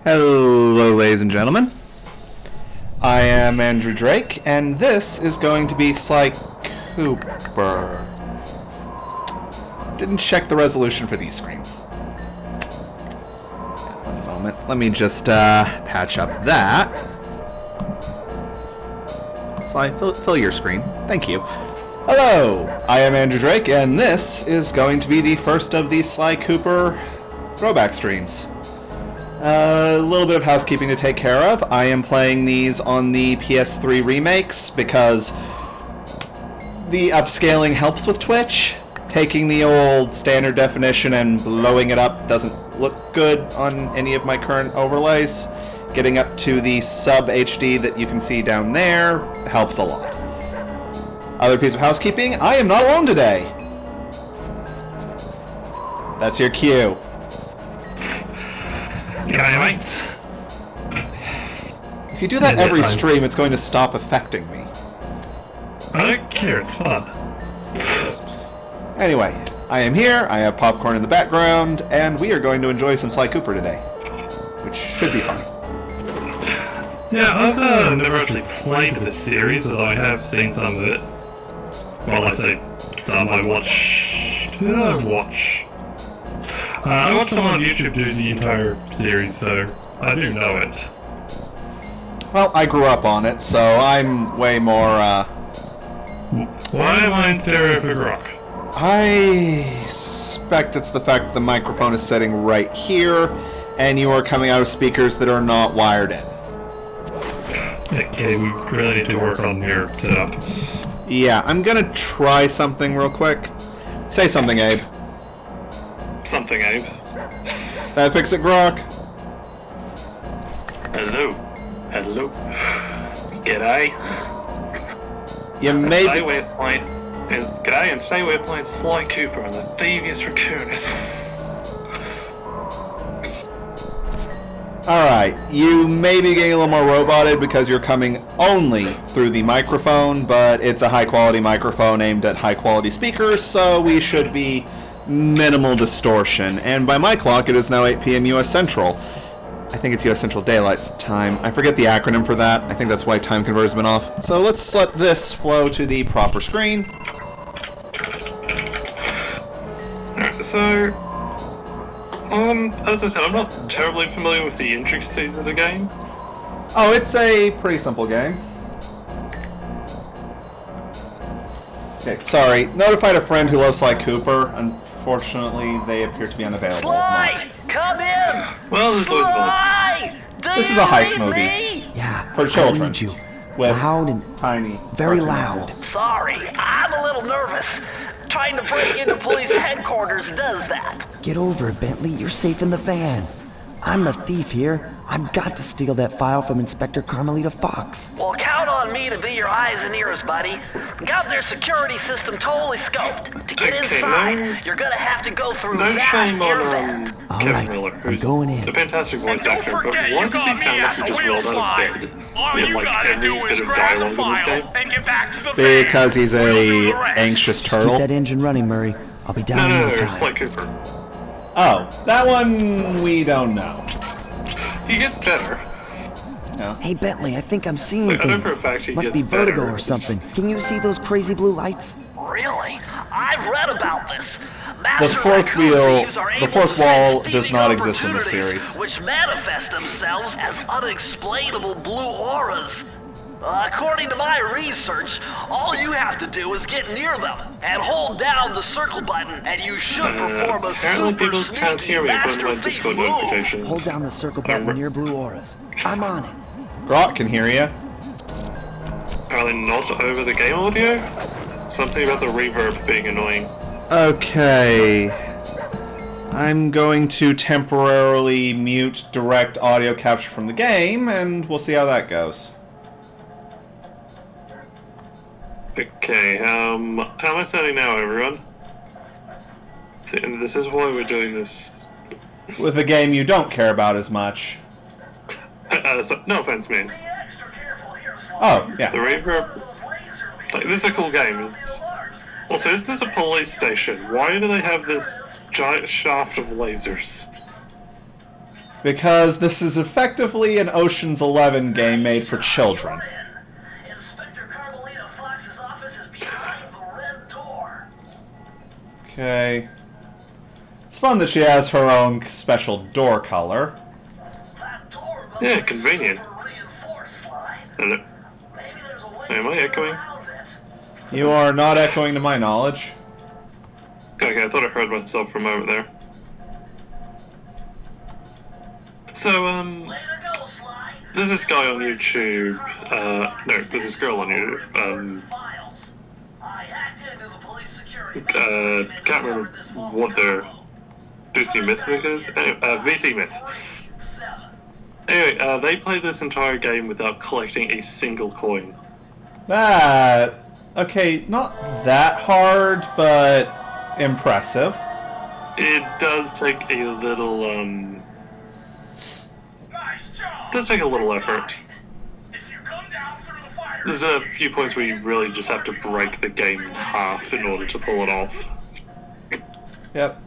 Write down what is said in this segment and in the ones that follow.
Hello, ladies and gentlemen. I am Andrew Drake, and this is going to be Sly Cooper. Didn't check the resolution for these screens. One moment. Let me just patch up that. Sly, fill your screen. Thank you. Hello, I am Andrew Drake, and this is going to be the first of the Sly Cooper throwback streams. A little bit of housekeeping to take care of. I am playing these on the PS3 remakes because the upscaling helps with Twitch. Taking the old standard definition and blowing it up doesn't look good on any of my current overlays. Getting up to the sub HD that you can see down there helps a lot. Other piece of housekeeping, I am not alone today. That's your cue. G'day, mates. If you do that every stream, it's going to stop affecting me. I don't care, it's fun. Anyway, I am here, I have popcorn in the background, and we are going to enjoy some Sly Cooper today. Which should be fun. Yeah, I've never actually played the series, although I have seen some of it. Well, I say some, I watched... Who did I watch? I watched someone on YouTube do the entire series, so I do know it. Well, I grew up on it, so I'm way more, Why am I in stereo for rock? I suspect it's the fact that the microphone is sitting right here, and you are coming out of speakers that are not wired in. Okay, we really need to work on your setup. Yeah, I'm gonna try something real quick. Say something, Abe. Something, Abe. That fix it, Grok? Hello. Hello. G'day. You may Today be... we're playing... G'day, and today we're playing Sly Cooper and the Thievius Raccoonus. Alright, you may be getting a little more roboted because you're coming only through the microphone, but it's a high-quality microphone aimed at high-quality speakers, so we should be minimal distortion. And by my clock, it is now 8 p.m. U.S. Central. I think it's U.S. Central Daylight Time. I forget the acronym for that. I think that's why time converter's been off. So let's let this flow to the proper screen. Alright, so... as I said, I'm not terribly familiar with the intricacies of the game. Oh, it's a pretty simple game. Okay, sorry. Notified a friend who loves Sly Cooper. Unfortunately, they appear to be unavailable. Sly! Come in! Well, there's always bullets. Sly! This is a heist movie. Yeah, For children. I need you. With Loud and tiny, very cartoon loud. animals. Sorry, I'm a little nervous. Trying to break into police headquarters does that. get over it, Bentley. You're safe in the van. I'm the thief here. I've got to steal that file from Inspector Carmelita Fox. Well, count on me to be your eyes and ears, buddy. Got their security system totally scoped. To get Okay, inside, you're gonna have to go through No that shame ear on vent. All Kevin right, Miller, I'm who's going in. a fantastic voice Don't actor, but forget why you does he got me sound like at he the just wheel rolled out slide. of bed? All In you like gotta every do bit is of grab dialogue the in this file game? and get back to the van. Because he's We'll do a the rest. anxious Keep turtle. that engine running, Murray. I'll be down in no No, time. Sly Cooper. Oh, that one we don't know. He gets better. No. Hey, Bentley, I think I'm seeing Like, I know things. for a fact he Must gets be vertigo better. or something. Can you see those crazy blue lights? Really? I've read about this. The Master fourth raccoon wheel, thieves are the able fourth to wall sense does thieving not exist in this opportunities, series. which manifest themselves as unexplainable blue auras. According to my research, all you have to do is get near them and hold down the circle button, and you should perform a Apparently super people can't sneaky hear me from master my thief Discord move. notifications. Hold down the circle button near blue auras. I'm on it. Grok can hear you. Apparently not over the game audio? Something about the reverb being annoying. Okay. I'm going to temporarily mute direct audio capture from the game, and we'll see how that goes. Okay, how am I sounding now, everyone? See, and this is why we're doing this. With a game you don't care about as much. So, no offense, man. Oh, The yeah. reverb. Like, this is a cool game. Also, is this a police station? Why do they have this giant shaft of lasers? Because this is effectively an Ocean's 11 game made for children. Inspector Carmelita Fox's office is behind the red door. Okay. It's fun that she has her own special door color. That door must Yeah, be convenient. super reinforced, Sly. Hello. Maybe there's a way Am I to get echoing? around it. You are not echoing to my knowledge. Okay, I thought I heard myself for a moment there. So, Way to go, Sly. there's this guy on YouTube. No, there's this girl on YouTube. Files. I hacked into the police security. Can't remember what their VC Myth is. Anyway, VC Myth. 7. Anyway, they played this entire game without collecting a single coin. That... Okay, not that hard, but impressive. It does take a little, Nice job. does take a little effort. If you come down through the fire, There's a few points where you really just have to break the game in half in order to pull it off. Yep.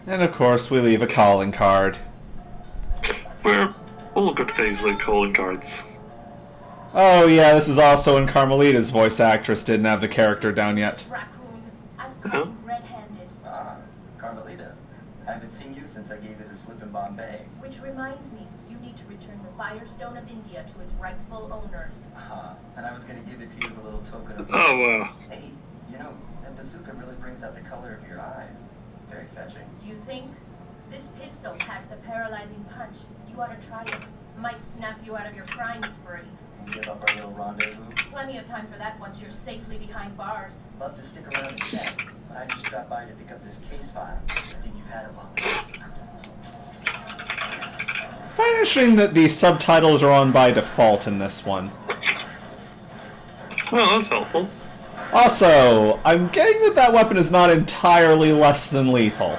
And of course, we leave a calling card. We're all good to these like calling cards. Oh yeah, this is also when Carmelita's voice actress didn't have the character down yet. Raccoon, I've Huh? caught you red-handed. Ah, Carmelita. I haven't seen you since I gave you the slip in Bombay. Which reminds me, you need to return the Firestone of India to its rightful owners. And I was gonna give it to you as a little token of... Oh, Hey, you know, that bazooka really brings out the color of your eyes. Very fetching. You think? This pistol packs a paralyzing punch. You ought to try it. Might snap you out of your crime spree. And give up our little rendezvous. Plenty of time for that once you're safely behind bars. Love to stick around and chat, but I just dropped by to pick up this case file. I think you've had it long enough. I find it interesting that the subtitles are on by default in this one. well, that's helpful. Also, I'm getting that weapon is not entirely less than lethal.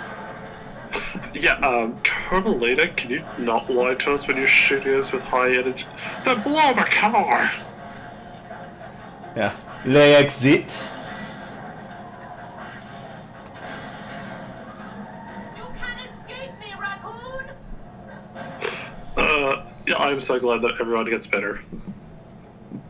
Yeah, Carmelita, can you not lie to us when you're shooting us with high energy? Then blow my car! Yeah. Le exit. You can't escape me, Raccoon! Yeah, I'm so glad that everyone gets better.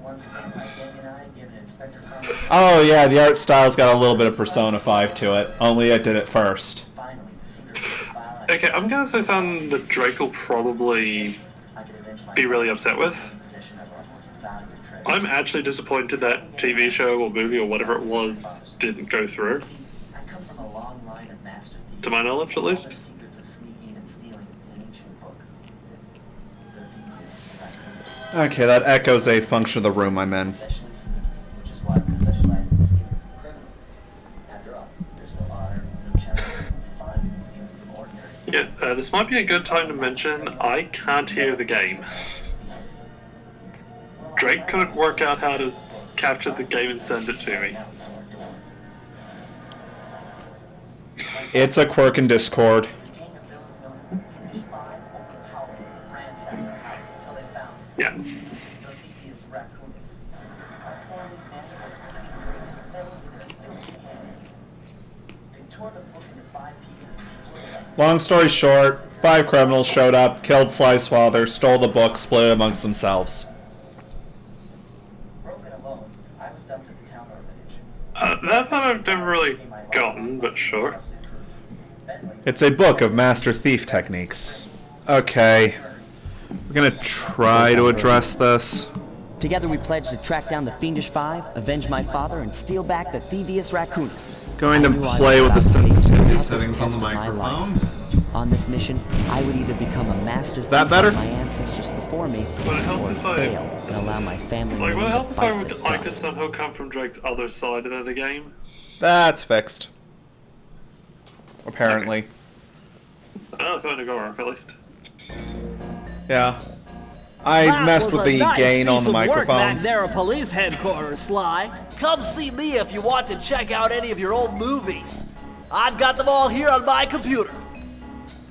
Once again, my gang and I give an Inspector Carmelita... Oh yeah, the art style's got a little bit of Persona 5 to it. Only I did it first. Finally, the secret case file... Okay, I'm gonna say something that Drake will probably I could avenge my... be really upset with. possession of our most valuable treasure. I'm actually disappointed that TV show or movie or whatever it was didn't go through. See, I come from a long line of master thieves. To my knowledge, at least. All their secrets of sneaking and stealing in an ancient book. The Thievius Raccoonus. Okay, that echoes a function of the room I'm in. Especially sneaking, which is why we specialize in stealing from criminals. After all, there's no honor, no charity, no fun in stealing from ordinary. Yeah, this might be a good time to mention I can't hear the game. Drake couldn't work out how to capture the game and send it to me. It's a quirk in Discord. A gang of villains known as the Fiendish Five overpowered and ransacked their house until they found Yeah. the Thievius Raccoonus. Our family's mandible and greatness fell into their filthy hands. They tore the book into 5 pieces and split it up. Long story short, 5 criminals showed up, killed Sly's father, stole the book, split it amongst themselves. Broken alone, I was dumped at the town orphanage. That part I've never really gotten, but sure. Trusted crew. Bentley, It's a book of master thief techniques. Okay. We're gonna try to address this. Together we pledge to track down the Fiendish Five, avenge my father, and steal back the Thievius Raccoonus. Going to I knew I play was with the about to face sensitivity toughest settings on the test of my microphone. life. On this mission, I would either become a master thief that better? like my ancestors before me, Would it help or if I- fail and allow my family Like, name would it to help if bite the I could dust. somehow come from Drake's other side of the game? That's fixed. Apparently. Oh, going to go work at least. Yeah. I messed with the gain on the microphone. Back there at police headquarters, Sly. Come see me if you want to check out any of your old movies. I've got them all here on my computer.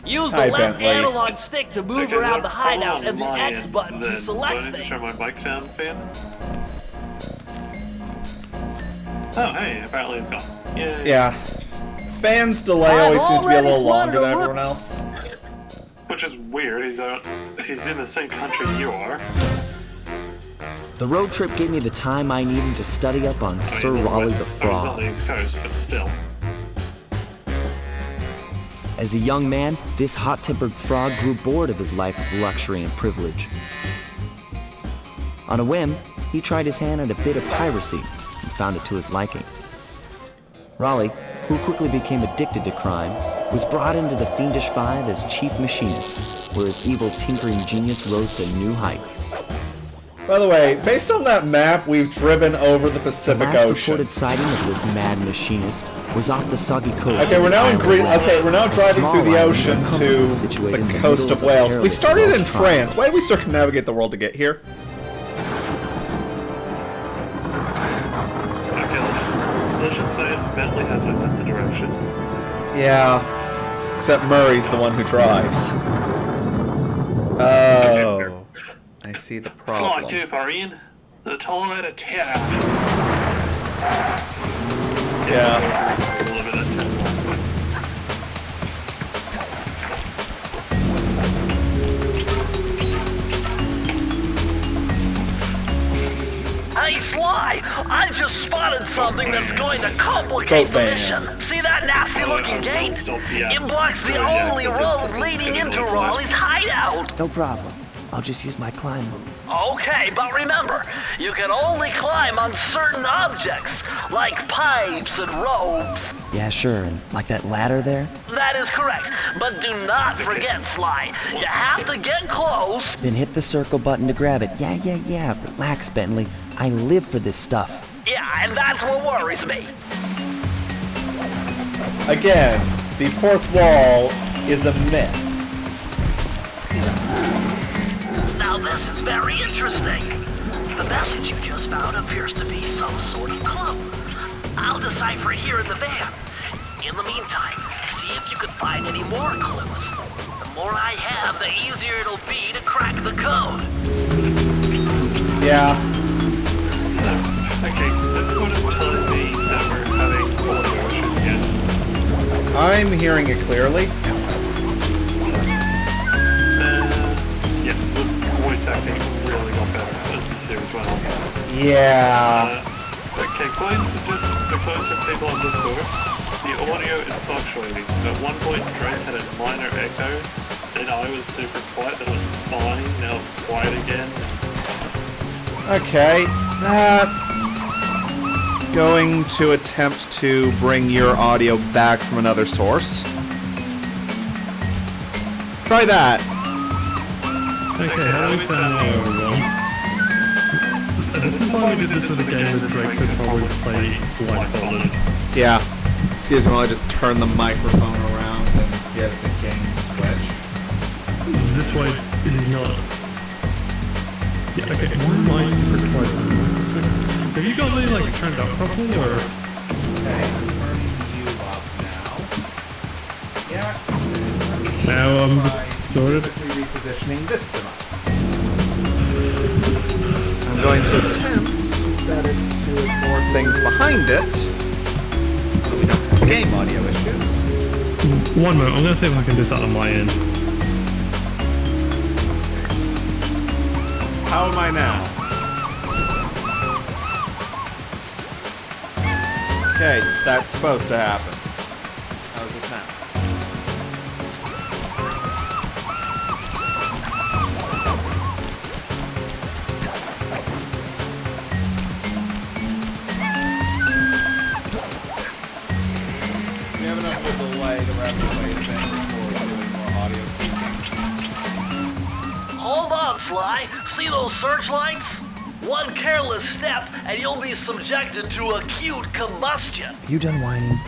Use the Hi, left Bentley. analog stick to move Okay, around the they're hideout all and the on X mine, button then. to Do I select need to turn my things. mic sound fan? Oh, hey, apparently it's gone. Yay. Yeah. Fans' delay I've always seems to be a already little plotted longer a than look- everyone else. Which is weird, he's in the same country you are. The road trip gave me the time I needed to study up on Sir He's on Raleigh West- the He's on Frog. the East Coast, but still. As a young man, this hot-tempered frog grew bored of his life of luxury and privilege. On a whim, he tried his hand at a bit of piracy and found it to his liking. Raleigh, who quickly became addicted to crime, was brought into the Fiendish Five as chief machinist, where his evil tinkering genius rose to new heights. By the way, based on that map, we've driven over the The Pacific last Ocean. reported sighting of this mad machinist was off the soggy coast. Okay, we're now in of Greece. Ireland. Okay, we're now A driving small through the island ocean comfortably to situated in the the coast middle of Wales. We perilous started in Welsh triangle. France. Why did we circumnavigate the world to get here? Okay, let's just say Bentley has no sense of direction. Yeah. Except Murray's the one who drives. Oh. I see the Fly problem. Cooper in the Toyota Tower. Yeah. A little bit of that tempo. Hey, Sly, I just spotted something that's going to complicate Boat the van. mission. See that nasty-looking gate? Yeah. It blocks the only road leading into Raleigh's hideout. No problem. I'll just use my climb move. Okay, but remember, you can only climb on certain objects, like pipes and ropes. Yeah, sure. And like that ladder there? That is correct, but do not forget, Sly. You have to get close. Then hit the circle button to grab it. Yeah. Relax, Bentley. I live for this stuff. Yeah, and that's what worries me. Again, the fourth wall is a myth. Now this is very interesting. The message you just found appears to be some sort of clue. I'll decipher it here in the van. In the meantime, see if you can find any more clues. The more I have, the easier it'll be to crack the code. Yeah. Okay, this one is telling me that we're having audio issues again. I'm hearing it clearly. Yeah, the voice acting really got better as the series went on. Yeah. Okay, according to people on Discord, the audio is fluctuating. At one point, Drake had a minor echo, then I was super quiet, then it was fine, now it's quiet again. Okay. Going to attempt to bring your audio back from another source. Try that. Okay, how do we sound now, everyone? This is why we did this with a game that Drake could probably play blindfolded. Yeah. Excuse me while I just turn the microphone around and get the game switch. This way, he's not. Yeah, okay, why am I super quiet? Have you got me, like, turned up properly, or? Okay, I'm turning you up now. Yeah. Now I'm just sorted. Physically repositioning this device. I'm going to attempt to set it to ignore things behind it, so we don't have game audio issues. One moment, I'm gonna see if I can do that on my end. How am I now? Okay, that's supposed to happen. How's this now? We have enough of a delay that we're having to wait a bit before doing more audio speaking. Hold on, Sly. See those searchlights? One careless step, and you'll be subjected to acute combustion. You done whining?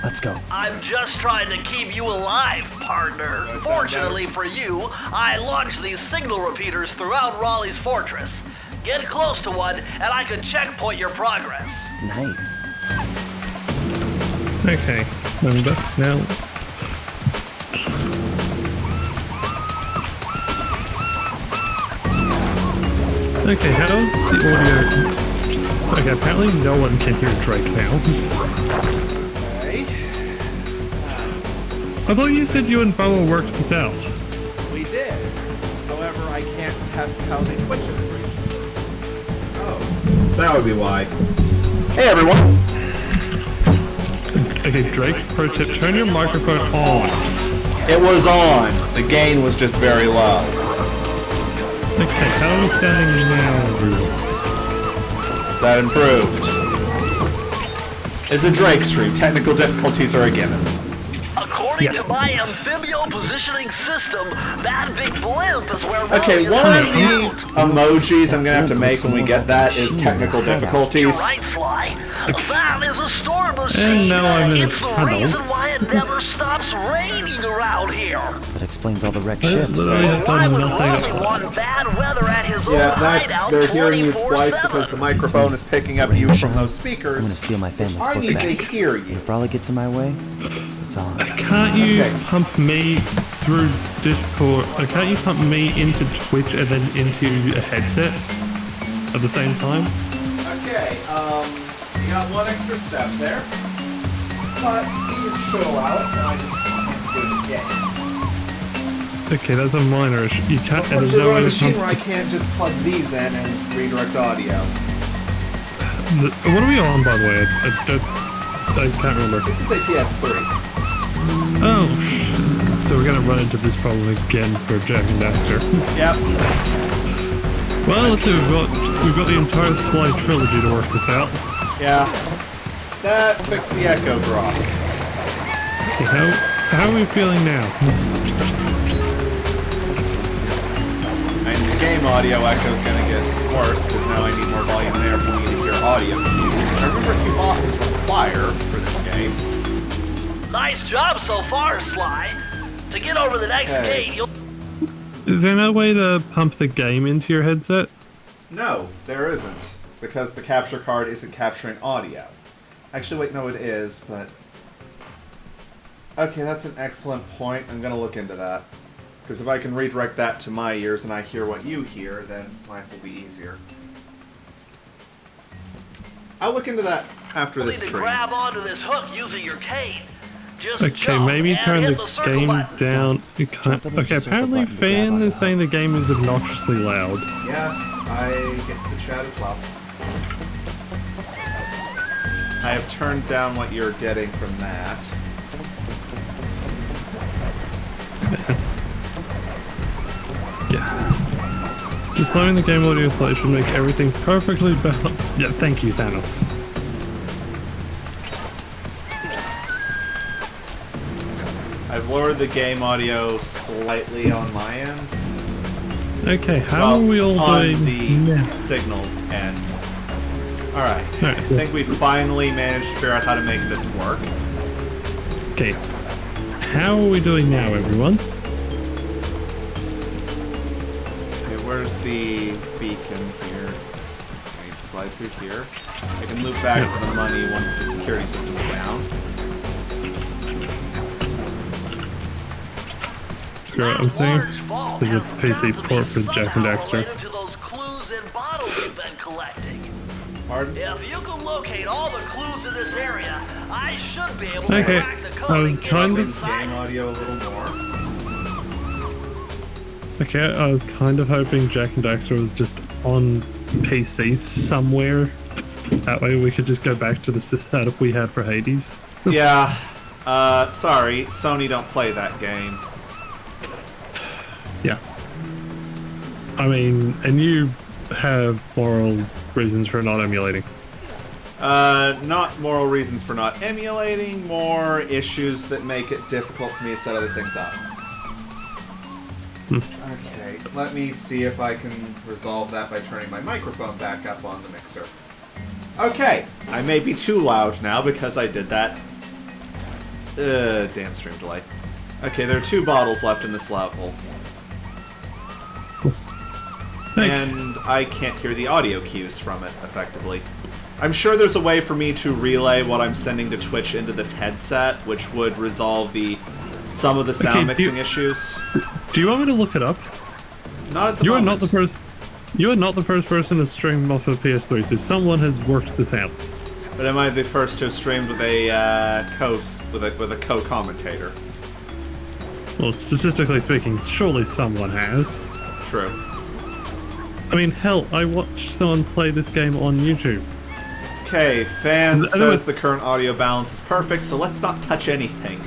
Let's go. I'm just trying to keep you alive, partner. Does that Fortunately for you, I launched these signal repeaters throughout Raleigh's fortress. Get close to one, and I can checkpoint your progress. Nice. Okay, I'm back now. Okay, how's the audio? Okay, apparently no one can hear Drake now. Okay. I thought you said you and Boa worked this out. We I can't test how the Twitch integration works. Oh, that would be why. Hey everyone! Okay, Drake, pro tip, turn your microphone on. It was on. The gain was just very low. Okay, how are we sounding now? That improved. It's a Drake stream. Technical difficulties are a given. According to my amphibio positioning system, that big blimp is where Okay, Rolly is one of hiding the out. emojis I'm gonna have to make when we get that is technical You're difficulties. right, Sly. That is a storm machine. And now I'm in a It's the tunnel. reason why it never stops raining around here. That explains all the wrecked I ships. literally have Why done would nothing. Rolly want bad weather at his own Yeah, that's hideout they're hearing you twice 24/7? because the microphone is picking up you from those speakers. I'm gonna steal my family's I book need back. to hear you. If Raleigh gets in my way, it's on. Can't you Okay. pump me through Discord? Can't you pump me into Twitch and then into a headset at the same time? Okay, you got one extra step there. But you just should allow it, and I just can't do it again. Okay, that's a minor issue. You can't. And there's Unfortunately, no we're on way a to machine pump. where I can't just plug these in and redirect audio. What are we on, by the way? I can't remember. This is a PS3. Oh, so we're gonna run into this problem again for Jack and Daxter. Yep. Well, let's see. We've got the entire Sly trilogy to work this out. Yeah. That fixed the echo drop. Okay, how are we feeling now? And the game audio echo is going to get worse because now I need more volume there for me to hear audio cues. I remember a few bosses require for this game. Nice job so far, Sly. To get over the next Okay. gate, you'll Is there no way to pump the game into your headset? No, there isn't. Because the capture card isn't capturing audio. Actually, wait, no, it is, but... Okay, that's an excellent point. I'm going to look into that. Because if I can redirect that to my ears and I hear what you hear, then life will be easier. I'll look into that after need this to stream. grab onto this hook using your cane. Just Okay, jump maybe and turn hit the circle game button. down. It can't. Jump into Okay, the circle apparently button to grab Fan onto is saying the house. game is obnoxiously loud. Yes, I get the chat as well. I have turned down what you're getting from that. Yeah. Just lowering the game audio slightly should make everything perfectly balanced. Yeah, thank you, Thanos. I've lowered the game audio slightly on my end. Okay, how are we all on doing the now? signal end. Alright, I Alright, so- think we finally managed to figure out how to make this work. Okay. How are we doing now, everyone? Okay, where's the beacon here? I need to slide through here. I can loop back Yes. to the money once the security system's down. Screw it, I'm saying there's a PC port for Jack and Daxter. To those clues and bottles you've been collecting. Pardon? If you can locate all the clues in this area, I should be able to Okay, crack the code I was and get trying you to- inside. Game audio a little more. Okay, I was kind of hoping Jack and Daxter was just on PC somewhere. That way we could just go back to the setup we had for Hades. Yeah. Sorry, Sony don't play that game. Yeah. I mean, and you have moral reasons for not emulating. Not moral reasons for not emulating, more issues that make it difficult for me to set other things up. Okay, let me see if I can resolve that by turning my microphone back up on the mixer. Okay, I may be too loud now because I did that. Damn stream delay. Okay, there are 2 bottles left in this level. And I can't hear the audio cues from it effectively. I'm sure there's a way for me to relay what I'm sending to Twitch into this headset, which would resolve some of the sound Okay, mixing issues. Do you want me to look it up? Not at the You are moment. not the first. You are not the first person to stream off of PS3, so someone has worked this out. But am I the first to have streamed with a co-commentator? Well, statistically speaking, surely someone has. True. I mean, hell, I watched someone play this game on YouTube. Okay, Fan And- says the current audio balance is perfect, so let's not touch anything.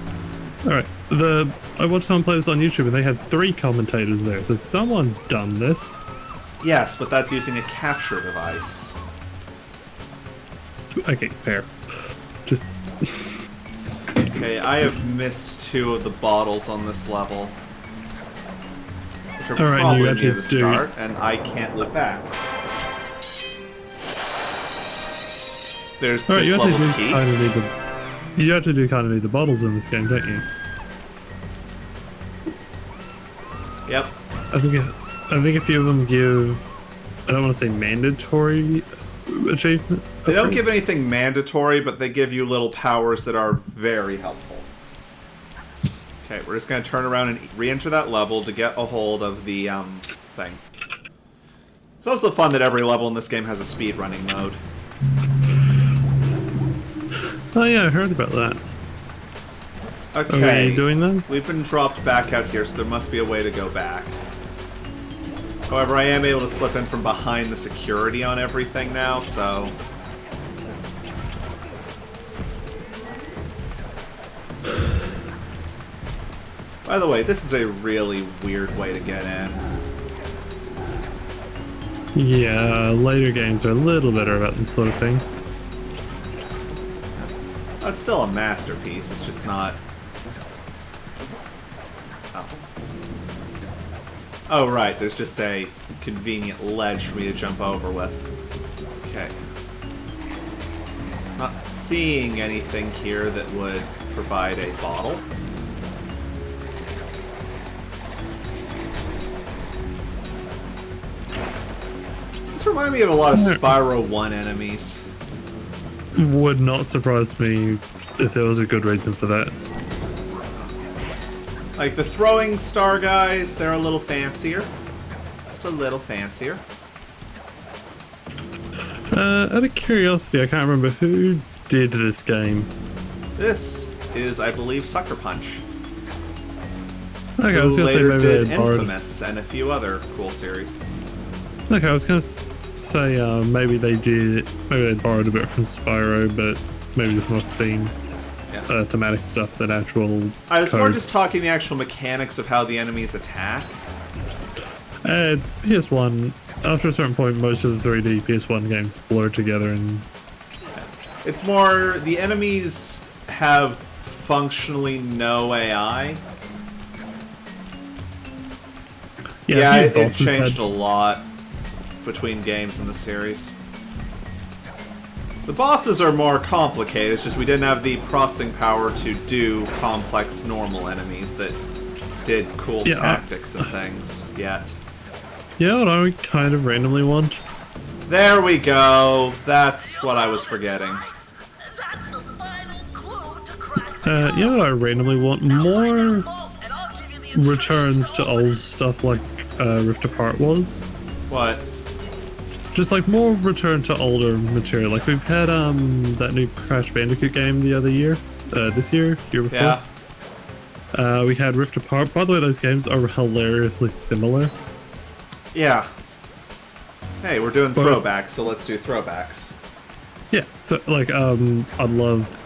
Alright, I watched someone play this on YouTube and they had 3 commentators there, so someone's done this. Yes, but that's using a capture device. Okay, fair. Just, Okay, I have missed 2 of the bottles on this level. Which are Alright, probably you near actually the do- start, and I can't look back. There's alright, this you actually level's do key. kind of need the... You actually do kind of need the bottles in this game, don't you? Yep. I think a few of them give... I don't want to say mandatory achievement. They don't give upgrades. anything mandatory, but they give you little powers that are very helpful. Okay, we're just going to turn around and re-enter that level to get a hold of the thing. It's also the fun that every level in this game has a speedrunning mode. Oh yeah, I heard about that. Okay, Are we doing that? we've been dropped back out here, so there must be a way to go back. However, I am able to slip in from behind the security on everything now, so... By the way, this is a really weird way to get in. Yeah, later games are a little better about this sort of thing. It's still a masterpiece, it's just not... Oh. Oh, right, there's just a convenient ledge for me to jump over with. Okay. Not seeing anything here that would provide a bottle. This reminds me of a lot of Spyro 1 enemies. Would not surprise me if there was a good reason for that. Like the throwing star guys, they're a little fancier. Just a little fancier. Out of curiosity, I can't remember who did this game. This is, I believe, Sucker Punch. Okay, I was Who gonna say later maybe did they borrowed. Infamous and a few other cool series. Okay, I was gonna say maybe they borrowed a bit from Spyro, but maybe just more Yeah. thematic stuff than actual I was code. more just talking the actual mechanics of how the enemies attack. It's PS1. After a certain point, most of the 3D PS1 games blur together, and It's more, the enemies have functionally no AI. Yeah, a few it bosses changed had- a lot between games in the series. The bosses are more complicated, it's just we didn't have the processing power to do complex normal enemies that did cool Yeah, tactics and things yet. Yeah, what I kind of randomly want. There we go. That's what I was forgetting. That's the final clue to crack. Yeah, what I randomly want more And I'll give you the returns to old stuff like Rift Apart was. What? Just like more return to older material. Like we've had that new Crash Bandicoot game the other year, this year before. Yeah. We had Rift Apart. By the way, those games are hilariously similar. Yeah. Hey, we're doing But- throwbacks, so let's do throwbacks. Yeah, so like I'd love.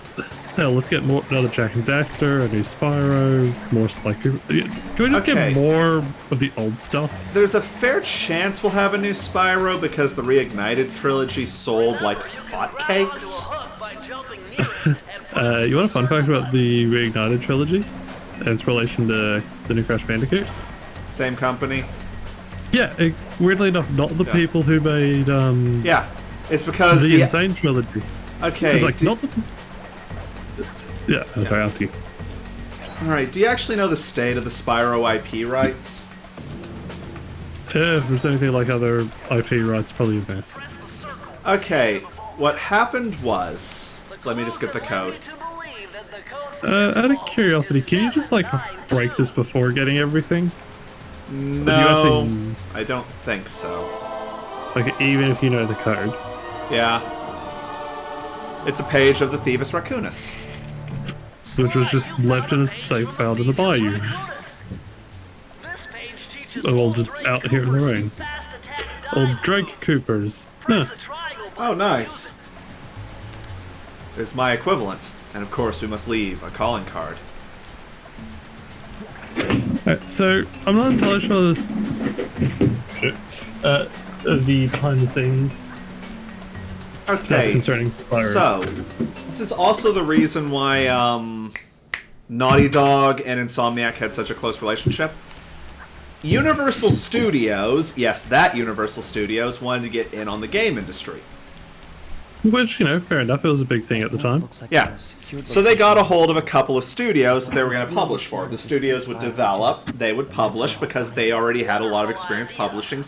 Hell, let's get another Jack and Daxter, a new Spyro, more Sly Cooper. Can we just Okay. get more of the old stuff? There's a fair chance we'll have a new Spyro because the Reignited trilogy sold like hotcakes. You want a fun fact about the Reignited trilogy and its relation to the new Crash Bandicoot? Same company. Yeah, weirdly enough, not the Yeah. people who made Yeah, it's because the the Insane trilogy. okay. It's like do, not the. Yeah, I'm sorry, after you. all right. Do you actually know the state of the Spyro IP rights? If there's anything like other IP rights, probably a mess. Okay, what happened was, let me just get the code. Out of curiosity, can you just like break this before getting everything? No, actually- I don't think so. Like even if you know the code. Yeah. It's a page of the Thievis Raccoonus. Which was just left in a safe file in the bayou. Oh, well, just out here in the rain. Old Drake Coopers. Huh. Oh, nice. It's my equivalent. And of course, we must leave a calling card. Alright, so I'm not entirely sure this the behind the scenes stuff Okay, concerning Spyro. so this is also the reason why Naughty Dog and Insomniac had such a close relationship. Universal Studios, yes, that Universal Studios wanted to get in on the game industry. Which, you know, fair enough, it was a big thing at the time. Yeah. So they got a hold of a couple of studios that they were going to publish for. The studios would develop, they would publish, because they already had a lot of experience publishing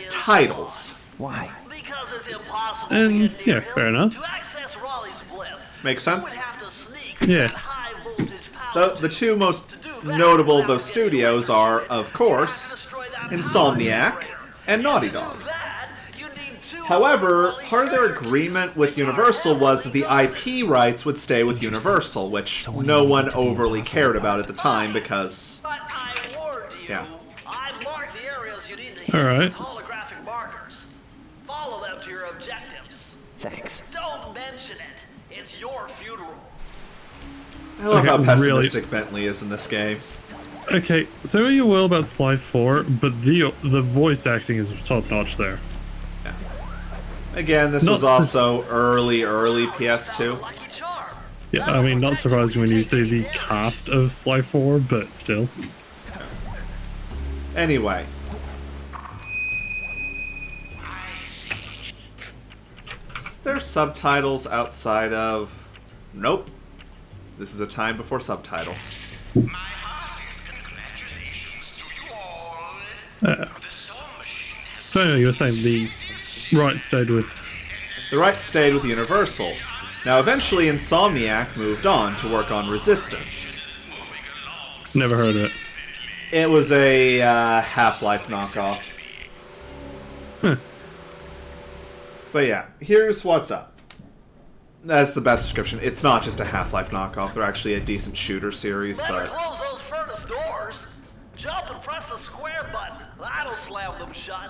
titles. Why? Because it's impossible And, to get yeah, near fair him. enough. To access Raleigh's blimp, Makes you sense? would have to sneak Yeah. at high voltage power. The two most notable of those studios are, of course, Insomniac and Naughty Dog. However, part of their agreement with Universal was that the IP rights would stay with Universal, which no one overly cared about at the time because... But I warned you. Yeah. I marked the areas you need to hit Alright. with holographic markers. Follow them to your objectives. Thanks. Don't mention it. It's your funeral. I love Okay, how really- pessimistic Bentley is in this game. Okay, so are you well about Sly 4, but the voice acting is top notch there. Yeah. Again, this was Not- also early PS2. Lucky charm. Yeah, I mean, not surprising when you say the cast of Sly 4, but still. Anyway. Is there subtitles outside of... Nope. This is a time before subtitles. My heartiest congratulations to you all. The Storm Machine has So anyway, you were saying the right stayed with... The rights stayed with Universal. Now, eventually, Insomniac moved on to work on Resistance. Never heard of it. It was a Half-Life knockoff. Huh. But yeah, here's what's up. That's the best description. It's not just a Half-Life knockoff. They're actually a decent shooter series, Better but... close those furnace doors. Jump and press the square button. That'll slam them shut.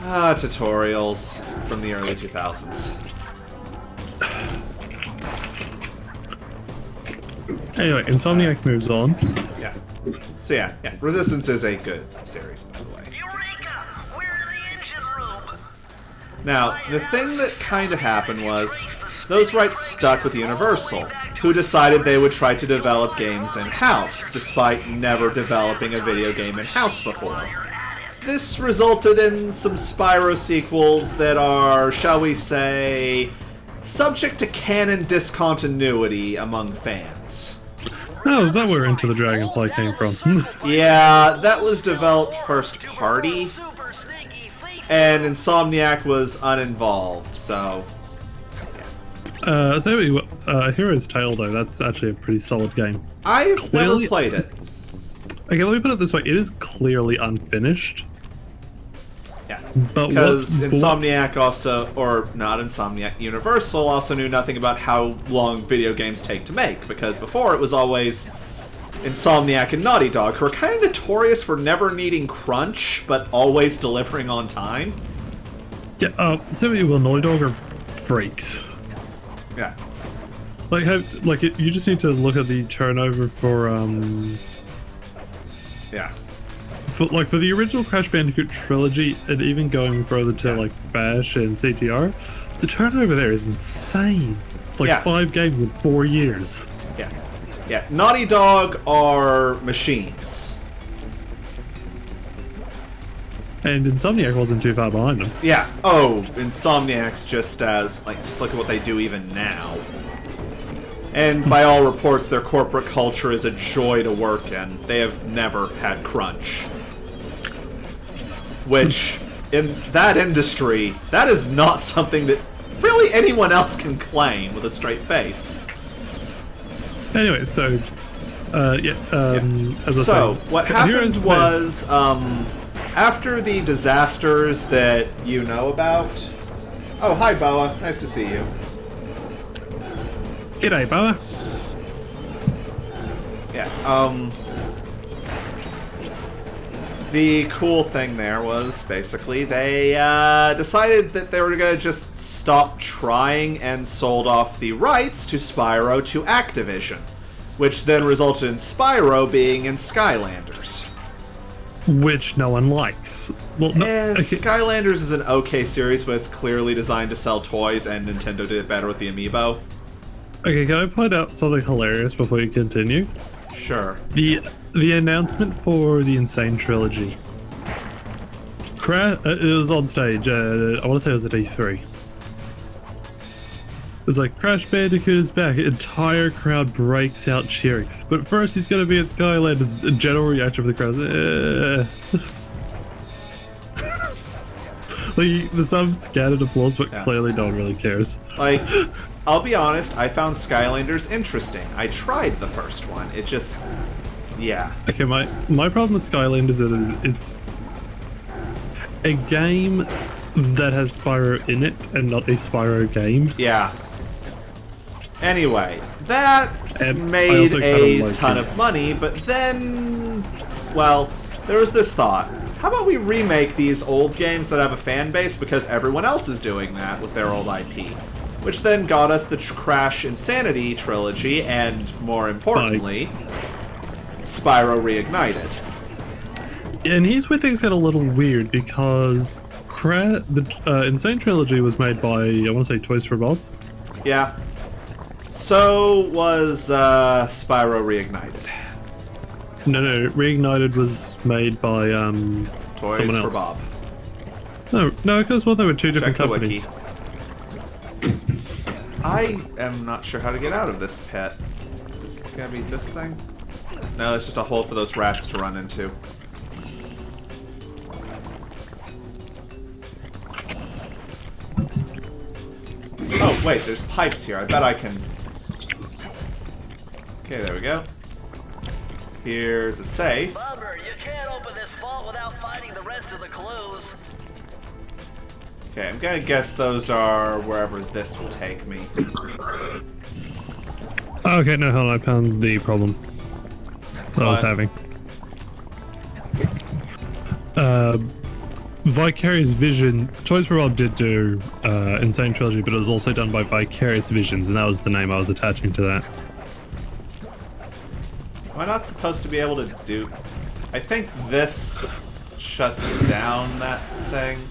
Tutorials from the early 2000s. Anyway, Insomniac moves on. Yeah. So yeah, Resistance is a good series, by the way. Eureka! We're in the engine room. Now, the thing that kind of happened was, those rights stuck with Universal, who decided they would try to develop games in-house, despite never developing a video game in-house before. This resulted in some Spyro sequels that are, shall we say, subject to canon discontinuity among fans. Oh, is that where Into the Dragonfly came from? Yeah, that was developed first party, and Insomniac was uninvolved, so... Hero's Tale, though, that's actually a pretty solid game. I've Clearly- never played it. Okay, let me put it this way, it is clearly unfinished. Yeah, But because what- Insomniac also, or not Insomniac, Universal also knew nothing about how long video games take to make, because before it was always Insomniac and Naughty Dog, who are kind of notorious for never needing crunch, but always delivering on time. Yeah, say what you will, Naughty Dog are freaks. Yeah. You just need to look at the turnover for, Yeah. for the original Crash Bandicoot trilogy, and even going further to, like, Bash and CTR, the turnover there is insane. It's like Yeah. 5 games in 4 years. Yeah. Yeah. Naughty Dog are machines. And Insomniac wasn't too far behind them. Yeah. Oh, Insomniac's just look at what they do even now. And by all reports, their corporate culture is a joy to work in. They have never had crunch. Which, in that industry, that is not something that really anyone else can claim with a straight face. Anyway, so, as I So, said, what Heroes happened Tale- was, after the disasters that you know about... Oh, hi, Boa. Nice to see you. G'day, Boa. Yeah, the cool thing there was basically they decided that they were going to just stop trying and sold off the rights to Spyro to Activision, which then resulted in Spyro being in Skylanders. Which no one likes. Well, no, okay. Skylanders is an okay series, but it's clearly designed to sell toys, and Nintendo did it better with the amiibo. Okay, can I point out something hilarious before you continue? Sure. The announcement for the Insane Trilogy. It was on stage, I want to say it was at E3. It's like, Crash Bandicoot is back, entire crowd breaks out cheering. But first he's gonna be at Skyland, as a general reaction from the crowd. Like, there's some scattered applause, but clearly no one really cares. Like, I'll be honest, I found Skylanders interesting. I tried the first one, it just... yeah. Okay, my problem with Skylanders is that it's a game that has Spyro in it and not a Spyro game. Yeah. Anyway, that And made a like ton of money, but then... well, there was this thought. How about we remake these old games that have a fan base because everyone else is doing that with their old IP? Which then got us the Crash Insanity trilogy, and more importantly, Spyro Reignited. And here's where things get a little weird, because the Insane Trilogy was made by, I want to say, Toys for Bob? Yeah. So was Spyro Reignited. No, Reignited was made by Toys someone for else. Bob. No, because there were two different Check the companies. wiki. I am not sure how to get out of this pit. Is it gonna be this thing? No, it's just a hole for those rats to run into. Oh, wait, there's pipes here. I bet I can... okay, there we go. Here's a safe. Bummer, you can't open this vault without finding the rest of the clues. Okay, I'm gonna guess those are wherever this will take me. Okay, no, hold on, I found the problem that I was having. Vicarious Vision, Toys for Bob did do Insane Trilogy, but it was also done by Vicarious Visions, and that was the name I was attaching to that. Am I not supposed to be able to do... I think this shuts down that thing.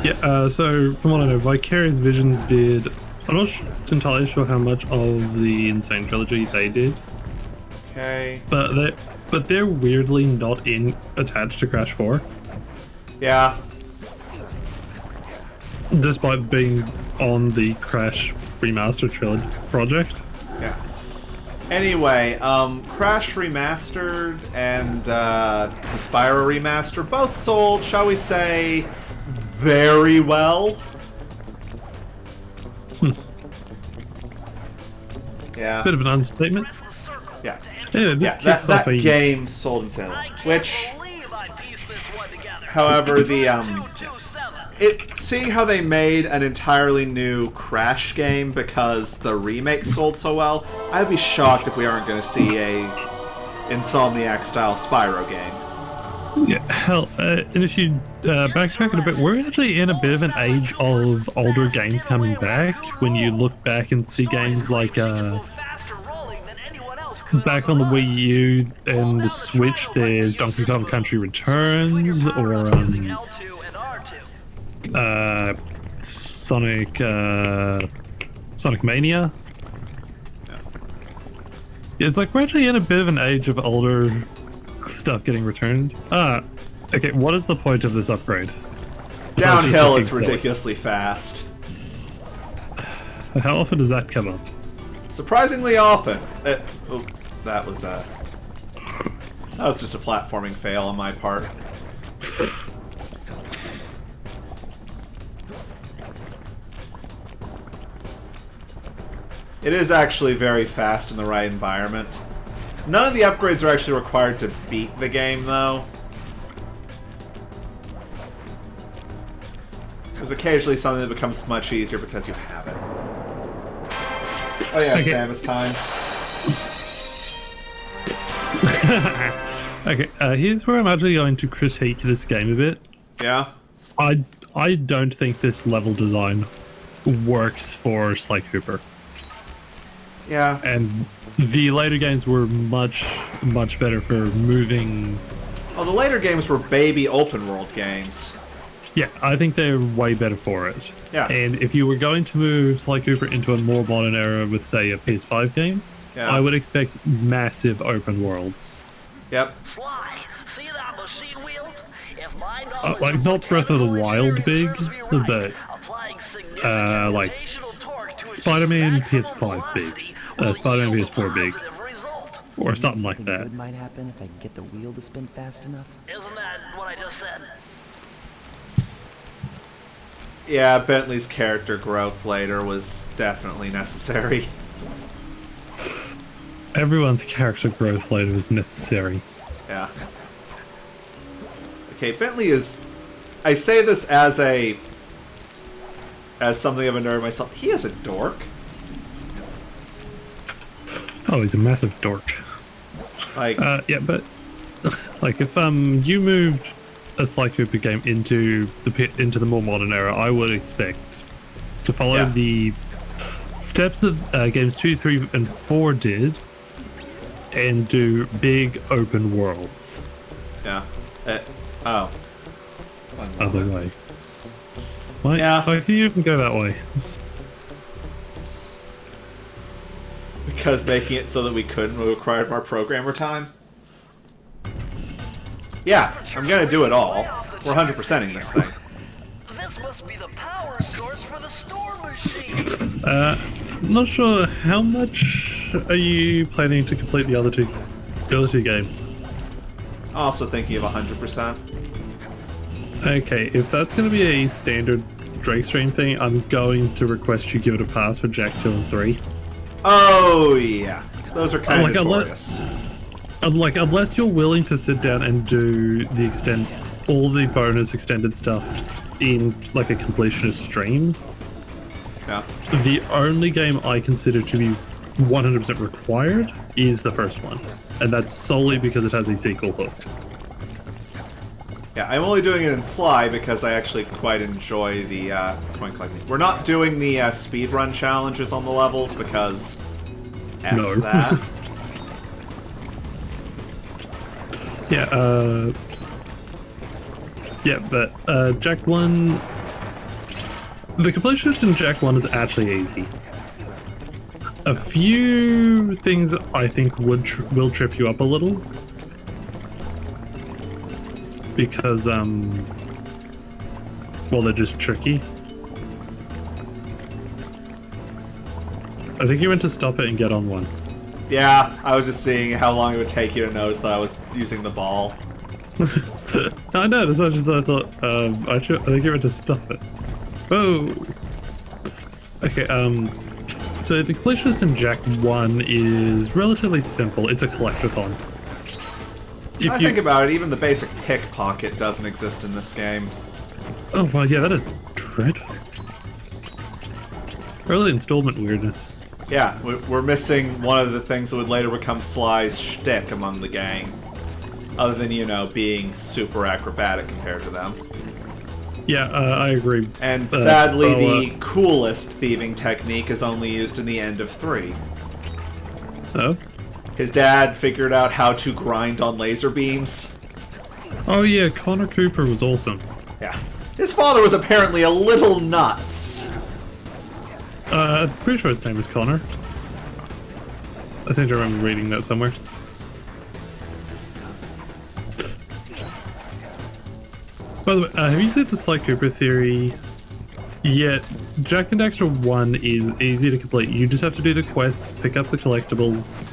Yeah, so from what I know, Vicarious Visions did... I'm not entirely sure how much of the Insane Trilogy they did. Okay. But they're weirdly not attached to Crash 4. Yeah. Despite being on the Crash Remastered Trilogy project. Yeah. Anyway, Crash Remastered and the Spyro Remaster both sold, shall we say, very well. Yeah. Bit of an understatement. Yeah. Anyway, this kicks that off a... game sold insanely. Which, however, seeing how they made an entirely new Crash game because the remake sold so well, I'd be shocked if we aren't going to see a Insomniac-style Spyro game. Yeah, hell, and if you backtrack it a bit, we're actually in a bit of an age of older games coming back. When you look back and see games like back on the Wii U and the Switch, there's Donkey Kong Country Returns, or Sonic Mania. Yeah, it's like we're actually in a bit of an age of older stuff getting returned. Okay, what is the point of this upgrade? Downhill, it's ridiculously fast. How often does that come up? Surprisingly often. That was just a platforming fail on my part. It is actually very fast in the right environment. None of the upgrades are actually required to beat the game, though. There's occasionally something that becomes much easier because you have it. Oh yeah, okay. Samus time. Okay, here's where I'm actually going to critique this game a bit. Yeah. I don't think this level design works for Sly Cooper. Yeah. And the later games were much better for moving. Well, the later games were baby open world games. Yeah, I think they're way better for it. Yeah. And if you were going to move Sly Cooper into a more modern era with, say, a PS5 game, Yeah. I would expect massive open worlds. Yep. Sly, see that machine wheel? If my Like, not Breath of the Wild big, but like Spider-Man PS5 big, Spider-Man PS4 big, or something like that. Good might happen if I can get the wheel to spin fast enough. Isn't that what I just said? Yeah, Bentley's character growth later was definitely necessary. Everyone's character growth later was necessary. Yeah. Okay, Bentley is... I say this as something of a nerd myself. He is a dork. Oh, he's a massive dork. Like... yeah, but... Like, if you moved a Sly Cooper game into the more modern era, I would expect to follow the steps that games 2, 3, and 4 did, and do big open worlds. Yeah. Oh. Other way. Why, Yeah. Why can you even go that way? Because making it so that we couldn't required more programmer time. Yeah, I'm gonna do it all. We're 100%ing this thing. This must be the power source for the store machine. Not sure how much are you planning to complete the other two games? Also thinking of 100%. Okay, if that's going to be a standard Drake stream thing, I'm going to request you give it a pass for Jak 2 and 3. Oh yeah, those are kind of Like, notorious. Unless you're willing to sit down and do all the bonus extended stuff in like a completionist stream, Yeah. the only game I consider to be 100% required is the first one, and that's solely because it has a sequel hook. Yeah, I'm only doing it in Sly because I actually quite enjoy the coin collecting. We're not doing the speedrun challenges on the levels because F No. that. Yeah, but Jak 1... The completionist in Jak 1 is actually easy. A few things I think will trip you up a little. Because, well, they're just tricky. I think you went to stop it and get on one. Yeah, I was just seeing how long it would take you to notice that I was using the ball. I noticed, I thought, I think you went to stop it. Oh! Okay, so the completionist in Jak 1 is relatively simple. It's a collectathon. If I think about it, even the basic pickpocket doesn't exist in this game. Oh, well, yeah, that is dreadful. Early installment weirdness. Yeah, we're missing one of the things that would later become Sly's shtick among the gang. Other than, you know, being super acrobatic compared to them. Yeah, I agree. And sadly, the coolest thieving technique is only used in the end of 3. Oh? His dad figured out how to grind on laser beams. Oh yeah, Connor Cooper was awesome. Yeah. His father was apparently a little nuts. I'm pretty sure his name was Connor. I seem to remember reading that somewhere. By the way, have you seen the Sly Cooper theory? Yeah, Jak and Daxter 1 is easy to complete. You just have to do the quests, pick up the collectibles,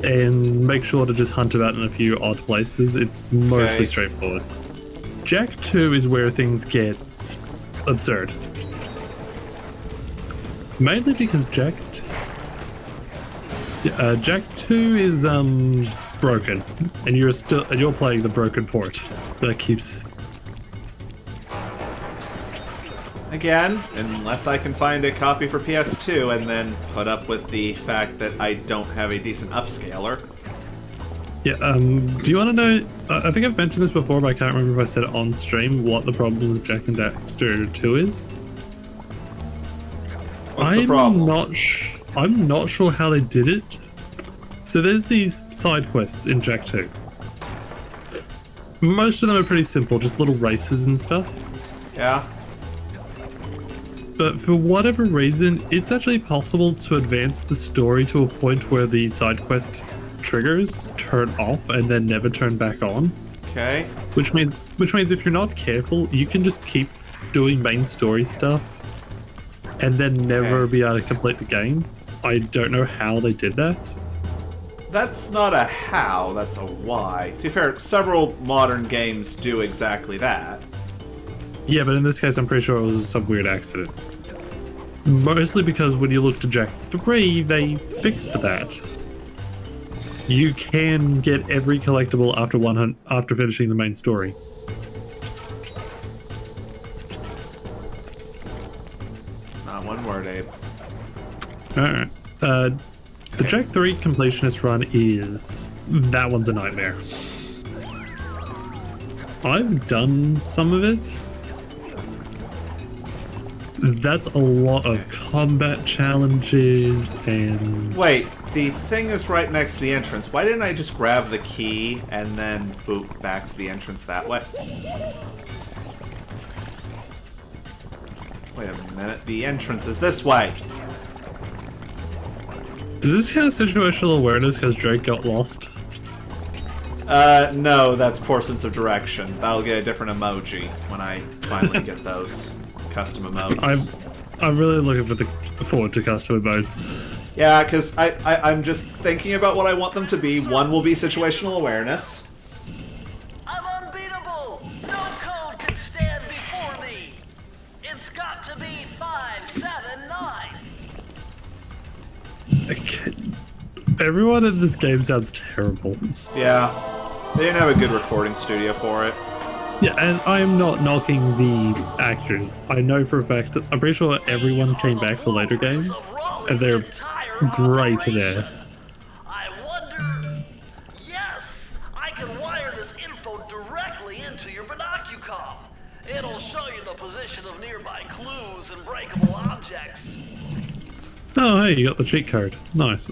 and make sure to just hunt about in a few odd places. It's mostly straightforward. Jak 2 is where things get absurd. Mainly because Jak 2 is broken, and you're playing the broken port that keeps. Again, unless I can find a copy for PS2 and then put up with the fact that I don't have a decent upscaler. Yeah, do you want to know, I think I've mentioned this before, but I can't remember if I said it on stream, what the problem with Jak and Daxter 2 is. What's the problem? I'm not sure how they did it. So there's these side quests in Jak 2. Most of them are pretty simple, just little races and stuff. Yeah. But for whatever reason, it's actually possible to advance the story to a point where the side quest triggers turn off and then never turn back on. Okay. Which means if you're not careful, you can just keep doing main story stuff and then never be able to complete the game. I don't know how they did that. That's not a how, that's a why. To be fair, several modern games do exactly that. Yeah, but in this case, I'm pretty sure it was some weird accident. Mostly because when you look to Jak 3, they fixed that. You can get every collectible after finishing the main story. Not one word, Abe. Alright. The Jak 3 completionist run that one's a nightmare. I've done some of it. That's a lot of combat challenges and... Wait, the thing is right next to the entrance. Why didn't I just grab the key and then boot back to the entrance that way? Wait a minute, the entrance is this way! Does this count as situational awareness because Drake got lost? No, that's poor sense of direction. That'll get a different emoji when I finally get those custom emotes. I'm really looking forward to custom emotes. Yeah, because I'm just thinking about what I want them to be. One will be situational awareness. I'm unbeatable! No code can stand before me! It's got to be 579! Okay. Everyone in this game sounds terrible. Yeah, they didn't have a good recording studio for it. Yeah, and I am not knocking the actors. I know for a fact that I'm pretty sure everyone came back for later games, and they're great there. I wonder... Yes! I can wire this info directly into your binocucom. It'll show you the position of nearby clues and breakable objects. Oh, hey, you got the cheat code. Nice.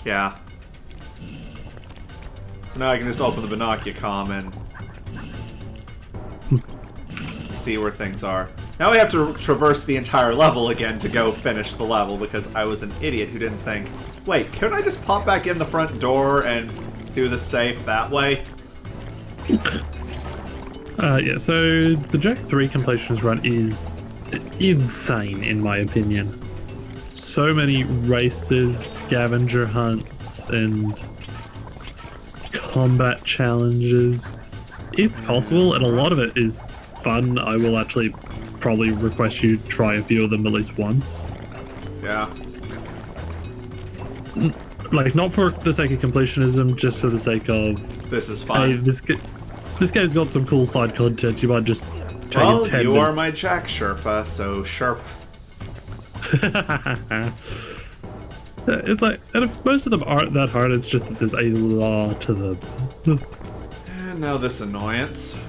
Yeah. So now I can just open the binocucom and see where things are. Now we have to traverse the entire level again to go finish the level because I was an idiot who didn't think, wait, couldn't I just pop back in the front door and do the safe that way? Yeah, so the Jak 3 completionist run is insane in my opinion. So many races, scavenger hunts, and combat challenges. It's possible, and a lot of it is fun. I will actually probably request you try a few of them at least once. Yeah. Like, not for the sake of completionism, just for the sake of... This is fun. Hey, this game's got some cool side content. You might just take 10 Well, minutes. you are my Jak Sherpa, so Sherp. It's like, and if most of them aren't that hard, it's just that there's a lot to them. And now this annoyance.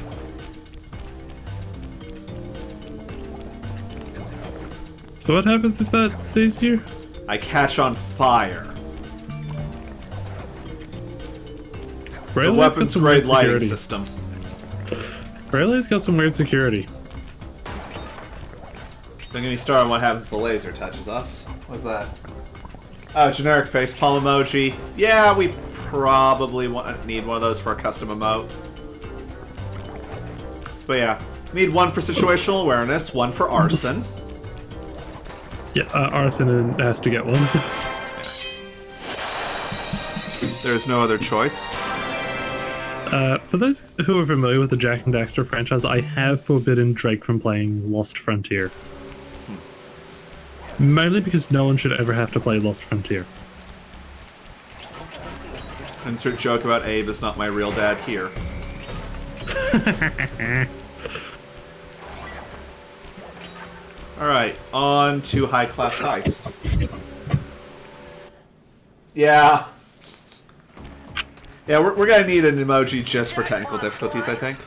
So what happens if that sees you? I catch on fire. It's a weapons grade lighting system. Brayley's got some weird security. Don't get me started on what happens if the laser touches us. What's that? Oh, generic facepalm emoji. Yeah, we probably need one of those for a custom emote. But yeah, need one for situational awareness, one for arson. Yeah, arson has to get one. There's no other choice. For those who are familiar with the Jak and Daxter franchise, I have forbidden Drake from playing Lost Frontier. Mainly because no one should ever have to play Lost Frontier. Insert joke about Abe is not my real dad here. Alright, on to High Class Heist. Yeah. Yeah, we're gonna need an emoji just for technical difficulties, I think.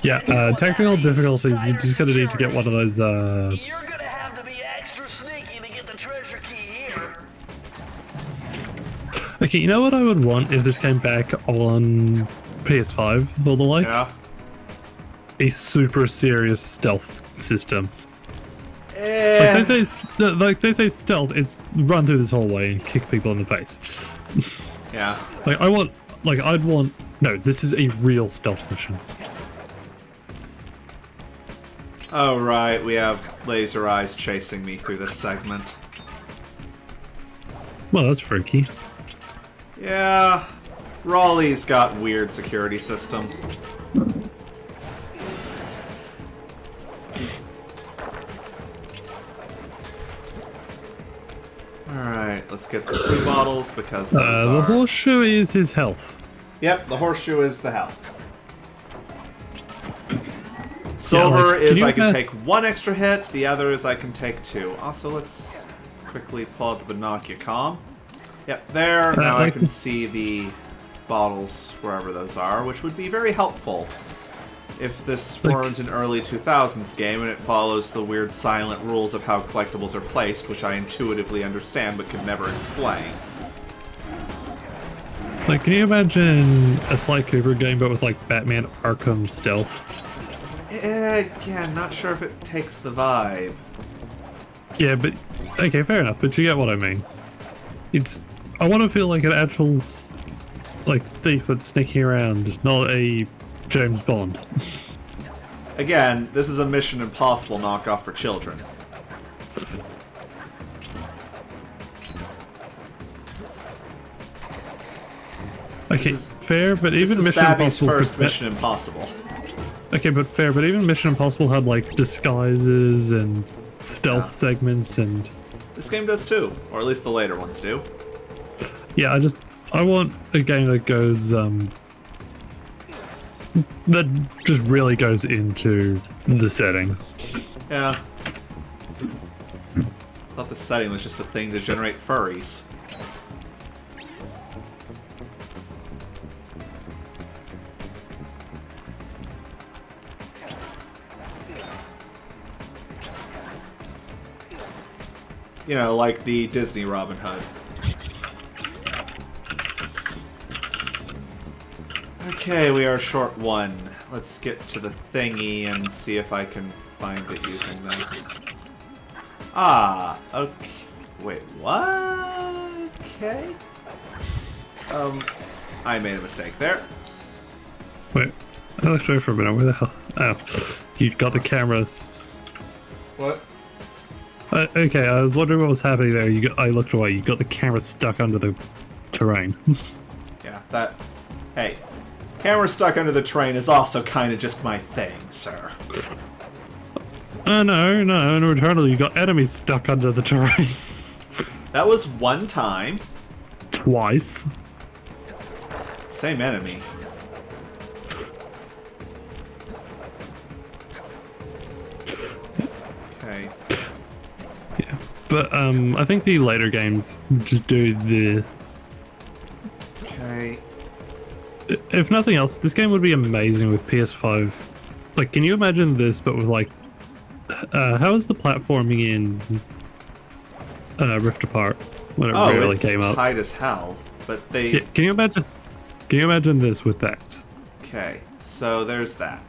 Yeah, technical difficulties, you just gonna need to get one of those, You're gonna have to be extra sneaky to get the treasure key here. Okay, you know what I would want if this came back on PS5 or the like? Yeah. A super serious stealth system. Eh. Like they say stealth, it's run through this hallway and kick people in the face. Yeah. No, this is a real stealth mission. Oh, right, we have laser eyes chasing me through this segment. Well, that's freaky. Yeah, Raleigh's got weird security system. Alright, let's get the 2 bottles because those The are... horseshoe is his health. Yep, the horseshoe is the health. Silver is I can take 1 extra hit, the other is I can take 2. Also, let's quickly pull out the binoculacom. Yep, there. Now I can see the bottles wherever those are, which would be very helpful if this weren't an early 2000s game and it follows the weird silent rules of how collectibles are placed, which I intuitively understand but can never explain. Like, can you imagine a Sly Cooper game but with, like, Batman Arkham stealth? Again, not sure if it takes the vibe. Yeah, but... Okay, fair enough, but you get what I mean. I want to feel like an actual, like, thief that's sneaking around, not a James Bond. Again, this is a Mission Impossible knockoff for children. Okay, fair, but even this is Mission Babby's Impossible... first Mission Impossible. Okay, but fair, but even Mission Impossible had, like, disguises and stealth segments and... This game does too, or at least the later ones do. Yeah, I want a game that goes, that just really goes into the setting. Yeah. Thought the setting was just a thing to generate furries. You know, like the Disney Robin Hood. Okay, we are short 1. Let's get to the thingy and see if I can find it using this. Ah, okay. Wait, what? Okay. I made a mistake there. Wait, I looked away for a minute. Where the hell? Oh, you got the cameras. What? Okay, I was wondering what was happening there. I looked away. You got the camera stuck under the terrain. Yeah, that... Hey, camera stuck under the terrain is also kind of just my thing, sir. No, in Returnal you got enemies stuck under the terrain. That was one time. Twice. Same enemy. Okay. Yeah, but I think the later games just do the... Okay. If nothing else, this game would be amazing with PS5. Like, can you imagine this, but with, like... how was the platforming in Rift Apart when it really came up? Oh, it's tight as hell, but they... Yeah, can you imagine this with that? Okay, so there's that.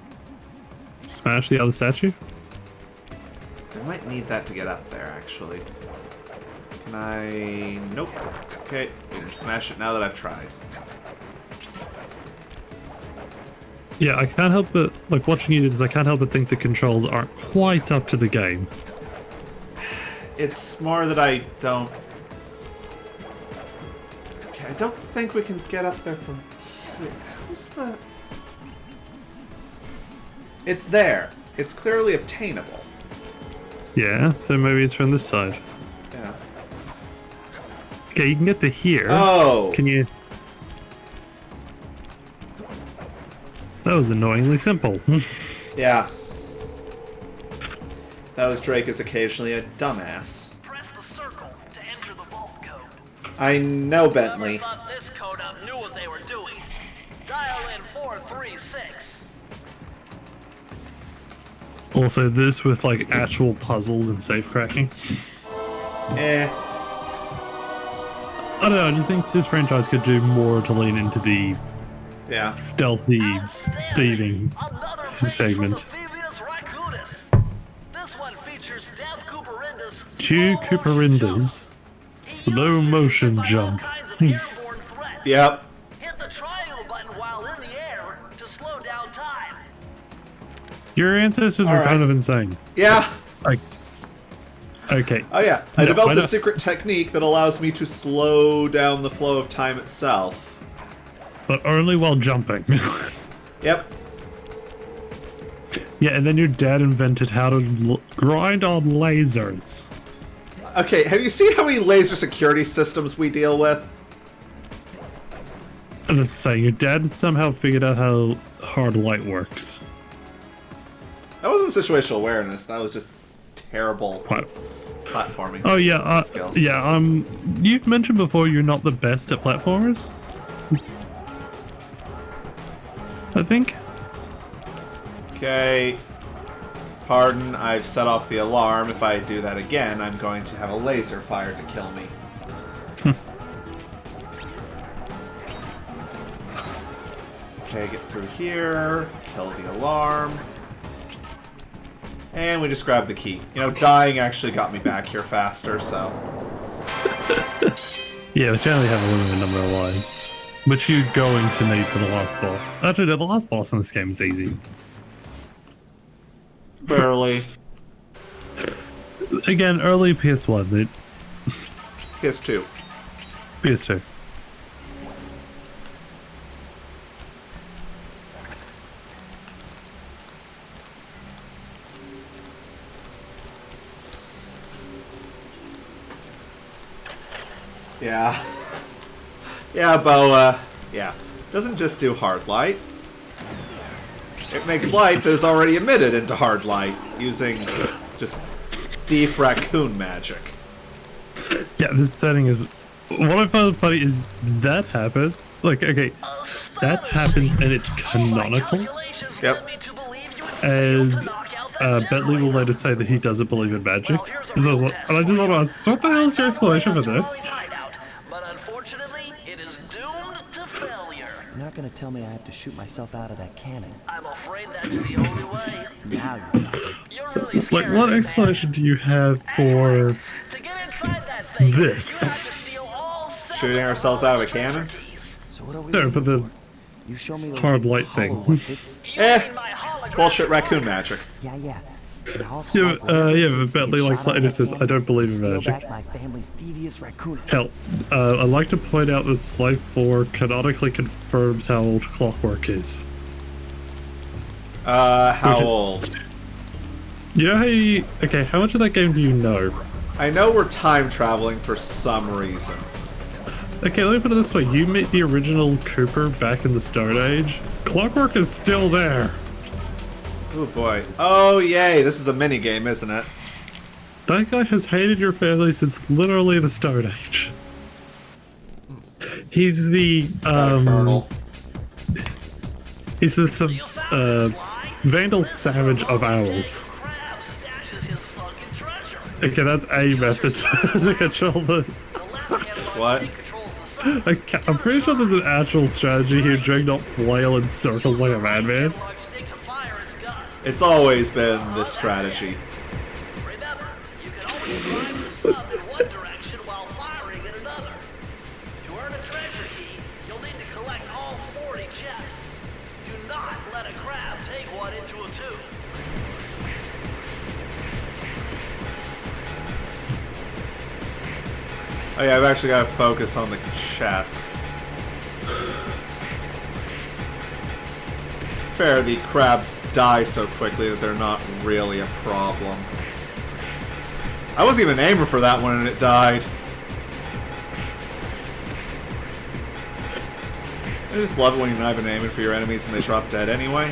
Smash the other statue? I might need that to get up there, actually. Can I... Nope. Okay, we can smash it now that I've tried. Yeah, I can't help but, like, watching you do this, I can't help but think the controls aren't quite up to the game. It's more that I don't... Okay, I don't think we can get up there from here. How's the... It's there. It's clearly obtainable. Yeah, so maybe it's from this side. Yeah. Okay, you can get to here. Oh! Can you... That was annoyingly simple. Yeah. That was Drake is occasionally a dumbass. Press the circle to enter the vault code. I know Bentley. Whoever thought this code up knew what they were doing. Dial in 436. Also, this with like actual puzzles and safe cracking. Eh. I don't know, I just think this franchise could do more to lean into the Yeah. stealthy thieving Another segment. Thievius Raccoonus. This one features Death Cooperindus. Two Cooperinders. Slow motion jump. Airborne threats. Yep. Hit the triangle button while in the air to slow down time. Your ancestors were Alright. kind of insane. Yeah. Like, okay. Oh yeah. I No, developed I a don't- secret technique that allows me to slow down the flow of time itself. But only while jumping. Yep. Yeah, and then your dad invented how to grind on lasers. Okay, have you seen how many laser security systems we deal with? I'm just saying, your dad somehow figured out how hard light works. That wasn't situational awareness. That was just terrible What? platforming. Oh yeah, skills. yeah. You've mentioned before you're not the best at platformers. I think. Okay. Pardon, I've set off the alarm. If I do that again, I'm going to have a laser fired to kill me. Okay, get through here. Kill the alarm. And we just grab the key. You know, dying actually got me back here faster, so... Yeah, we generally have a limited number of lives, which you're going to need for the last boss. Actually, no, the last boss in this game is easy. Barely. Again, early PS1, PS2. PS2. Yeah. Yeah, Boa. Yeah. Doesn't just do hard light. It makes light that is already emitted into hard light using just thief raccoon magic. Yeah, this setting is... What I find funny is that happens. Like, okay, that happens and it's canonical. Yep. And Bentley will later say that he doesn't believe in magic. So I was like, and I just want to ask, so what the hell is your explanation for this? But unfortunately, it is doomed to failure. You're not gonna tell me I have to shoot myself out of that cannon. I'm afraid that's the only way. Now you're talking. You're really Like, scared what of this, explanation do you have for To get inside that thing, this? you have to steal all 7 Shooting ourselves out of a cannon? So what are we No, doing? for the You show me those hard light hollow thing. ones. It's- Eh. Bullshit raccoon magic. Yeah, yeah. And I'll Yeah, snipe but, whatever yeah, it but takes to Bentley, get like shot out of later that says, I cannon don't believe in and steal magic. back my family's devious raccoonus. Hell, I'd like to point out that Slife 4 canonically confirms how old Clockwork is. How Which is- old? You know how you... Okay, how much of that game do you know? I know we're time traveling for some reason. Okay, let me put it this way. You meet the original Cooper back in the Stone Age. Clockwork is still there. Oh boy. Oh yay, this is a mini game, isn't it? That guy has hated your family since literally the Stone Age. He's the, Colonel. he's the, Vandal Savage of Owls. Crab stashes his sunken treasure. Okay, that's a method to control the... What? I'm pretty sure there's an actual strategy here. Drake not flail in circles like a madman. It's always been this strategy. Remember, you can only drive the sun in one direction while firing in another. To earn a treasure key, you'll need to collect all 40 chests. Do not let a crab take one into a tube. Oh yeah, I've actually got to focus on the chests. Fair, the crabs die so quickly that they're not really a problem. I wasn't even aiming for that one and it died. I just love it when you're not even aiming for your enemies and they drop dead anyway.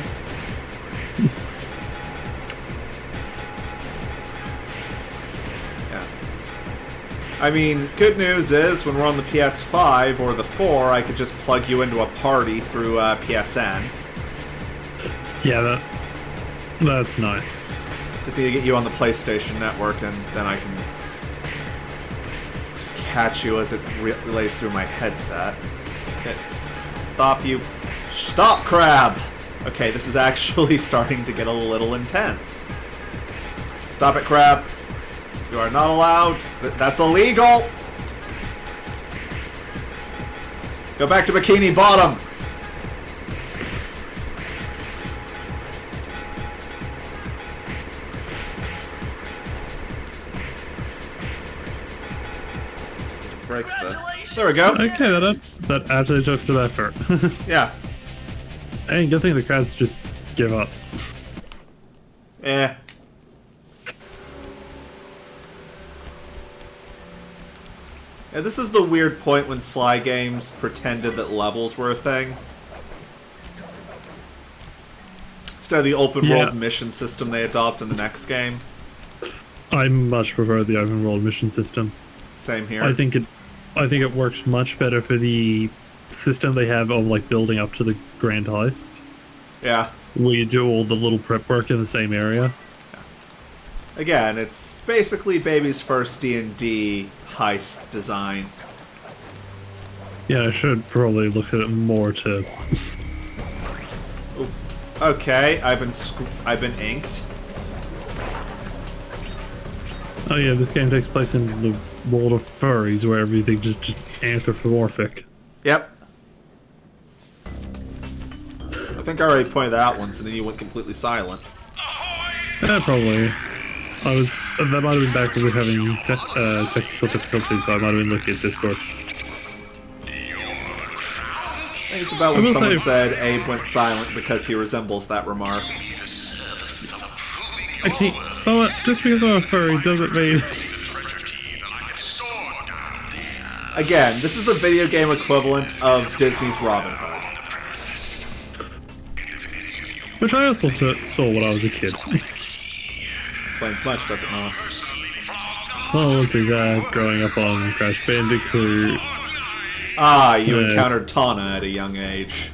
Yeah. I mean, good news is, when we're on the PS5 or the 4, I could just plug you into a party through PSN. Yeah, that's nice. Just need to get you on the PlayStation Network, and then I can just catch you as it relays through my headset. Okay. Stop you. Stop, crab! Okay, this is actually starting to get a little intense. Stop it, crab. You are not allowed. That's illegal! Go back to Bikini Bottom! Break the... There we go. Okay, that actually took some effort. Yeah. Hey, good thing the crabs just give up. Eh. Yeah, this is the weird point when Sly Games pretended that levels were a thing. Instead of the open world mission system they adopt in the next game. I much prefer the open world mission system. Same here. I think it works much better for the system they have of like building up to the grand heist. Yeah. Where you do all the little prep work in the same area. Again, it's basically Baby's first D&D heist design. Yeah, I should probably look at it more to... Okay, I've been inked. Oh yeah, this game takes place in the world of furries where everything just anthropomorphic. Yep. I think I already pointed that out once and then you went completely silent. Yeah, probably. That might have been back when we were having technical difficulties, so I might have been looking at Discord. I think it's about when someone said Abe went silent because he resembles that remark. I can't... Oh, just because I'm a furry doesn't mean... Again, this is the video game equivalent of Disney's Robin Hood. Which I also saw when I was a kid. Explains much, does it not? Well, let's see that, growing up on Crash Bandicoot... Ah, you encountered Tawna at a young age.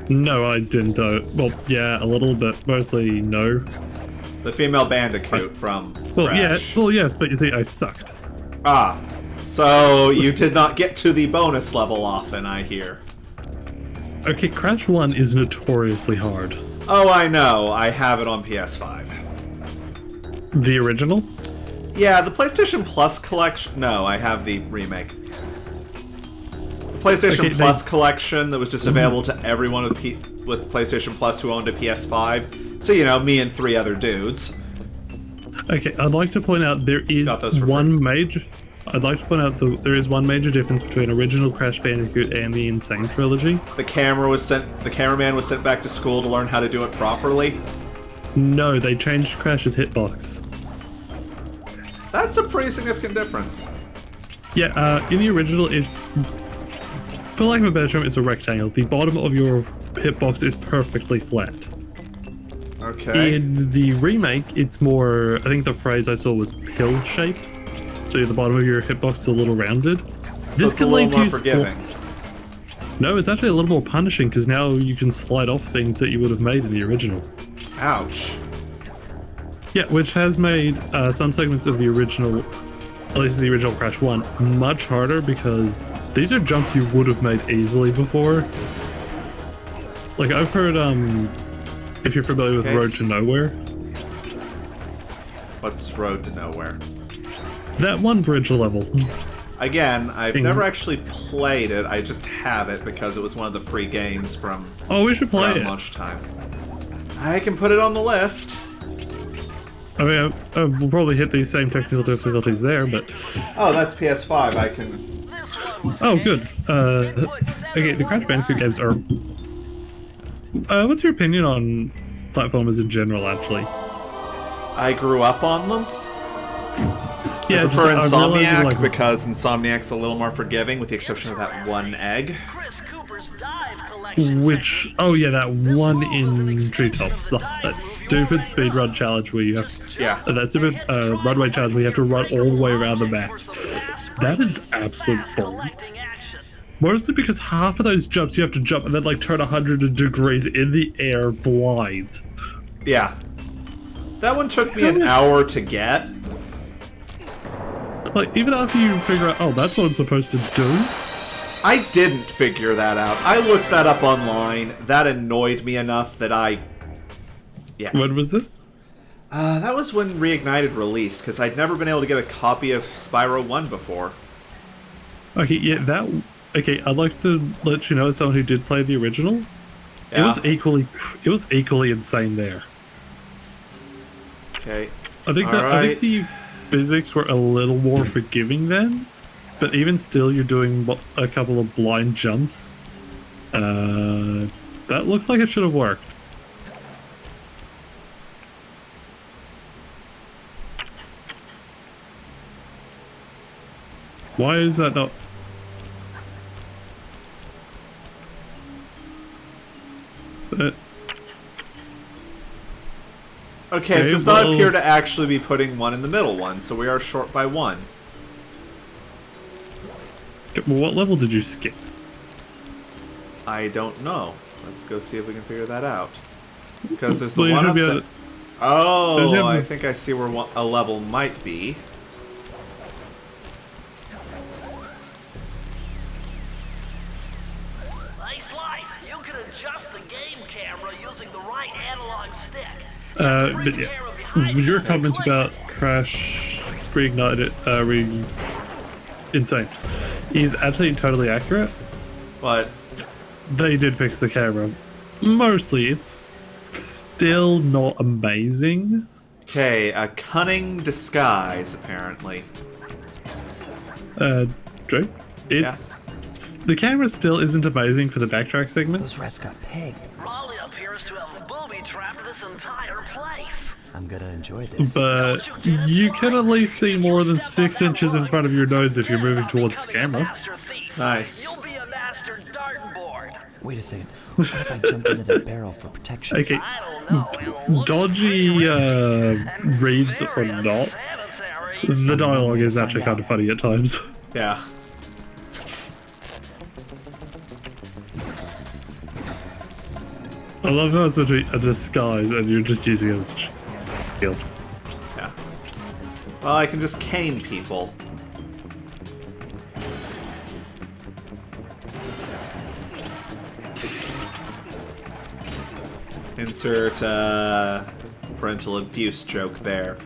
No, I didn't. Well, yeah, a little bit. Mostly no. The female Bandicoot from Well, Crash. yeah. Well, yes, but you see, I sucked. Ah, so you did not get to the bonus level often, I hear. Okay, Crash 1 is notoriously hard. Oh, I know. I have it on PS5. The original? Yeah, the PlayStation Plus collection... No, I have the remake. The PlayStation Plus collection that was just available to everyone with PlayStation Plus who owned a PS5. So, you know, me and 3 other dudes. Okay, I'd like to point out there is one major... I'd like to point out there is one major difference between original Crash Bandicoot and the Insane Trilogy. The cameraman was sent back to school to learn how to do it properly. No, they changed Crash's hitbox. That's a pretty significant difference. Yeah, in the original, it's... For lack of a better term, it's a rectangle. The bottom of your hitbox is perfectly flat. Okay. In the remake, it's more... I think the phrase I saw was pill-shaped. So the bottom of your hitbox is a little rounded. So this can lead to more forgiving. No, it's actually a little more punishing because now you can slide off things that you would have made in the original. Ouch. Yeah, which has made some segments of the original, at least the original Crash 1, much harder because these are jumps you would have made easily before. Like, I've heard, if you're familiar with Road to Nowhere. What's Road to Nowhere? That one bridge level. Again, I've never actually played it, I just have it because it was one of the free games from we should play it. Lunchtime. I can put it on the list. I mean, we'll probably hit these same technical difficulties there, but... Oh, that's PS5, I can... Oh, good. Okay, the Crash Bandicoot games are... what's your opinion on platformers in general, actually? I grew up on them. Yeah, I prefer Insomniac because Insomniac's a little more forgiving, with the exception of that one egg. Which, oh yeah, that one in Treetops, that stupid speedrun challenge where you have, Yeah. that stupid runway challenge where you have to run all the way around the map. That is absolute bull. Mostly because half of those jumps you have to jump and then like turn 100 degrees in the air blind. Yeah. That one took me an hour to get. Like, even after you figure out, oh, that's what I'm supposed to do? I didn't figure that out. I looked that up online. That annoyed me enough that yeah. When was this? That was when Reignited released, because I'd never been able to get a copy of Spyro 1 before. Okay, yeah, okay, I'd like to let you know, as someone who did play the original, Yeah. it was equally insane there. Okay. I think the physics were a little more forgiving then, but even still, you're doing a couple of blind jumps. That looked like it should have worked. Why is that not? Okay, it does not appear to actually be putting one in the middle one, so we are short by one. Well, what level did you skip? I don't know. Let's go see if we can figure that out. Because there's the Well, you one should up be there. able to- Oh, I think I see where a level might be. Hey, Sly, you can adjust the game camera using the right analog stick. But yeah, your comment about Crash Reignited, Insane, is actually totally accurate. But They did fix the camera. Mostly, it's still not amazing. okay, a cunning disguise apparently. Drake, it's the camera still isn't amazing for the backtrack segments. Those rats got pegged. Raleigh appears to have booby-trapped this entire place. I'm gonna enjoy this. But you can at least see more than 6 inches in front of your nose if you're moving towards the camera. Nice. You'll be a master dartboard. Wait a second. What if I jumped into that barrel for protection? Okay, I don't know. dodgy reads or not, the dialogue is actually kind of funny at times. Yeah. I love how it's between a disguise and you're just using it as a shield. Yeah. Well, I can just cane people. Insert parental abuse joke there.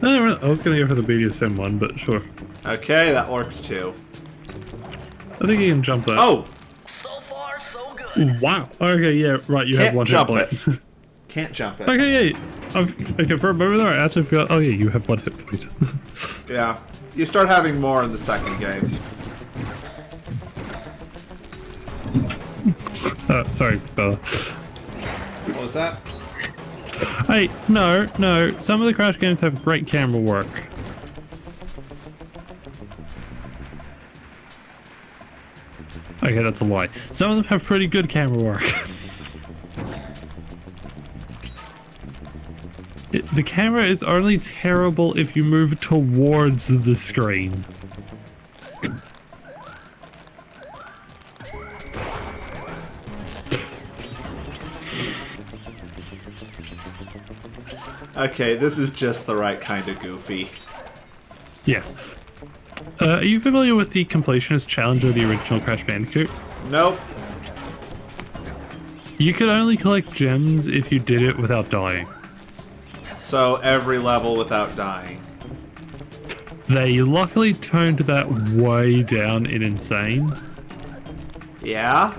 I was gonna go for the BDSM one, but sure. Okay, that works too. I think you can jump that. Oh! So far, so good. Wow. Okay, yeah, right, you have Can't one hit jump point. it. Can't jump it. Okay, yeah. Okay, for a moment there, I actually forgot. Oh, yeah, you have one hit point. Yeah. You start having more in the second game. Sorry, Bella. What was that? Hey, no. Some of the Crash games have great camera work. Okay, that's a lie. Some of them have pretty good camera work. The camera is only terrible if you move towards the screen. Okay, this is just the right kind of goofy. Yeah. Are you familiar with the completionist challenge of the original Crash Bandicoot? Nope. You could only collect gems if you did it without dying. So every level without dying. They luckily toned that way down in Insane. Yeah?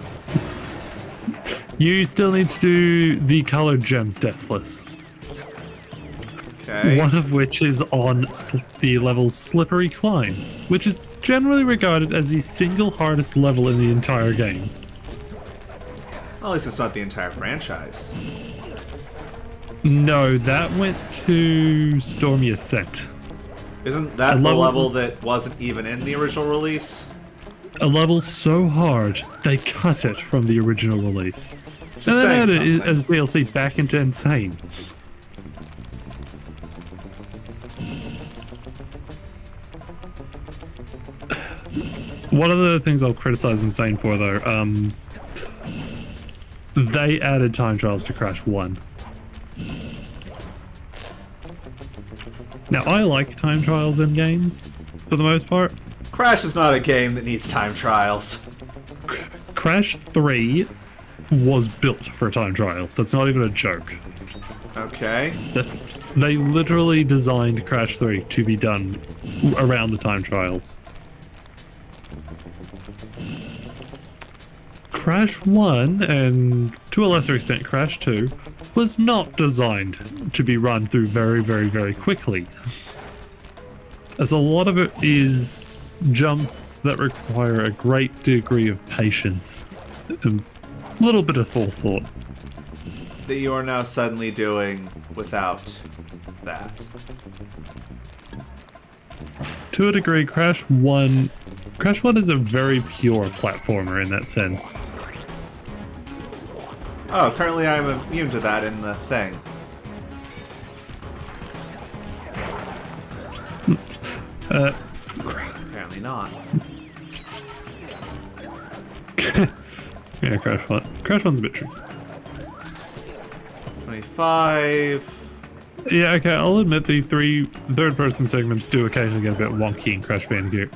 You still need to do the colored gems deathless. Okay. One of which is on the level Slippery Climb, which is generally regarded as the single hardest level in the entire game. Well, at least it's not the entire franchise. No, that went to Stormy Ascent. Isn't that the level that wasn't even in the original release? a level so hard they cut it from the original release. And then saying added it something. as DLC back into Insane. One of the things I'll criticize Insane for, though, they added time trials to Crash 1. Now, I like time trials in games, for the most part. Crash is not a game that needs time trials. Crash 3 was built for time trials. That's not even a joke. Okay. They literally designed Crash 3 to be done around the time trials. Crash 1, and to a lesser extent Crash 2, was not designed to be run through very, very, very quickly. As a lot of it is jumps that require a great degree of patience and a little bit of forethought. That you are now suddenly doing without that. To a degree, Crash 1 is a very pure platformer in that sense. Oh, apparently I'm immune to that in the thing. Apparently not. Yeah, Crash 1. Crash 1's a bit tricky. 25. Yeah, okay, I'll admit the third-person segments do occasionally get a bit wonky in Crash Bandicoot.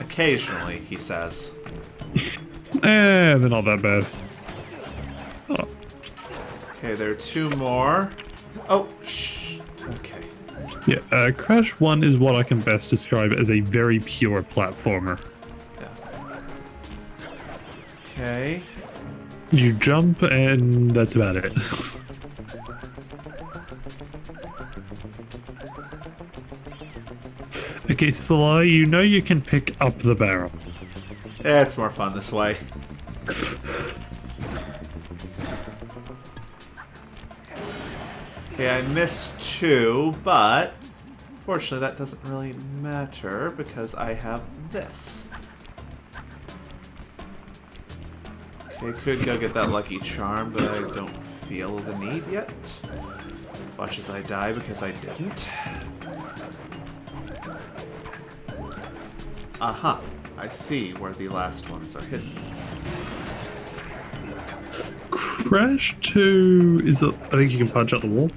Occasionally, he says. They're not that bad. Oh. Okay, there are two more. Oh, shh. Okay. Yeah, Crash 1 is what I can best describe as a very pure platformer. Yeah. Okay. You jump and that's about it. Okay, Sly, you know you can pick up the barrel. Yeah, it's more fun this way. Okay, I missed two, but fortunately that doesn't really matter because I have this. Okay, could go get that lucky charm, but I don't feel the need yet. Watch as I die because I didn't. Aha, I see where the last ones are hidden. Crash 2 is I think you can punch out the wall.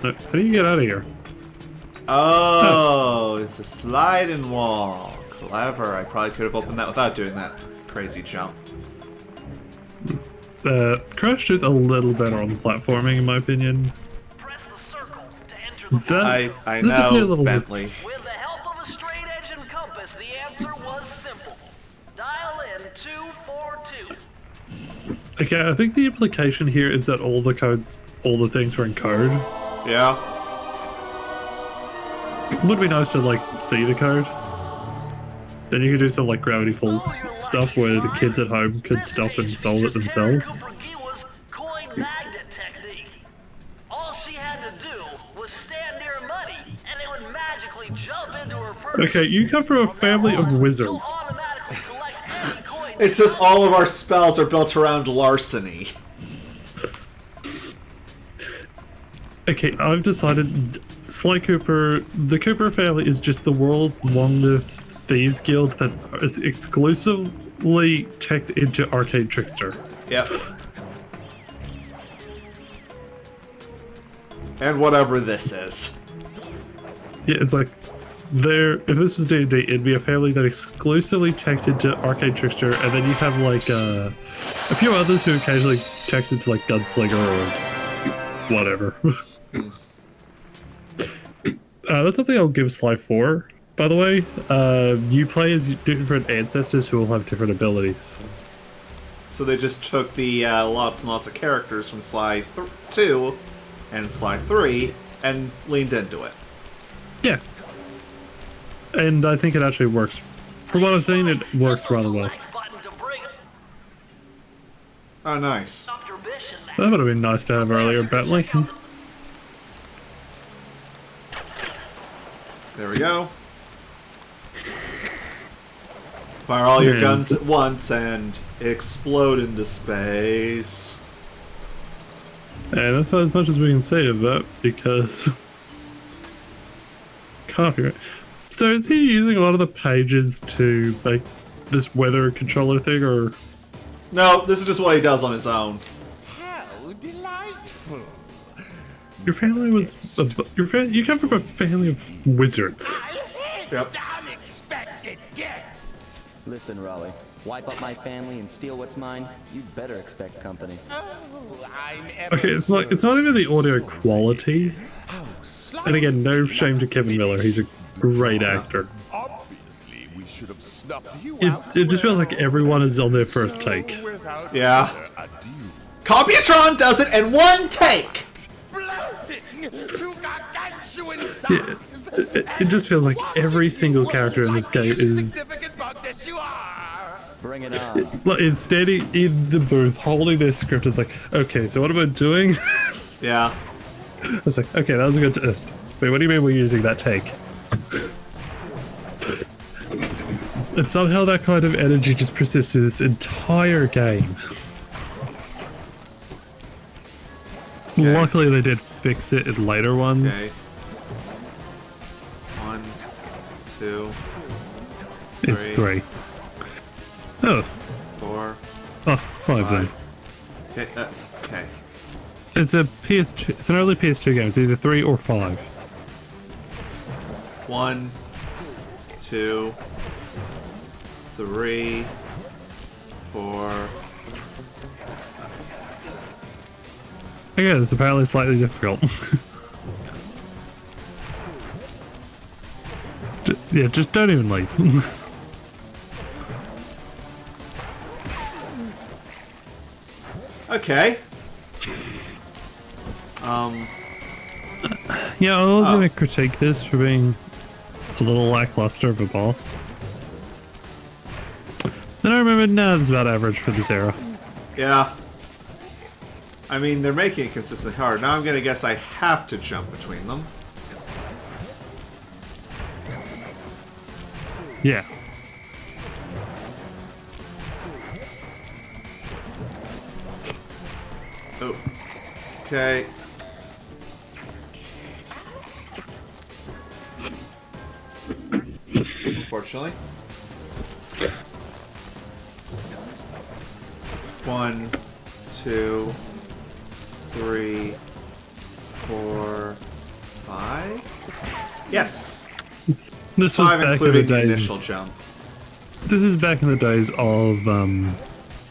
No, how do you get out of here? Oh, it's a sliding wall. Clever. I probably could have opened that without doing that crazy jump. Crash 2 is a little better on the platforming, in my opinion. Press the circle to enter the I there's a few know, levels that- Bentley. With the help of a straight edge and compass, the answer was simple. Dial in 242. Okay, I think the implication here is that all the things are in code. Yeah. It would be nice to, like, see the code. Then you could do some, like, Gravity Falls stuff where the kids at home could stop and solve it themselves. Cooper-Giwa's coin magnet technique. All she had to do was stand near money, and it would magically jump into her purse. Okay, you come from a family of wizards. You'll automatically collect any coin. It's just all of our spells are built around larceny. Okay, I've decided Sly Cooper, the Cooper family is just the world's longest thieves guild that is exclusively teched into Arcade Trickster. Yep. And whatever this is. Yeah, it's like, if this was D&D, it'd be a family that exclusively teched into Arcade Trickster, and then you have like a few others who occasionally teched into like Gunslinger or whatever. That's something I'll give Sly 4, by the way. You play as different ancestors who will have different abilities. So they just took the lots and lots of characters from Sly 2 and Sly 3 and leaned into it. Yeah. And I think it actually works. From what I've seen, it works rather well. Oh, nice. That would have been nice to have earlier, Bentley. There we go. Fire all your Yeah. guns at once and explode into space. And that's about as much as we can say of that, because... Copyright. So is he using a lot of the pages to make this weather controller thing, or... No, this is just what he does on his own. How delightful. Your family was... you come from a family of wizards. I hate Yep. unexpected guests. Listen, Raleigh, wipe up my family and steal what's mine, you'd better expect company. Oh, I'm ever Okay, it's not even the audio quality. And again, no shame to Kevin Miller, he's a great actor. Obviously, we should have snuffed you It just feels like everyone is on their first take. without Yeah. ado. Computron does it in one take! Bloating to gargantuan Yeah, size. it just feels like every single character in this game is Insignificant bug that you are. Bring it on. like is standing in the booth holding their script. It's like, okay, so what am I doing? Yeah. It's like, okay, that was a good test. Wait, what do you mean we're using that take? And somehow that kind of energy just persists through this entire game. Luckily, they did fix it in later ones. Okay. 1, 2, It's 3. Oh, 4, oh, 5 then. 5. Okay, okay. It's a PS2. It's an early PS2 game. It's either 3 or 5. 1, 2, 3, 4. Again, it's apparently slightly difficult. Yeah, just don't even leave. Okay. Yeah, I was gonna critique this for being a little lackluster of a boss. Then I remembered, nah, it's about average for this era. Yeah. I mean, they're making it consistently hard. Now I'm gonna guess I have to jump between them. Yeah. Oh. Okay. Unfortunately. 1, 2, 3, 4, 5. Yes. This was 5 back in the including the days. initial jump. This is back in the days of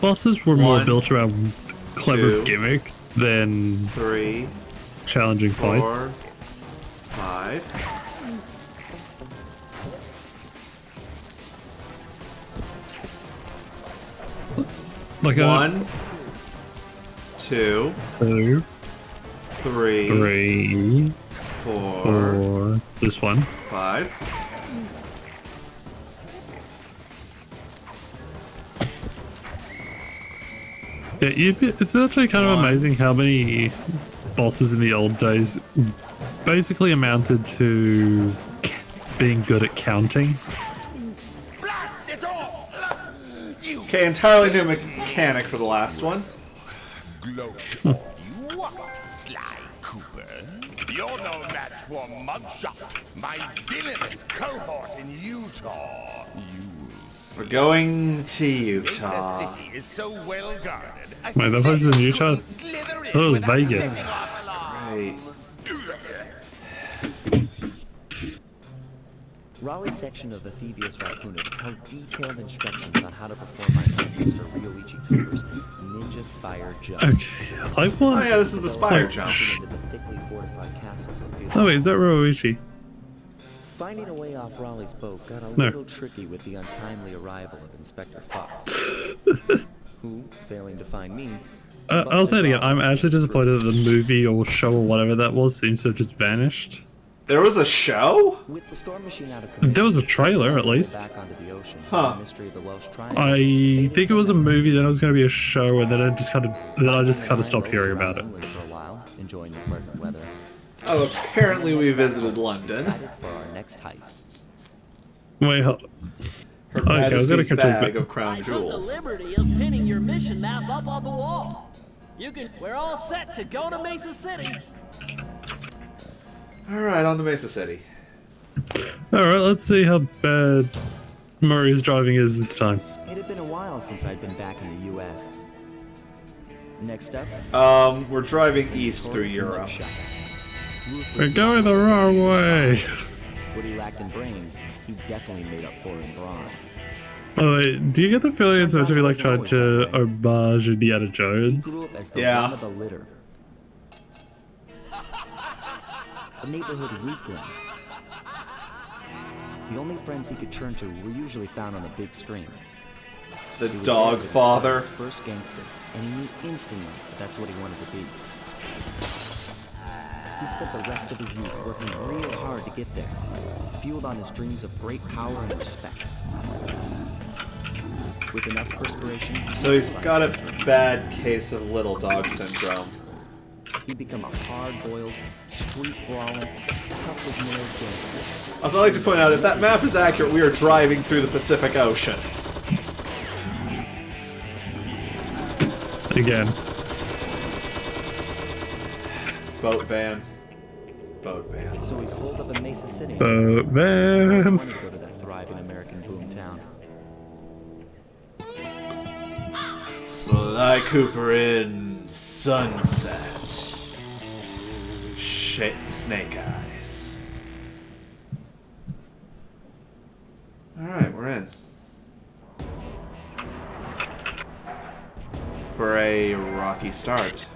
bosses were more 1, built around clever 2, gimmicks than 3, challenging 4, fights. 5. Like 1, 2, 2, 3, 3, 4, 4. This one. 5. Yeah, it's actually kind of 1. amazing how many bosses in the old days basically amounted to being good at counting. Blast it all! You Okay, entirely new mechanic for the last one. glow. You what, Sly Cooper? You're no match for Mugshot, my villainous cohort in Utah. We're going to This Utah. city is so well guarded. Wait, that place is in Utah? Slither in That was without Vegas. saying Right. Raleigh's section of the Thievius Raccoonus held detailed instructions on how to perform my ancestor Ryoichi Cooper's ninja spire jump. Okay, I Oh want. yeah, this is the spire Like, jump. Into the thickly fortified castles of Field. Oh wait, is that Ryoichi? Finding a way off Raleigh's boat got a No. little tricky with the untimely arrival of Inspector Fox, who, failing to find me, I'll say it again. I'm actually disappointed that the movie or show or whatever that was seems to have just vanished. There was a show? with the storm machine out of commission, There was a trailer, at least. back onto the ocean. Huh. The mystery of the Welsh Triangle. I think it was a movie, then it was going to be a show, and then I just kind of stopped hearing about it. England for a while, enjoying the pleasant weather. Oh, apparently we visited London. Excited for our next heist. Wait, hold. Her Okay, I was gonna Majesty's catch a bag bit. of crown I took the jewels. liberty of pinning your mission map up on the wall. We're all set to go to Mesa City. Alright, on to Mesa City. Alright, let's see how bad Murray's driving is this time. It had been a while since I'd been back in the U.S. Next up, We're driving east through Europe. We're going the wrong way. What he lacked in brains, he definitely made up for in brawn. By the way, do you get the feeling it's meant to be like trying to homage Indiana He Jones? grew up as the Yeah. lamb of the litter. A neighborhood weakling. The only friends he could turn to were usually found on the big screen. The He was dog there to father. discover his first gangster, and he knew instantly that that's what he wanted to be. He spent the rest of his youth working real hard to get there, fueled on his dreams of great power and respect. With enough perspiration, So he's got a bad case of little dog syndrome. he'd become a hard-boiled, street-brawling, tough-as-nails gangster. Also, I'd like to point out, if that map is accurate, we are driving through the Pacific Ocean. Again. Boat van. Boat van. So he's holed up in Mesa City. Boat He van. wanted to go to that thriving American boom town. Sly Cooper in Sunset. Snake Eyes. Alright, we're in. For a rocky start.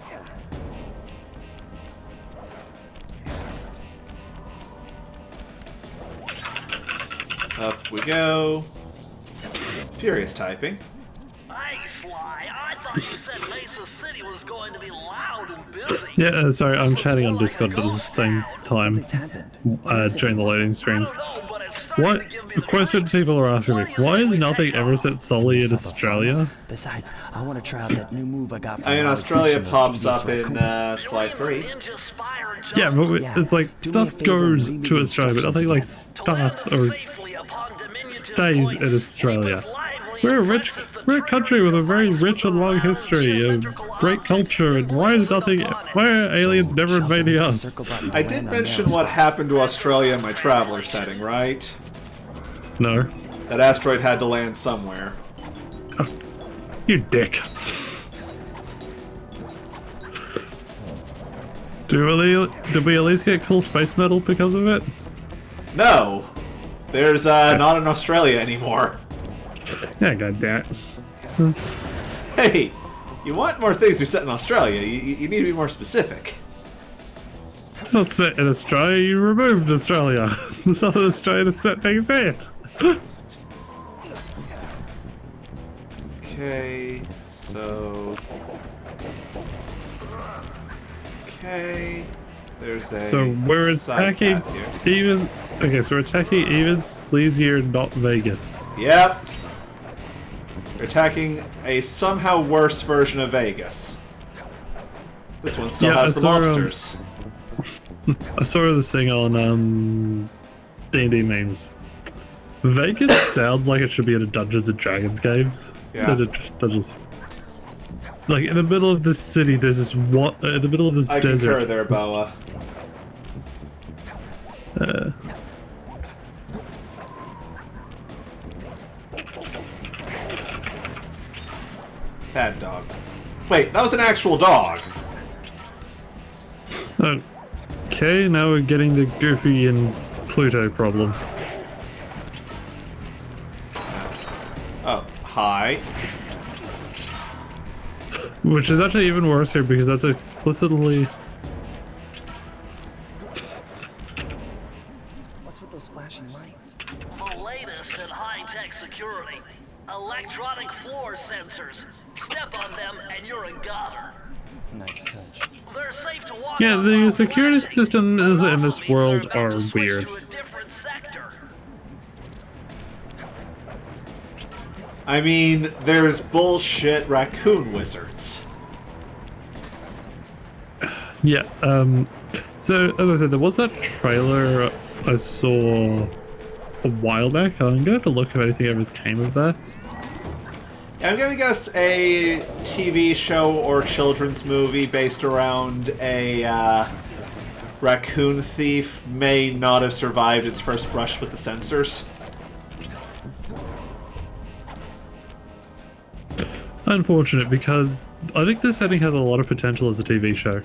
Up we go. Furious typing. Hey, Sly, I thought you said Mesa City was going to be loud and busy. Yeah, sorry, I'm chatting on Discord at the same time Something's happened. during the loading streams. I don't know, but it's starting What? to give me The question people are asking me, why is nothing ever set solely in Australia? Besides, I want to try out that new move I got from I mean, Raleigh Australia section of pops TVS up in Raccoons. Slide 3. Ninja Spire and Yeah, but Yeah. it's like Do me a stuff favor goes and read me to the Australia, but nothing like starts or safely upon diminutive stays points. in Australia. Lively We're a and rich, precious the we're a country with a very trigger rich and long history of great culture, and why is nothing, why are aliens never invading us? I did mention what happened to Australia in my Traveler setting, right? No. That asteroid had to land somewhere. You dick. Did we at least get cool space metal because of it? No! There's not in Australia anymore. Yeah, goddamn. Hey! You want more things to be set in Australia, you need to be more specific. It's not set in Australia, you removed Australia. It's not in Australia to set things in. Okay, so... Okay... There's a So we're side attacking path here. even... Okay, so we're attacking even sleazier, not Vegas. Yep. We're attacking a somehow worse version of Vegas. This one still Yeah, has I the saw, mobsters. I saw this thing on D&D memes. Vegas sounds like it should be in a Dungeons and Dragons games. Yeah. Dungeons. Like in the middle of this city, there's this one. In the middle of this I desert. concur there, Boa. Bad dog. Wait, that was an actual dog. Okay, now we're getting the Goofy and Pluto problem. Oh, hi. Which is actually even worse here because that's explicitly. What's with those flashing lights? The latest in high-tech security. Electronic floor sensors. Step on them and you're in gutter. Nice touch. They're safe to walk Yeah, on the while security flashing, systems but in this also means world they're about are to switch weird. to a different sector. I mean, there's bullshit raccoon wizards. Yeah, so as I said, there was that trailer I saw a while back. I'm going to have to look if anything ever came of that. I'm gonna guess a TV show or children's movie based around a raccoon thief may not have survived its first brush with the censors. Unfortunate, because I think this setting has a lot of potential as a TV show.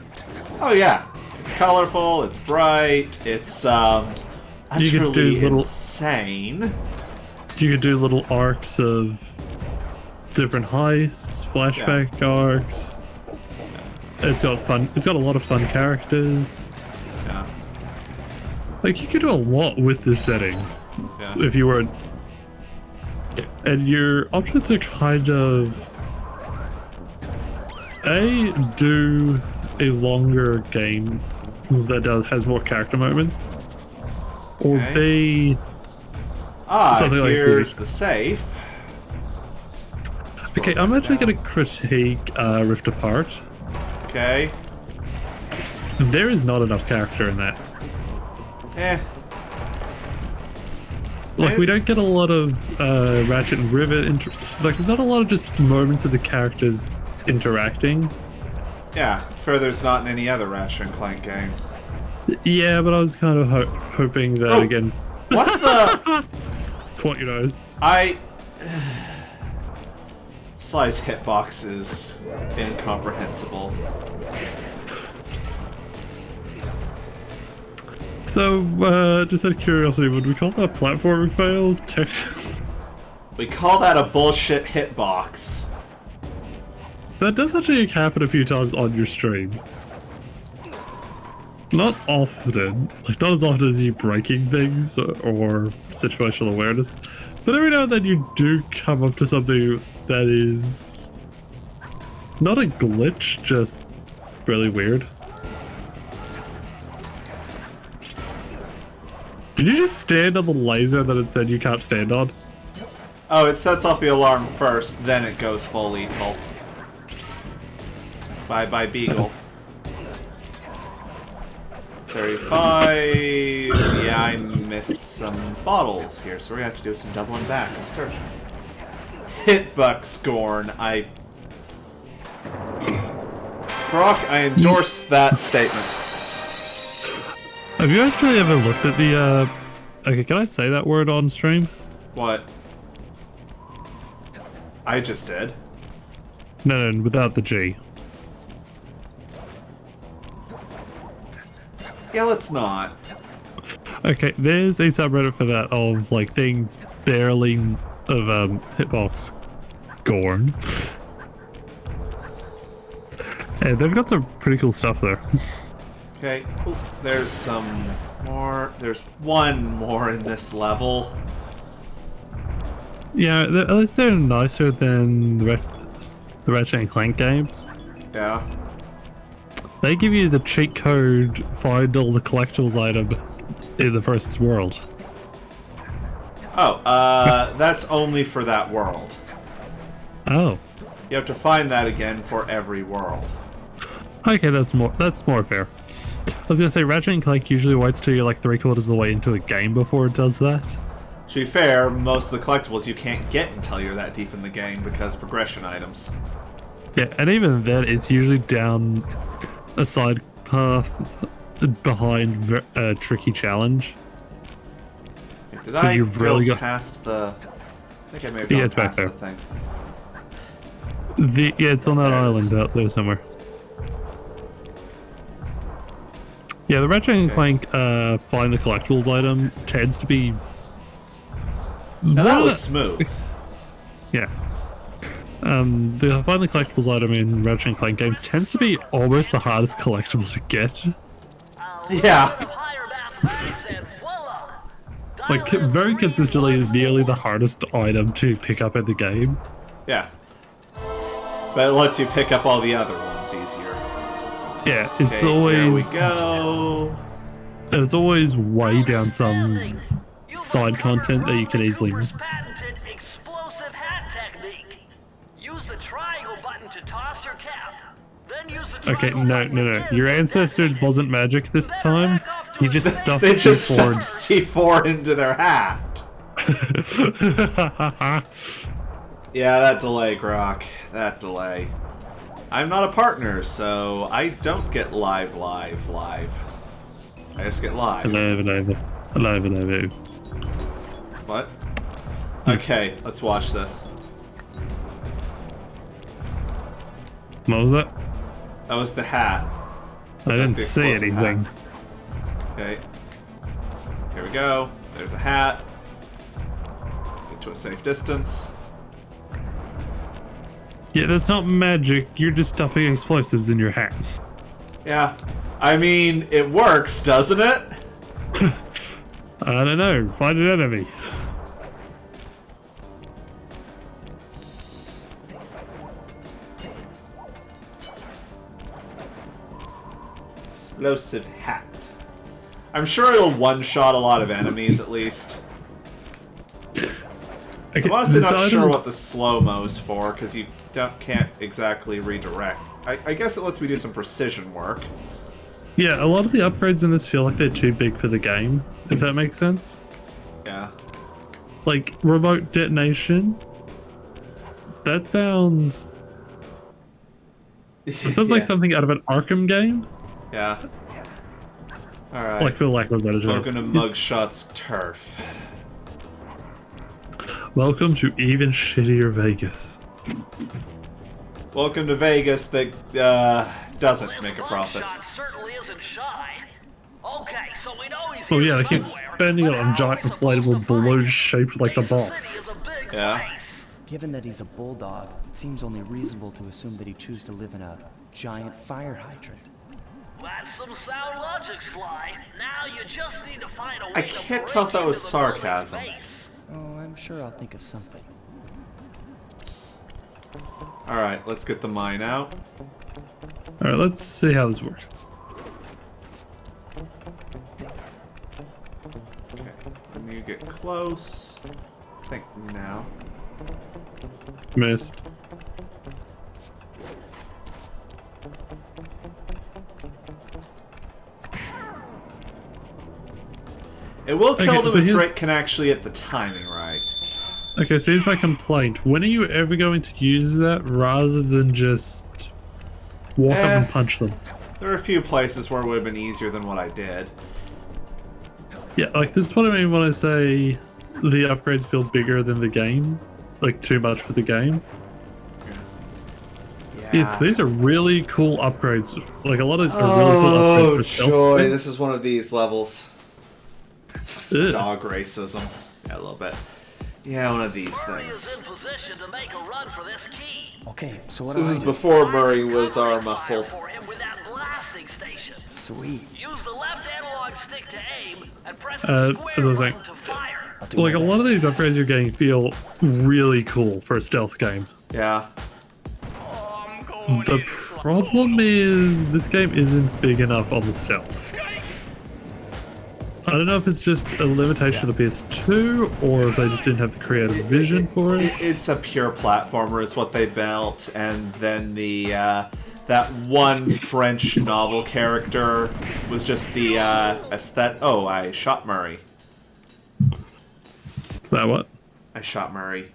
Oh yeah, it's colorful, it's bright, it's utterly insane. You could do little arcs of different heists, flashback arcs. It's got fun. It's got a lot of fun characters. Yeah. Like, you could do a lot with this setting. Yeah. If you were. And your options are kind of do a longer game that has more character moments, or B. Something Here's the safe. Okay, I'm actually going to critique Rift Apart. Okay. There is not enough character in that. Like, we don't get a lot of Ratchet and Rivet. Like, there's not a lot of just moments of the characters interacting. Yeah, there's not in any other Ratchet and Clank game. Yeah, but I was kind of hoping that against. What the? Point your nose. Sly's hitbox is incomprehensible. So, just out of curiosity, would we call that a platforming fail? We call that a bullshit hitbox. That does actually happen a few times on your stream. Not often. Like, not as often as you breaking things or situational awareness. But every now and then you do come up to something that is not a glitch, just really weird. Did you just stand on the laser that it said you can't stand on? Oh, it sets off the alarm first, then it goes full lethal. Bye-bye, Beagle. 35... Yeah, I missed some bottles here, so we're gonna have to do some doubling back and searching. Hitbox scorn, Brock, I endorse that statement. Have you actually ever looked at the, Okay, can I say that word on stream? What? I just did. No, without the G. Yeah, let's not. Okay, there's a subreddit for that of, like, things barely of, hitbox gorn. And they've got some pretty cool stuff there. Okay, ooh, there's some more. There's one more in this level. Yeah, at least they're nicer than the Ratchet and Clank games. Yeah. They give you the cheat code, find all the collectibles item in the first world. Oh, that's only for that world. Oh. You have to find that again for every world. Okay, that's more fair. I was gonna say, Ratchet and Clank usually waits till you're like 3/4 of the way into a game before it does that. To be fair, most of the collectibles you can't get until you're that deep in the game because progression items. Yeah, and even then, it's usually down a side path behind a tricky challenge. Did so I you've really go got past the... I think I may have gone it's back past there. the things. Yeah, it's on that island out there somewhere. Yeah, the Ratchet and Clank find the collectibles item tends to be... Now that was smooth. Yeah. The find the collectibles item in Ratchet and Clank games tends to be almost the hardest collectible to get. Yeah. Like, very consistently is nearly the hardest item to pick up in the game. Yeah. But it lets you pick up all the other ones easier. Yeah, it's Okay, always... Here we go. And it's always way down some side content that you can easily miss. Explosive hat technique. Use the triangle button to toss your cap. Then use the Okay, no. Your ancestor wasn't magic this time. You just stuffed They just C4. stuffed C4 into their hat. Yeah, that delay, Grok. That delay. I'm not a partner, so I don't get live. I just get live. Hello. What? Okay, let's watch this. What was that? That was the hat. I didn't the see explosive anything. hat. Okay. Here we go. There's a hat. Get to a safe distance. Yeah, that's not magic. You're just stuffing explosives in your hat. Yeah. I mean, it works, doesn't it? I don't know. Find an enemy. Explosive hat. I'm sure it'll one-shot a lot of enemies, at least. Okay, I'm honestly this not item sure is- what the slow-mo's for, because you can't exactly redirect. I guess it lets me do some precision work. Yeah, a lot of the upgrades in this feel like they're too big for the game, if that makes sense. Yeah. Like, remote detonation. That sounds... It sounds like Yeah. something out of an Arkham game. Yeah. Alright. Like, for lack of a better term. Welcome to Mugshot's turf. Welcome to even shittier Vegas. Welcome to Vegas that doesn't make a profit. Mugshot certainly isn't shy. Okay, so we know he's Oh here yeah, they keep somewhere, spending it but on how giant are we supposed inflatable to balloons find him? shaped like the Vegas boss. City is a big Yeah. place. Given that he's a bulldog, it seems only reasonable to assume that he'd choose to live in a giant fire hydrant. That's some sound logic, Sly. Now you just need to find a way I to can't tell if that break was into the building's sarcasm. base. Oh, I'm sure I'll think of something. Alright, let's get the mine out. Alright, let's see how this works. Okay, when you get close... I think now. Missed. It will kill Okay, them so if here's- Drake can actually hit the timing right. Okay, so here's my complaint. When are you ever going to use that rather than just walk up and punch them? There are a few places where it would have been easier than what I did. Yeah, like this is what I mean when I say the upgrades feel bigger than the game. Like too much for the game. Yeah. These are really cool upgrades. Like a lot of these are really cool upgrades Oh, for stealth. joy. This is one of these levels. Ugh. Dog racism. Yeah, a little bit. Yeah, one of these Murray is things. in position to make a run for this key. Okay, so what This do I is do? before Murray was our Covering muscle. fire for him with that blasting station. Sweet. Use the left analog stick to aim and press Uh, the square as I was saying- button to fire. I'll do Like my a lot of best. these upgrades you're getting feel really cool for a stealth game. Yeah. The problem is this game isn't big enough on the stealth. I don't know if it's just a limitation of the PS2 or if they just didn't have the creative vision for it. It's a pure platformer is what they built, and then the that one French novel character was just the aesthetic. Oh, I shot Murray. That what? I shot Murray.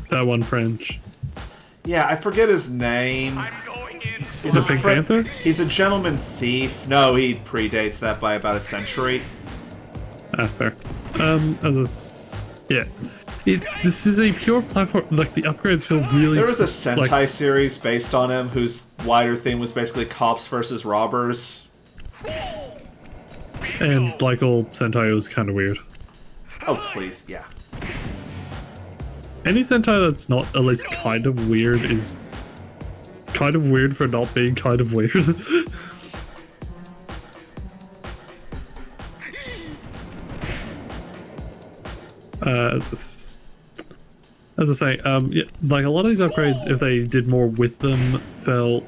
That one French. Yeah, I forget his name. Is it Pink Panther? He's a gentleman thief. No, he predates that by about a century. Ah, fair. Yeah. This is a pure platform. Like the upgrades feel really. There was a Sentai like, series based on him whose wider theme was basically cops versus robbers. and like all Sentai was kind of weird. Oh, please, yeah. Any Sentai that's not at least kind of weird is kind of weird for not being kind of weird. As I say, yeah, like a lot of these upgrades, if they did more with them, feel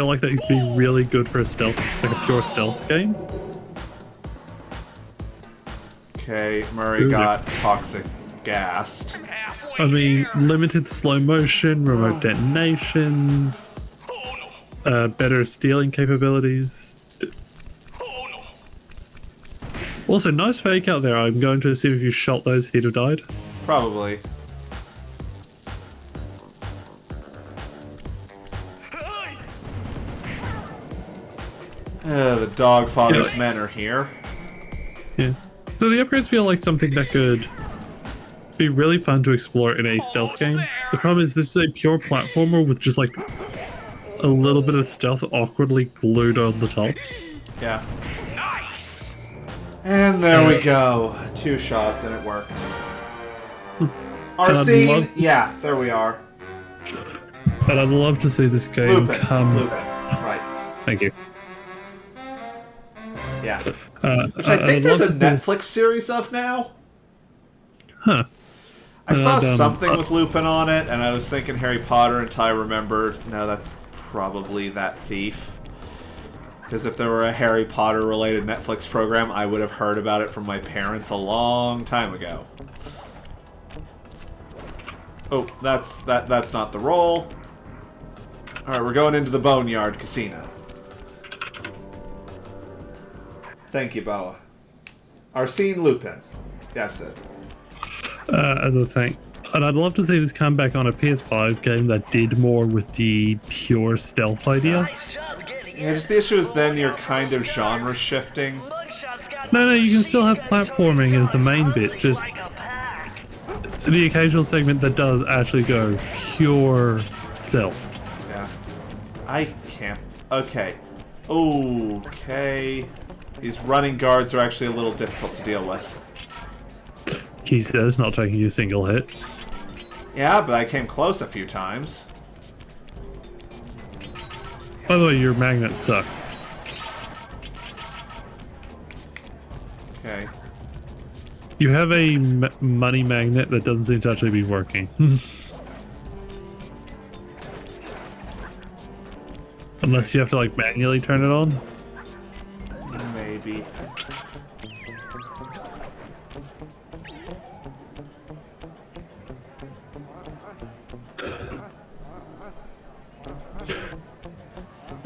like they could be really good for a stealth, like a pure stealth game. Okay, Murray Ooh, got toxic gassed. I mean, limited slow motion, remote detonations, better stealing capabilities. Also, nice fake out there. I'm going to assume if you shot those, he'd have died. Probably. The dog father's Yeah. men are here. Yeah. So the upgrades feel like something that could be really fun to explore in a stealth game. The problem is this is a pure platformer with just like a little bit of stealth awkwardly glued on the top. Yeah. And there we go. 2 shots and it worked. Our And I'd scene. love- Yeah, there we are. And I'd love to see this game Lupin. come. Lupin. Right. Thank you. Yeah. Which Which I think there's a Netflix series of now. Huh. I saw And, something with Lupin on it, and I was thinking Harry Potter until I remembered, no, that's probably that thief. Because if there were a Harry Potter related Netflix program, I would have heard about it from my parents a long time ago. Oh, that's not the roll. Alright, we're going into the Boneyard Casino. Thank you, Boa. Arsene Lupin. That's it. As I was saying, and I'd love to see this come back on a PS5 game that did more with the pure stealth idea. Yeah, just the issue is then you're kind of genre shifting. No, you can still have platforming as the main bit, just the occasional segment that does actually go pure stealth. Yeah. I can't. Okay. Okay. These running guards are actually a little difficult to deal with. He says, not taking a single hit. Yeah, but I came close a few times. By the way, your magnet sucks. Okay. You have a money magnet that doesn't seem to actually be working. Unless you have to like manually turn it on. Maybe.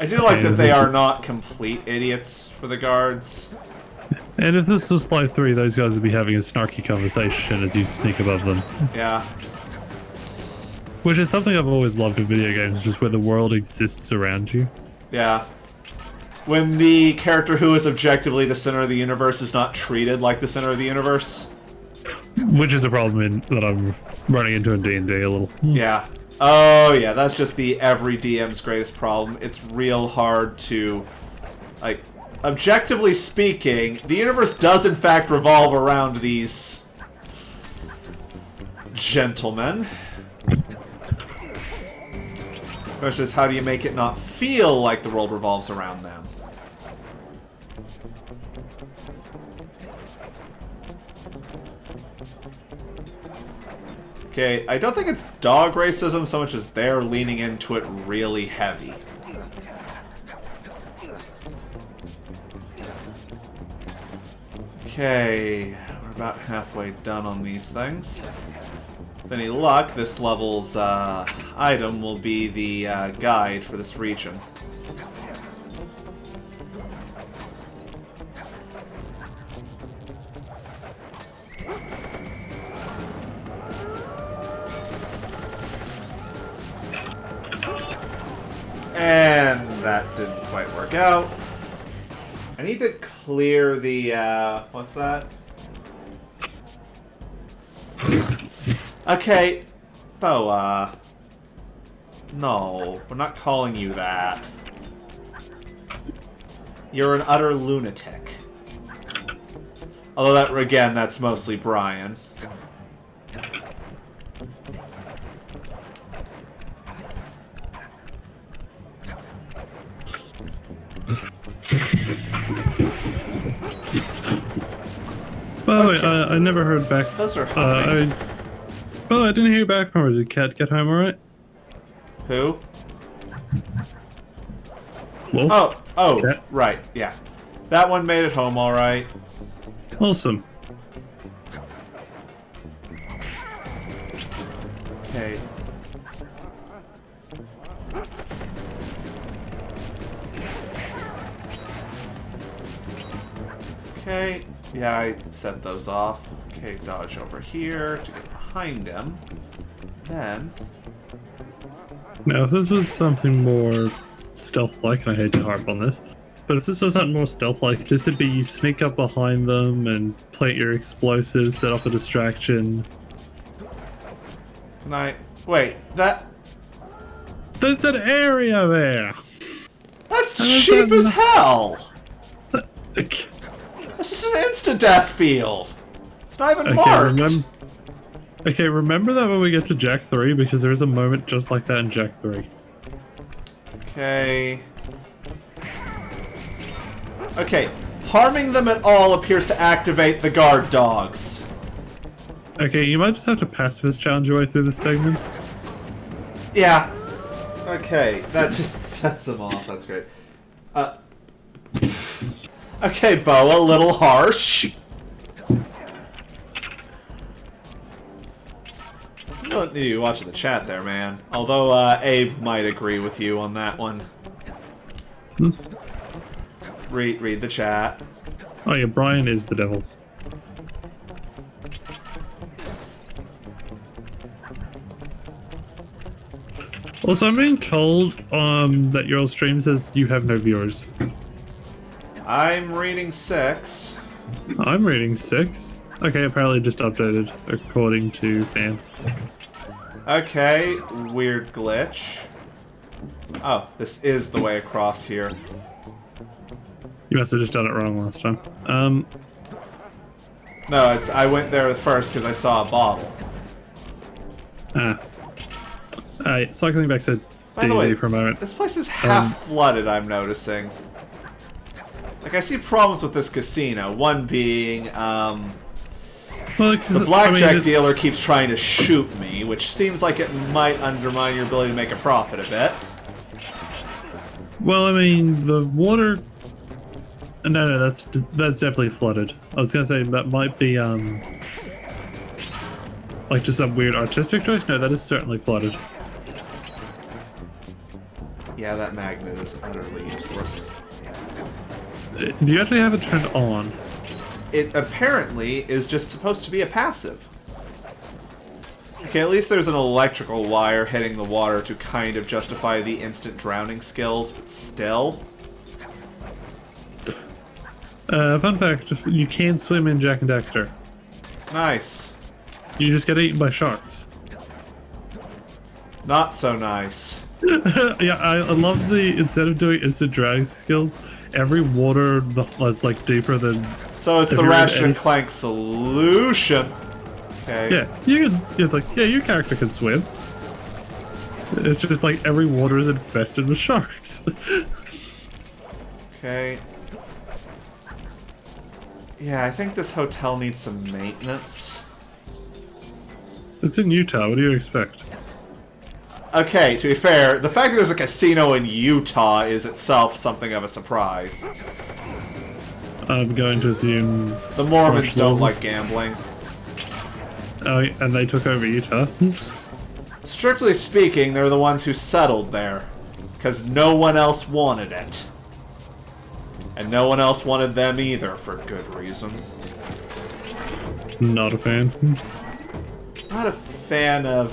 I do like that they are not complete idiots for the guards. And if this was Life 3, those guys would be having a snarky conversation as you sneak above them. Yeah. Which is something I've always loved in video games, just where the world exists around you. Yeah. When the character who is objectively the center of the universe is not treated like the center of the universe. Which is a problem that I'm running into in D&D a little. Yeah. Oh, yeah, that's just the every DM's greatest problem. It's real hard to, like, objectively speaking, the universe does in fact revolve around these gentlemen. The question is, how do you make it not feel like the world revolves around them? Okay, I don't think it's dog racism so much as they're leaning into it really heavy. Okay, we're about halfway done on these things. With any luck, this level's item will be the guide for this region. And that didn't quite work out. I need to clear the, what's that? Okay, Boa. No, we're not calling you that. You're an utter lunatic. Although that, again, that's mostly Brian. By the way, I never heard back. Those are humming. By the way, I didn't hear back from her. Did Cat get home alright? Who? Wolf? Oh, Cat? right, yeah. That one made it home alright. Awesome. Okay. Okay. Yeah, I set those off. Okay, dodge over here to get behind him. Then... Now, if this was something more stealth-like, and I hate to harp on this, but if this was something more stealth-like, this would be you sneak up behind them and plant your explosives, set off a distraction. Can I... Wait, that... There's an area there! That's cheap as hell! Okay, This is an insta-death field! It's not even marked! remember that when we get to Jack 3, because there's a moment just like that in Jack 3. Okay... Okay, harming them at all appears to activate the guard dogs. Okay, you might just have to pacifist challenge your way through this segment. Yeah. Okay, that just sets them off, that's great. Okay, Bo, a little harsh. Well, you watching the chat there, man. Although, Abe might agree with you on that one. Read the chat. Oh yeah, Brian is the devil. Also, I'm being told that your stream says you have no viewers. I'm reading 6. I'm reading 6. Okay, apparently just updated according to fan. Okay, weird glitch. Oh, this is the way across here. You must have just done it wrong last time. No, I went there first because I saw a bottle. Alright, cycling back to By the way, D&D for a moment. this place is half flooded, I'm noticing. Like, I see problems with this casino. One being, Well, the blackjack dealer keeps trying to shoot me, which seems like it might undermine your ability to make a profit a bit. Well, I mean, the water... No, that's definitely flooded. I was gonna say that might be, like just some weird artistic choice. No, that is certainly flooded. Yeah, that magnet is utterly useless. Do you actually have it turned on? It apparently is just supposed to be a passive. Okay, at least there's an electrical wire hitting the water to kind of justify the instant drowning skills, but still. Fun fact, you can swim in Jak and Daxter. Nice. You just get eaten by sharks. Not so nice. Yeah, I love the, instead of doing instant drowning skills, every water that's like deeper than... So it's the Ratchet and Clank solution. Okay. Yeah, it's like, yeah, your character can swim. It's just like every water is infested with sharks. Okay. Yeah, I think this hotel needs some maintenance. It's in Utah, what do you expect? Okay, to be fair, the fact that there's a casino in Utah is itself something of a surprise. I'm going to assume... The Mormons don't like gambling. Oh, and they took over Utah. Strictly speaking, they're the ones who settled there. Because no one else wanted it. And no one else wanted them either, for good reason. Not a fan. Not a fan of,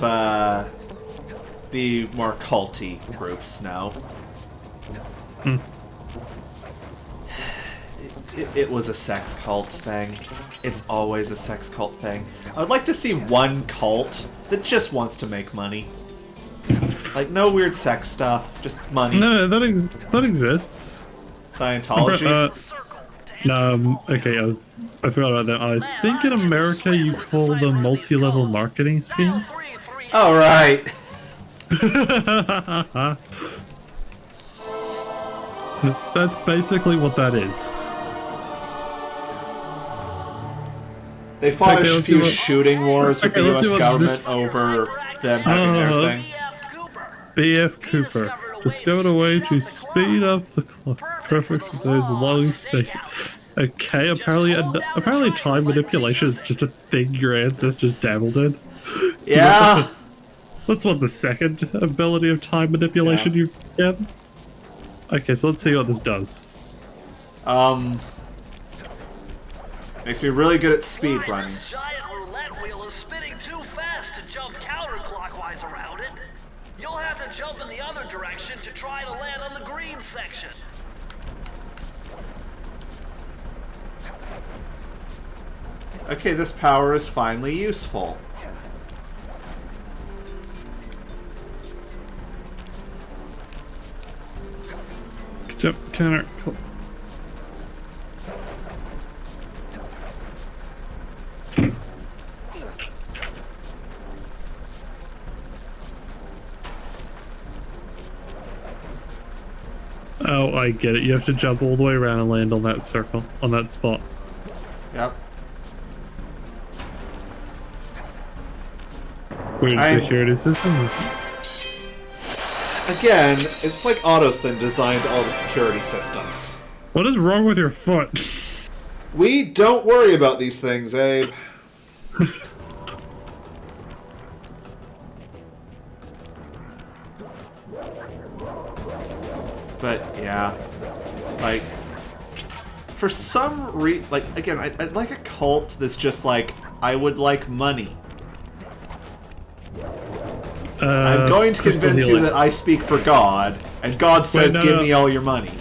the more culty groups, no. It was a sex cult thing. It's always a sex cult thing. I would like to see one cult that just wants to make money. Like, no weird sex stuff, just money. No, that exists. Scientology? No, okay, I forgot about that. I think in America you call them multi-level marketing schemes. Oh, right. That's basically what that is. They fought Okay, a let's few do a- shooting wars with Okay, the let's US do a- government over them having their thing. B.F. Cooper discovered a way to speed up the clock. Perfect for those long stay. Okay, apparently time manipulation is just a thing your ancestors dabbled in. Yeah. That's what the second ability of time manipulation you've had. Okay, so let's see what this does. Makes me really good at speed Why, running. this giant roulette wheel is spinning too fast to jump counterclockwise around it. You'll have to jump in the other direction to try to land on the green section. Okay, this power is finally useful. Jump counter. Oh, I get it. You have to jump all the way around and land on that circle, on that spot. Yep. Weird security system. Again, it's like Autothin designed all the security systems. What is wrong with your foot? We don't worry about these things, Abe. But yeah, like for some like again, I'd like a cult that's just like I would like money. I'm going to convince you that I speak for God, and God says, "Give me all your money."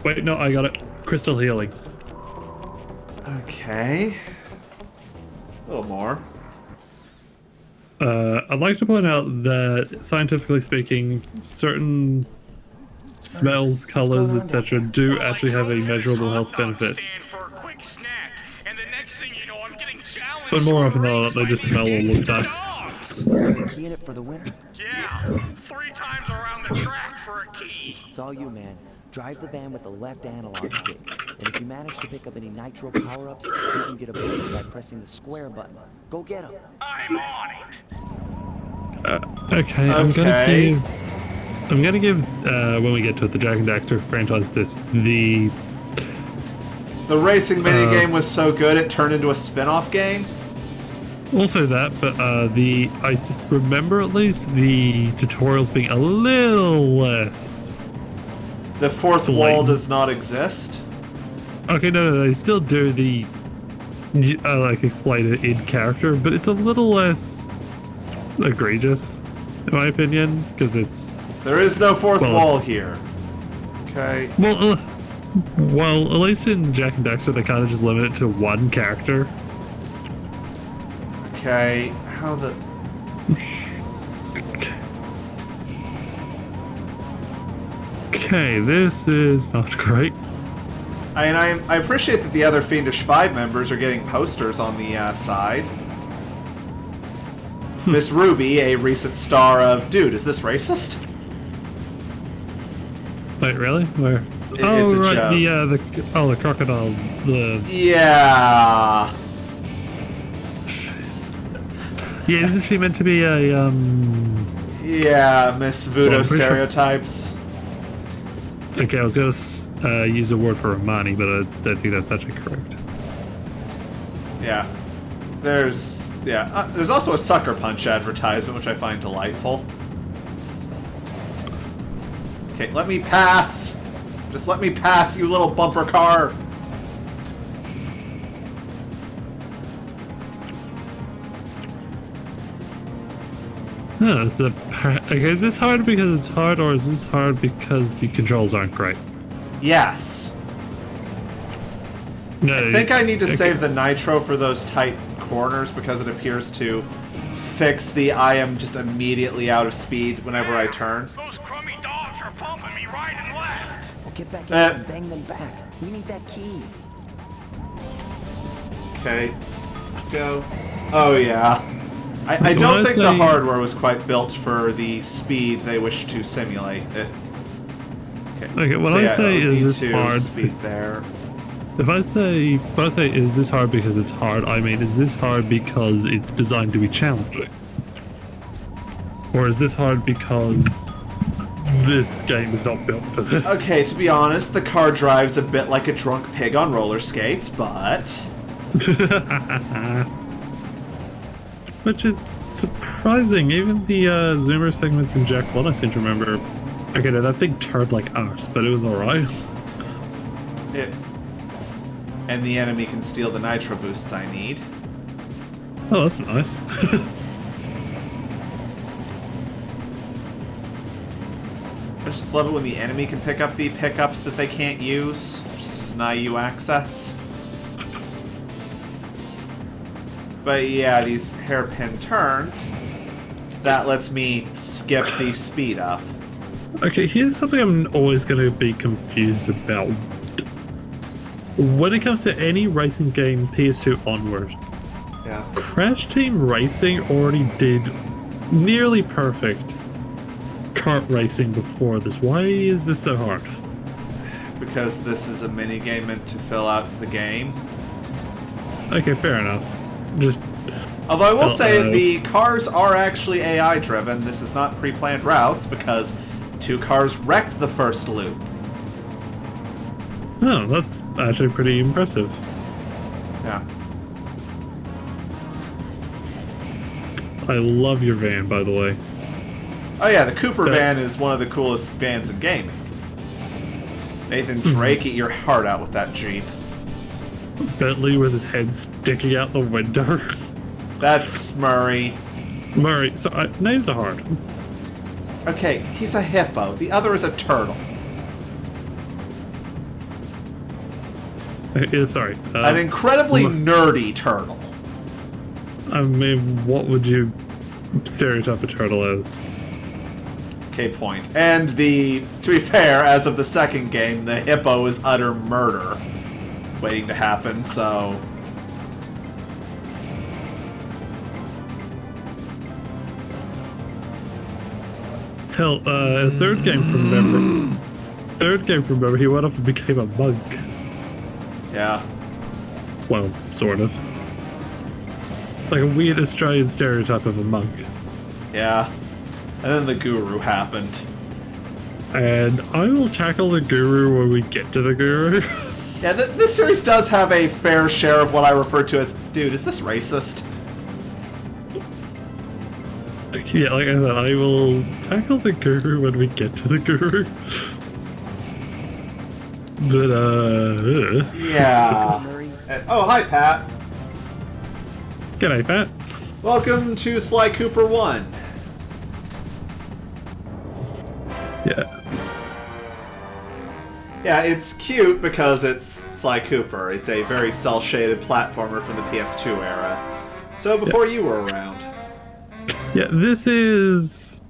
Wait, no, I got it. Crystal healing. Okay, a little more. I'd like to point out that, scientifically speaking, certain smells, colors, etc., do actually have a measurable health benefit. But more often than not, they just smell or look nice. Key in it for the winner. Yeah, 3 times around the track for a key. It's all you, man. Drive the van with the left analog stick. And if you manage to pick up any nitro power-ups, you can get a boost by pressing the square button. Go get them. I'm on it. Okay, I'm gonna give when we get to it, the Jak and Daxter franchise the racing minigame was so good it turned into a spin-off game. Also that, but I remember at least the tutorials being a little less. The fourth wall does not exist. Okay, no, they still do the like explain it in character, but it's a little less egregious, in my opinion, because it's. There is no fourth wall here. Okay. Well, at least in Jak and Daxter, they kind of just limit it to one character. Okay, how the... Okay, this is not great. I appreciate that the other Fiendish 5 members are getting posters on the side. Miss Ruby, a recent star of... Dude, is this racist? Wait, really? Where? It's oh, a right, joke. the crocodile, Yeah... Yeah, isn't she meant to be a, Yeah, Miss Voodoo stereotypes. Okay, I was gonna use a word for Romani, but I don't think that's actually correct. Yeah. There's also a Sucker Punch advertisement, which I find delightful. Okay, let me pass! Just let me pass, you little bumper car! No, okay, is this hard because it's hard, or is this hard because the controls aren't great? Yes. No, I think I need to save the nitro for those tight corners because it appears to fix the I am just immediately out of speed whenever I turn. Those crummy dogs are bumping me right and left. Well, get back in and bang them back. We need that key. Okay, let's go. Oh yeah. I don't think the hardware was quite built for the speed they wish to simulate. Okay, what I say is this hard. Speed there. If I say, when I say is this hard because it's hard, I mean is this hard because it's designed to be challenging? Or is this hard because this game is not built for this? Okay, to be honest, the car drives a bit like a drunk pig on roller skates, but... Which is surprising. Even the Zoomer segments in Jak 1, I seem to remember. Okay, no, that thing turned like ours, but it was alright. And the enemy can steal the nitro boosts I need. Oh, that's nice. I just love it when the enemy can pick up the pickups that they can't use, just to deny you access. But yeah, these hairpin turns, that lets me skip the speed up. Okay, here's something I'm always going to be confused about. When it comes to any racing game PS2 onward, Yeah. Crash Team Racing already did nearly perfect kart racing before this. Why is this so hard? Because this is a minigame meant to fill out the game. Okay, fair enough. Just Although I will say the cars are actually AI driven. This is not pre-planned routes because 2 cars wrecked the first loop. oh, that's actually pretty impressive. Yeah. I love your van, by the way. Oh yeah, the Cooper Okay. van is one of the coolest vans in gaming. Nathan Drake, eat your heart out with that Jeep. Bentley with his head sticking out the window. That's Murray. Murray, so names are hard. Okay, he's a hippo. The other is a turtle. Yeah, sorry. An incredibly nerdy turtle. I mean, what would you stereotype a turtle as? Okay, point. And to be fair, as of the second game, the hippo is utter murder waiting to happen, so... Hell, third game from memory. Third game from memory, he went off and became a monk. Yeah. Well, sort of. Like a weird Australian stereotype of a monk. Yeah. And then the guru happened. And I will tackle the guru when we get to the guru. Yeah, this series does have a fair share of what I refer to as, dude, is this racist? Yeah, like I said, I will tackle the guru when we get to the guru. But, Yeah. Oh, hi, Pat. G'day, Pat. Welcome to Sly Cooper 1. Yeah. Yeah, it's cute because it's Sly Cooper. It's a very cel-shaded platformer from the PS2 era. So before you were around. Yeah, this is...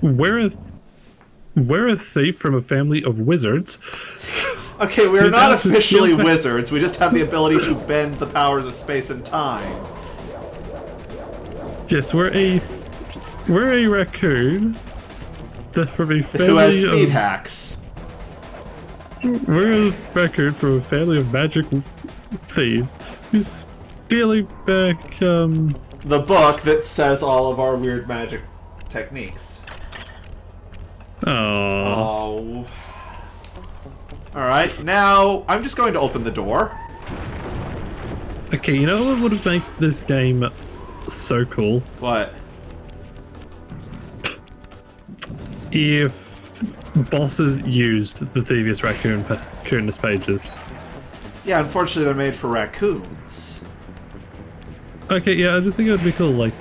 We're a thief from a family of wizards. Okay, we're He's not out to officially steal- wizards. We just have the ability to bend the powers of space and time. Yes, we're a raccoon from a family Who has speed of... hacks. We're a raccoon from a family of magic thieves who's stealing back, The book that says all of our weird magic techniques. Oh. Alright, now I'm just going to open the door. Okay, you know what would have made this game so cool? What? If bosses used the Thievius Raccoonus pages. Yeah, unfortunately they're made for raccoons. Okay, yeah, I just think it would be cool, like,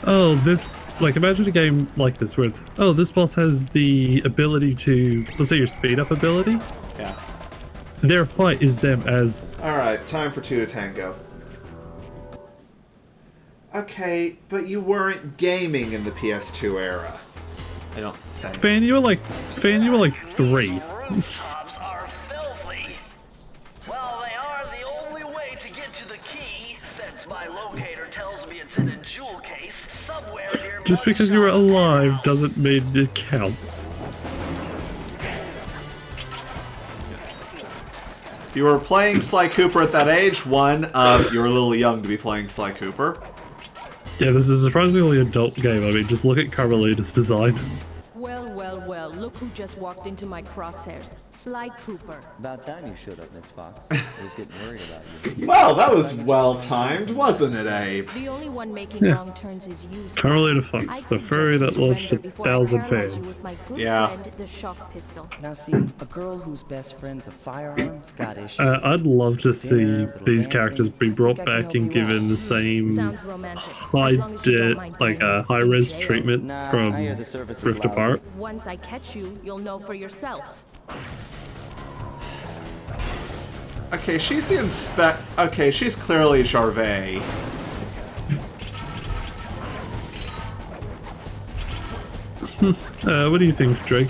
oh, this, like, imagine a game like this where it's, oh, this boss has the ability to, let's say your speed up ability. Yeah. Their fight is them as... Alright, time for 2 to tango. Okay, but you weren't gaming in the PS2 era. I don't think. Fan, you were like 3. Rooftops are filthy. Well, they are the only way to get to the key, since my locator tells me it's in a jewel case somewhere near. Just because you were alive doesn't mean it counts. If you were playing Sly Cooper at that age, you were a little young to be playing Sly Cooper. Yeah, this is a surprisingly adult game. I mean, just look at Carmelita's design. Well, look who just walked into my crosshairs. Sly Cooper. About time you showed up, Miss Fox. I was getting worried about you. Well, that was well timed, wasn't it, Abe? The only one making wrong turns is you. Carmelita Fox, the furry that launched 1,000 fans. Yeah. The shock pistol. Now see, a girl whose best friend's a firearms got issues. I'd love to see these characters be brought back and given the same Sounds romantic. high-res treatment from Rift Apart. Once I catch you, you'll know for yourself. Okay, she's the Okay, she's clearly Jarvey. What do you think, Drake?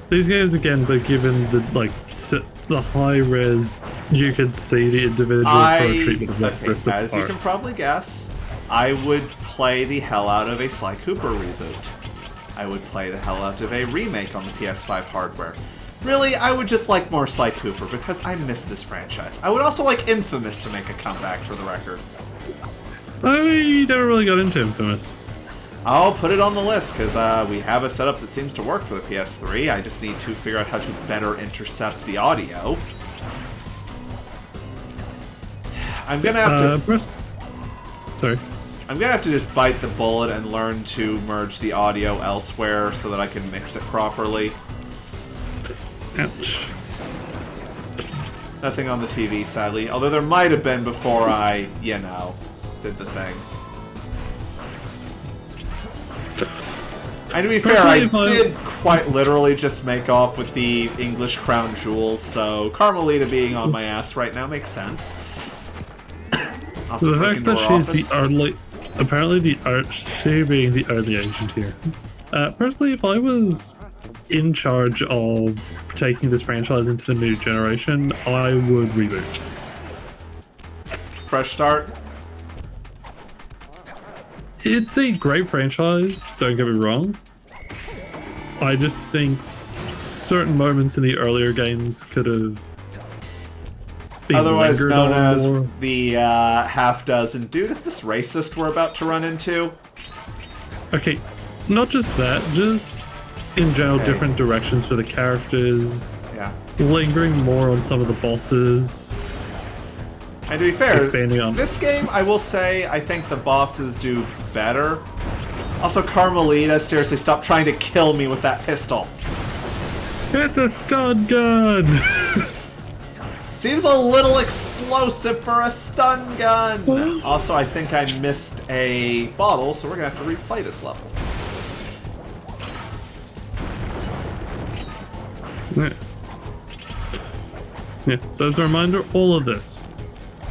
These games again, but given the the high res, you can see the individual for a treatment of Rift Apart. As you can probably guess, I would play the hell out of a Sly Cooper reboot. I would play the hell out of a remake on the PS5 hardware. Really, I would just like more Sly Cooper because I miss this franchise. I would also like Infamous to make a comeback, for the record. I never really got into Infamous. I'll put it on the list because we have a setup that seems to work for the PS3. I just need to figure out how to better intercept the audio. I'm gonna have to... Sorry. I'm gonna have to just bite the bullet and learn to merge the audio elsewhere so that I can mix it properly. Ouch. Nothing on the TV, sadly. Although there might have been before I, you know, did the thing. And to be fair, I did quite literally just make off with the English crown jewels, so Carmelita being on my ass right now makes sense. Also, the fact that she's the early... Apparently she being the early agent here. Personally, if I was in charge of taking this franchise into the new generation, I would reboot. Fresh start? It's a great franchise, don't get me wrong. I just think certain moments in the earlier games could have been otherwise known as more. The half dozen. Dude, is this racist we're about to run into? Okay, not just that, just in general different directions for the characters. Yeah. Lingering more on some of the bosses. And to be fair, expanding on this game, I will say, I think the bosses do better. Also, Carmelita, seriously, stop trying to kill me with that pistol. It's a stun gun! Seems a little explosive for a stun gun. Also, I think I missed a bottle, so we're gonna have to replay this level. Yeah, so as a reminder, all of this,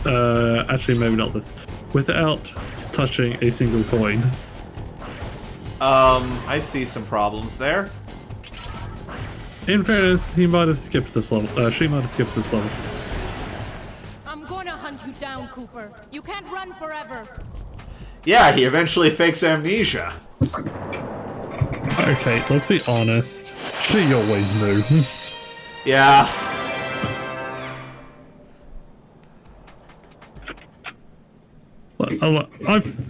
actually maybe not this, without touching a single coin. I see some problems there. In fairness, he might have skipped this level. She might have skipped this level. I'm going to hunt you down, Cooper. You can't run forever. Yeah, he eventually fakes amnesia. Okay, let's be honest. She always knew. Yeah.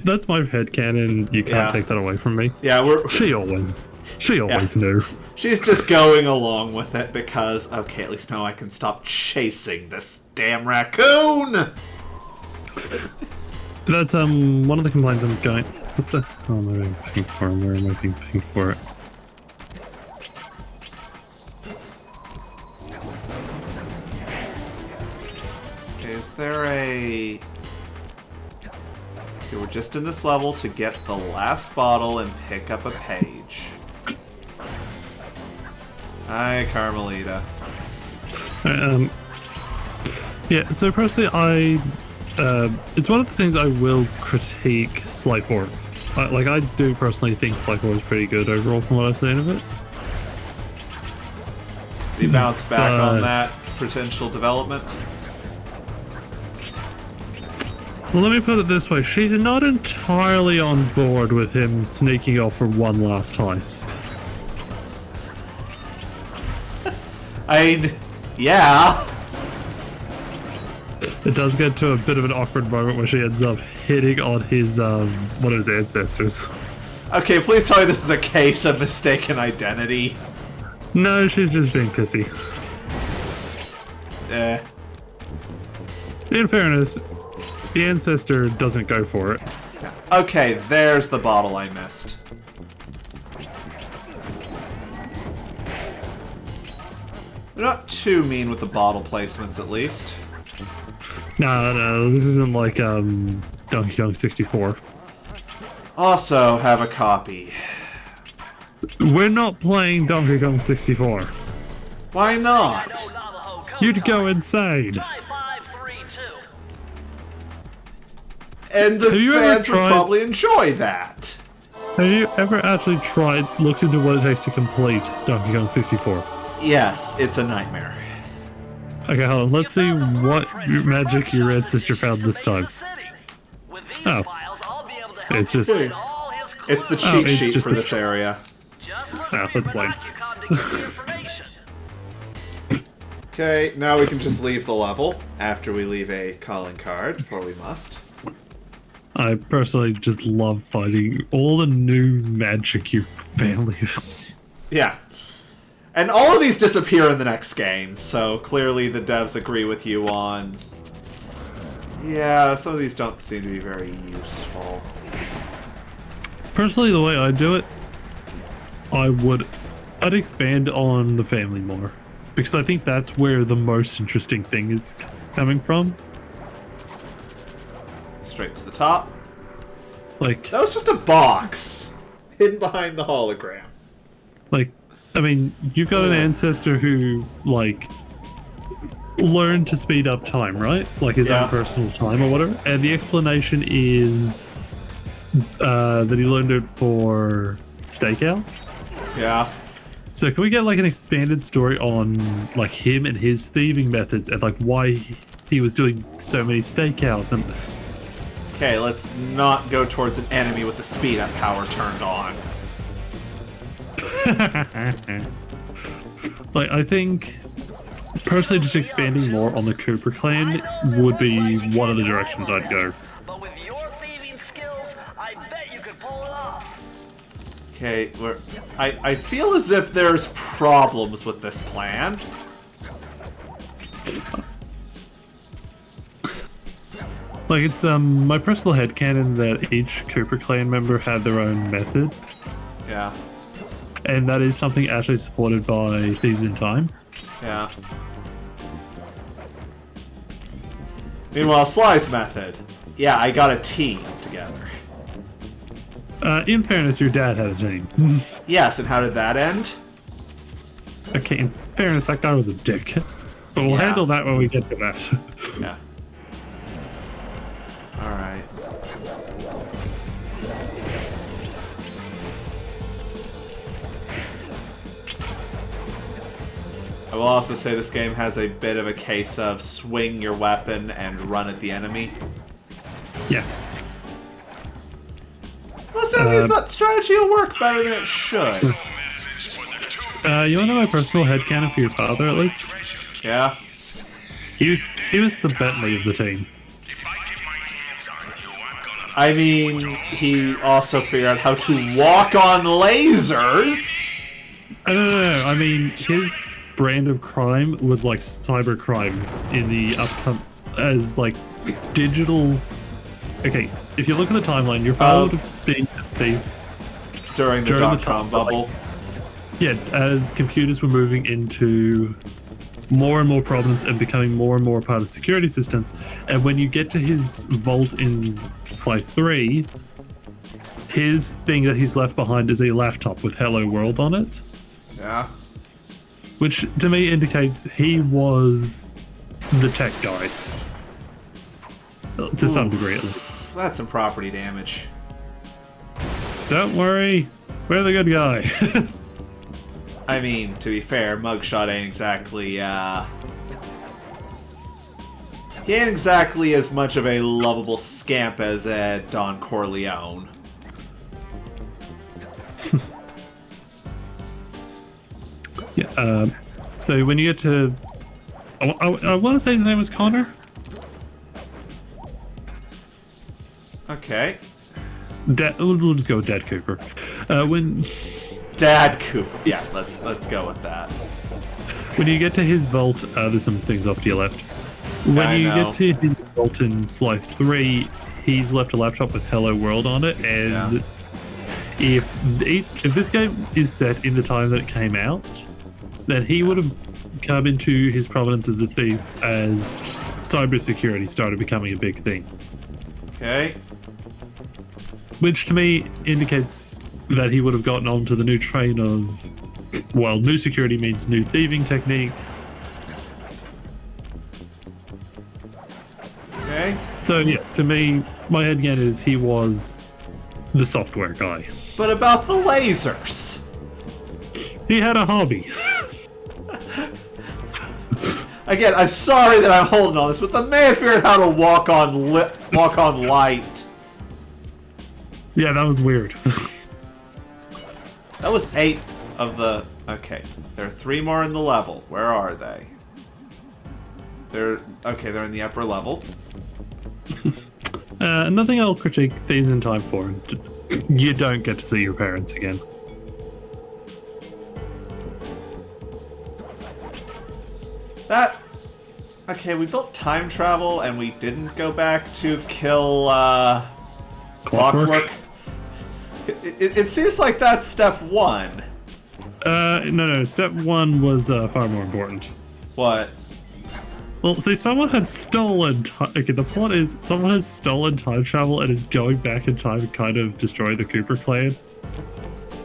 That's my headcanon. You can't take that away from me. Yeah, She always knew. She's just going along with it because, okay, at least now I can stop chasing this damn raccoon! That's one of the complaints I'm going. What the hell am I being pinged for? Where am I being pinged for it? Is there a... Okay, we're just in this level to get the last bottle and pick up a page. Hi, Carmelita. Yeah, so personally, it's one of the things I will critique Sly 4. I do personally think Sly 4 is pretty good overall from what I've seen of it. Did you bounce back on that potential development? Well, let me put it this way. She's not entirely on board with him sneaking off for one last heist. Yeah. It does get to a bit of an awkward moment where she ends up hitting on his, one of his ancestors. Okay, please tell me this is a case of mistaken identity. No, she's just being pissy. In fairness, the ancestor doesn't go for it. Okay, there's the bottle I missed. They're not too mean with the bottle placements, at least. No, this isn't like Donkey Kong 64. Also have a copy. We're not playing Donkey Kong 64. Why not? You'd go insane. And the Have you ever fans would tried- probably enjoy that. Have you ever actually looked into what it takes to complete Donkey Kong 64? Yes, it's a nightmare. Okay, hold on. Let's see what magic your ancestor found this time. Oh. It's just... It's the cheat it's sheet just for the- this area. Oh, that's lame. Okay, now we can just leave the level after we leave a calling card, or we must. I personally just love finding all the new magic your family. Yeah. And all of these disappear in the next game, so clearly the devs agree with you on... Yeah, some of these don't seem to be very useful. Personally, the way I do it, I'd expand on the family more. Because I think that's where the most interesting thing is coming from. Straight to the top. Like... That was just a box hidden behind the hologram. Like, I mean, you've got an ancestor who, like, learned to speed up time, right? Like his own personal time or whatever. And the explanation is that he learned it for stakeouts. Yeah. So can we get, like, an expanded story on, like, him and his thieving methods and, like, why he was doing so many stakeouts and... Okay, let's not go towards an enemy with the speed up power turned on. Like, I think, personally, just expanding more on the Cooper clan would be one of the directions I'd go. But with your thieving skills, I bet you could pull it off. Okay, I feel as if there's problems with this plan. Like, it's my personal headcanon that each Cooper clan member had their own method. Yeah. And that is something actually supported by Thieves in Time. Yeah. Meanwhile, Sly's method. Yeah, I got a team together. In fairness, your dad had a team. Yes, and how did that end? Okay, in fairness, that guy was a dick. But we'll handle that when we get to that. Yeah. Alright. I will also say this game has a bit of a case of swing your weapon and run at the enemy. Yeah. Most enemies, that strategy will work better than it should. You want to know my personal headcanon for your father, at least? Yeah? He was the Bentley of the team. I mean, he also figured out how to walk on lasers! No. I mean, his brand of crime was like cyber crime in the as like digital. Okay, if you look at the timeline, your father would have been a thief during the dot-com bubble. Yeah, as computers were moving into more and more prominence and becoming more and more part of security systems, and when you get to his vault in Sly 3, his thing that he's left behind is a laptop with Hello World on it. Yeah. Which to me indicates he was the tech guy. To some degree at least. That's some property damage. Don't worry, we're the good guy. I mean, to be fair, Mugshot ain't exactly, he ain't exactly as much of a lovable scamp as Don Corleone. Yeah, so when you get to... I want to say his name was Connor? Okay. We'll just go with Dad Cooper. When Dad Cooper. Yeah, let's go with that. When you get to his vault, there's some things off to your left. When you get to his vault in Sly 3, he's left a laptop with Hello World on it, and if this game is set in the time that it came out, then he would have come into his prominence as a thief as cybersecurity started becoming a big thing. Okay. Which to me indicates that he would have gotten onto the new train of, well, new security means new thieving techniques. Okay. So yeah, to me, my headcanon is he was the software guy. But about the lasers. He had a hobby. Again, I'm sorry that I'm holding on this, but the man figured out how to walk on light. Yeah, that was weird. That was 8 of the... Okay, there are 3 more in the level. Where are they? They're in the upper level. Nothing I'll critique Thieves in Time for. You don't get to see your parents again. That... Okay, we built time travel and we didn't go back to kill, Clockwork. It seems like that's step 1. No, step 1 was far more important. What? Well, see, someone had stolen okay, the plot is someone has stolen time travel and is going back in time to kind of destroy the Cooper clan.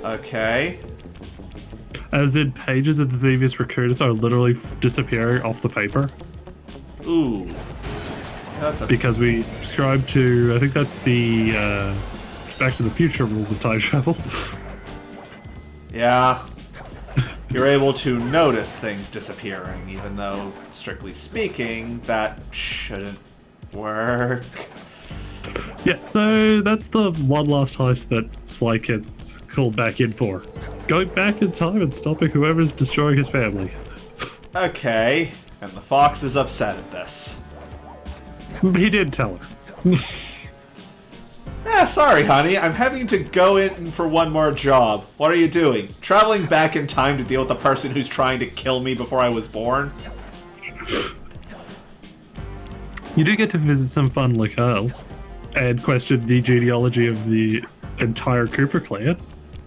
Okay. As in, pages of the Thievius Recruitus are literally disappearing off the paper. Ooh. That's because we subscribe to, I think that's the Back to the Future rules of time travel. Yeah. You're able to notice things disappearing, even though, strictly speaking, that shouldn't work. Yeah, so that's the one last heist that Sly gets called back in for. Going back in time and stopping whoever's destroying his family. Okay, and the fox is upset at this. He did tell her. Sorry, honey. I'm having to go in for one more job. What are you doing? Traveling back in time to deal with the person who's trying to kill me before I was born? You do get to visit some fun locales and question the genealogy of the entire Cooper clan.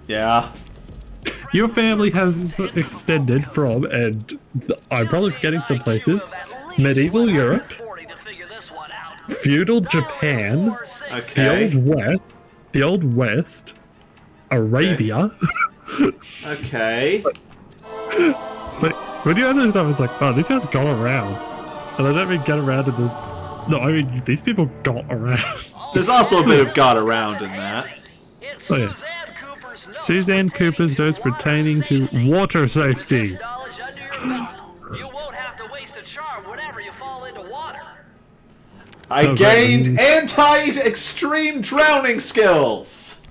Yeah. Your family has extended from, and I'm probably forgetting some places, medieval Europe, feudal Japan, the Old West, Arabia. Okay. Like, when you understand, it's like, oh, these guys got around. And I don't mean get around in the... No, I mean, these people got around. There's also a bit of got around in that. Oh, yeah. Suzanne Cooper's notes pertaining to water safety. I gained anti-extreme drowning skills!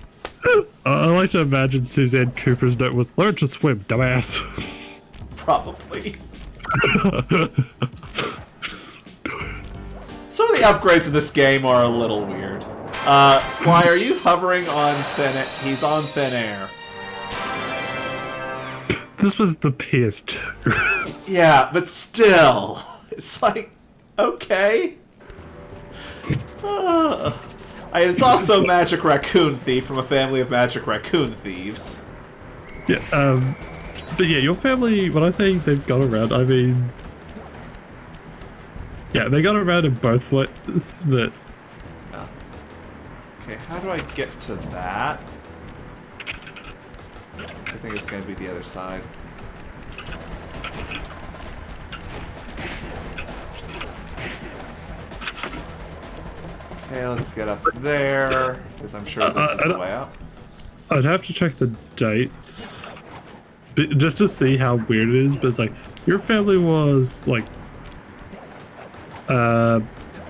I like to imagine Suzanne Cooper's note was, learn to swim, dumbass. Probably. Some of the upgrades in this game are a little weird. Sly, are you hovering on thin air? He's on thin air. This was the PS2. Yeah, but still. It's like, okay. It's also Magic Raccoon Thief from a family of Magic Raccoon Thieves. Yeah, but yeah, your family, when I say they've got around, I mean... Yeah, they got around in both ways, but... Okay, how do I get to that? I think it's going to be the other side. Okay, let's get up there, because I'm sure this is the way out. I'd have to check the dates, just to see how weird it is, but it's like, your family was, like,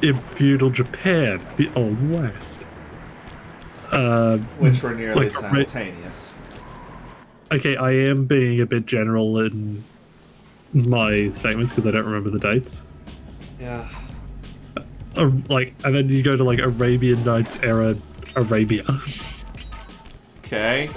in feudal Japan, the Old West. Which were nearly like, simultaneous. Okay, I am being a bit general in my statements because I don't remember the dates. Yeah. And then you go to like Arabian Nights era Arabia. Okay.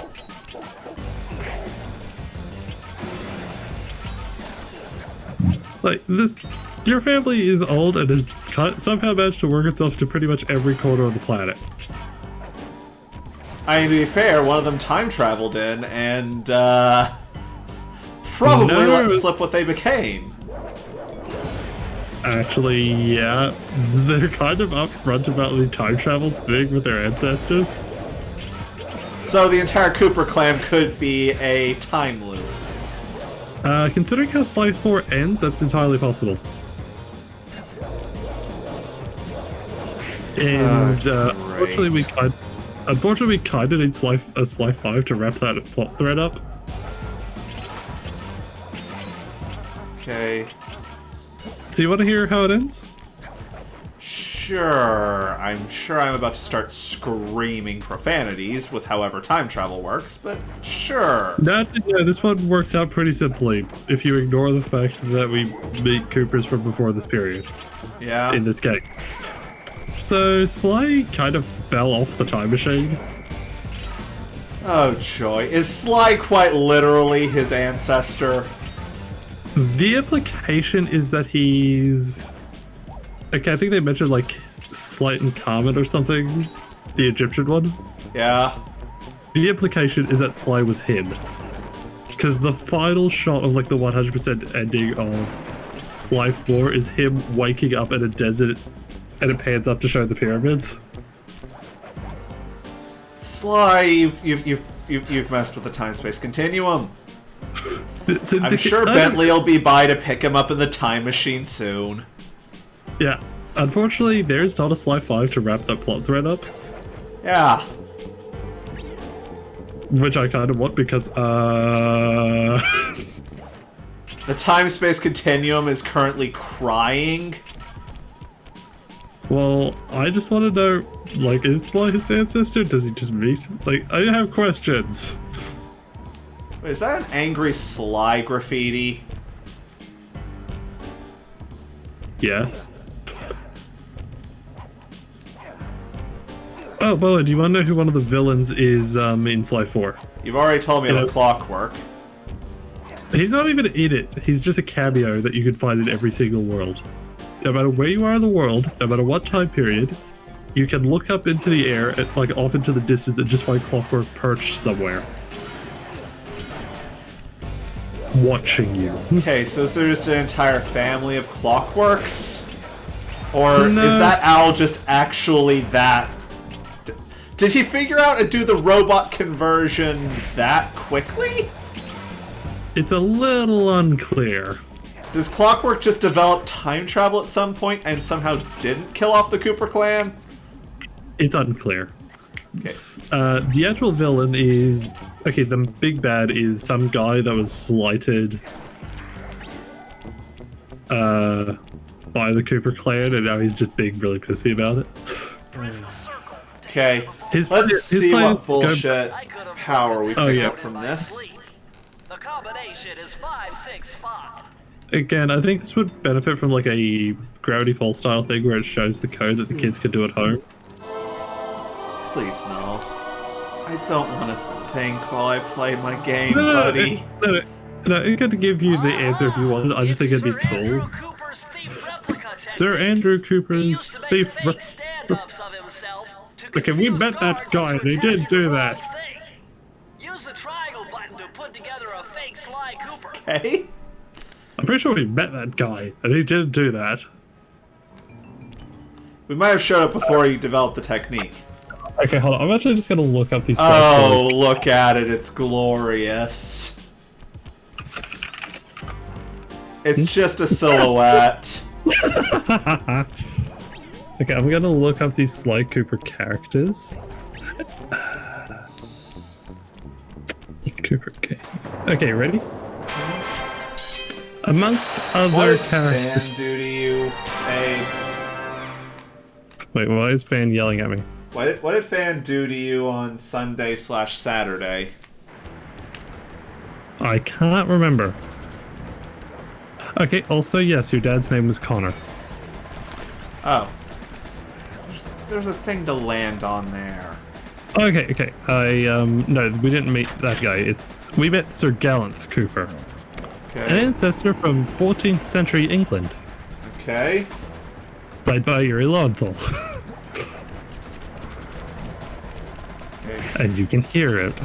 Like this, your family is old and has somehow managed to work itself to pretty much every corner of the planet. I mean, to be fair, one of them time traveled in and probably let slip what they became. Actually, yeah, they're kind of upfront about the time travel thing with their ancestors. So the entire Cooper clan could be a time loop. Considering how Sly 4 ends, that's entirely possible. And unfortunately, we kind of need Sly 5 to wrap that plot thread up. Okay. So you want to hear how it ends? Sure. I'm sure I'm about to start screaming profanities with however time travel works, but sure. Yeah, this one works out pretty simply if you ignore the fact that we meet Coopers from before this period. Yeah. In this game. So Sly kind of fell off the time machine. Oh joy. Is Sly quite literally his ancestor? The implication is that he's... Okay, I think they mentioned like Slight and Comet or something. The Egyptian one. Yeah. The implication is that Sly was him. Because the final shot of like the 100% ending of Sly 4 is him waking up in a desert and it pans up to show the pyramids. Sly, you've messed with the time-space continuum. I'm sure Bentley will be by to pick him up in the time machine soon. Yeah. Unfortunately, there's not a Sly 5 to wrap that plot thread up. Yeah. Which I kind of want because, The time-space continuum is currently crying. Well, I just want to know, like, is Sly his ancestor? Does he just meet? Like, I have questions. Wait, is that an angry Sly graffiti? Yes. Oh, well, do you want to know who one of the villains is in Sly 4? You've already told me about Clockwork. He's not even in it. He's just a cameo that you can find in every single world. No matter where you are in the world, no matter what time period, you can look up into the air, and, like off into the distance, and just find Clockwork perched somewhere. Watching you. Okay, so is there just an entire family of Clockworks? Or No. is that owl just actually that... Did he figure out and do the robot conversion that quickly? It's a little unclear. Does Clockwork just develop time travel at some point and somehow didn't kill off the Cooper clan? It's unclear. Okay. The actual villain is... Okay, the big bad is some guy that was slighted by the Cooper clan, and now he's just being really pissy about it. Okay, His see plan- what bullshit power we pick up from this. The combination is 565. Again, I think this would benefit from like a Gravity Falls style thing where it shows the code that the kids can do at home. Please no. I don't want to think while I play my game, buddy. No, it could give you the answer if you wanted. I just think it'd be cool. Sir Andrew Cooper's thief. Okay, we met that guy and he did do that. Use the triangle button to put together a fake Sly Cooper. Okay. I'm pretty sure we met that guy and he did do that. We might have showed up before he developed the technique. Okay, hold on. I'm actually just gonna look up these. Oh, look at it. It's glorious. It's just a silhouette. Okay, I'm gonna look up these Sly Cooper characters. Cooper game. Okay, ready? Amongst What other did characters. Fan do to you, babe? Wait, why is Fan yelling at me? What did Fan do to you on Sunday/Saturday? I can't remember. Okay, also, yes, your dad's name was Connor. Oh. There's a thing to land on there. Okay. No, we didn't meet that guy. We met Sir Gallant Cooper, an Okay. ancestor from 14th century England, Okay. played by Yuri Lowenthal. Okay. And you can hear it.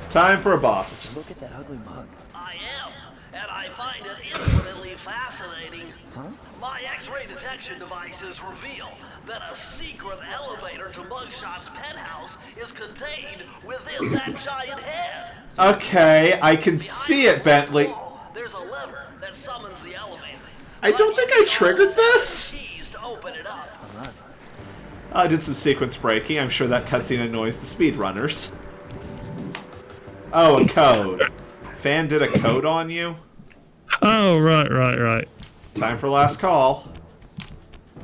Time for a boss. Look at that ugly mug. I am, and I find it infinitely fascinating. Huh? My X-ray detection devices reveal that a secret elevator to Mugshot's penthouse is contained within that giant head. Okay, I can see it, Bentley. There's a lever that summons the elevator. I don't think I triggered this. Keys to open it up. I did some sequence breaking. I'm sure that cutscene annoys the speedrunners. Oh, a code. Fan did a code on you? Oh, right. Time for last call.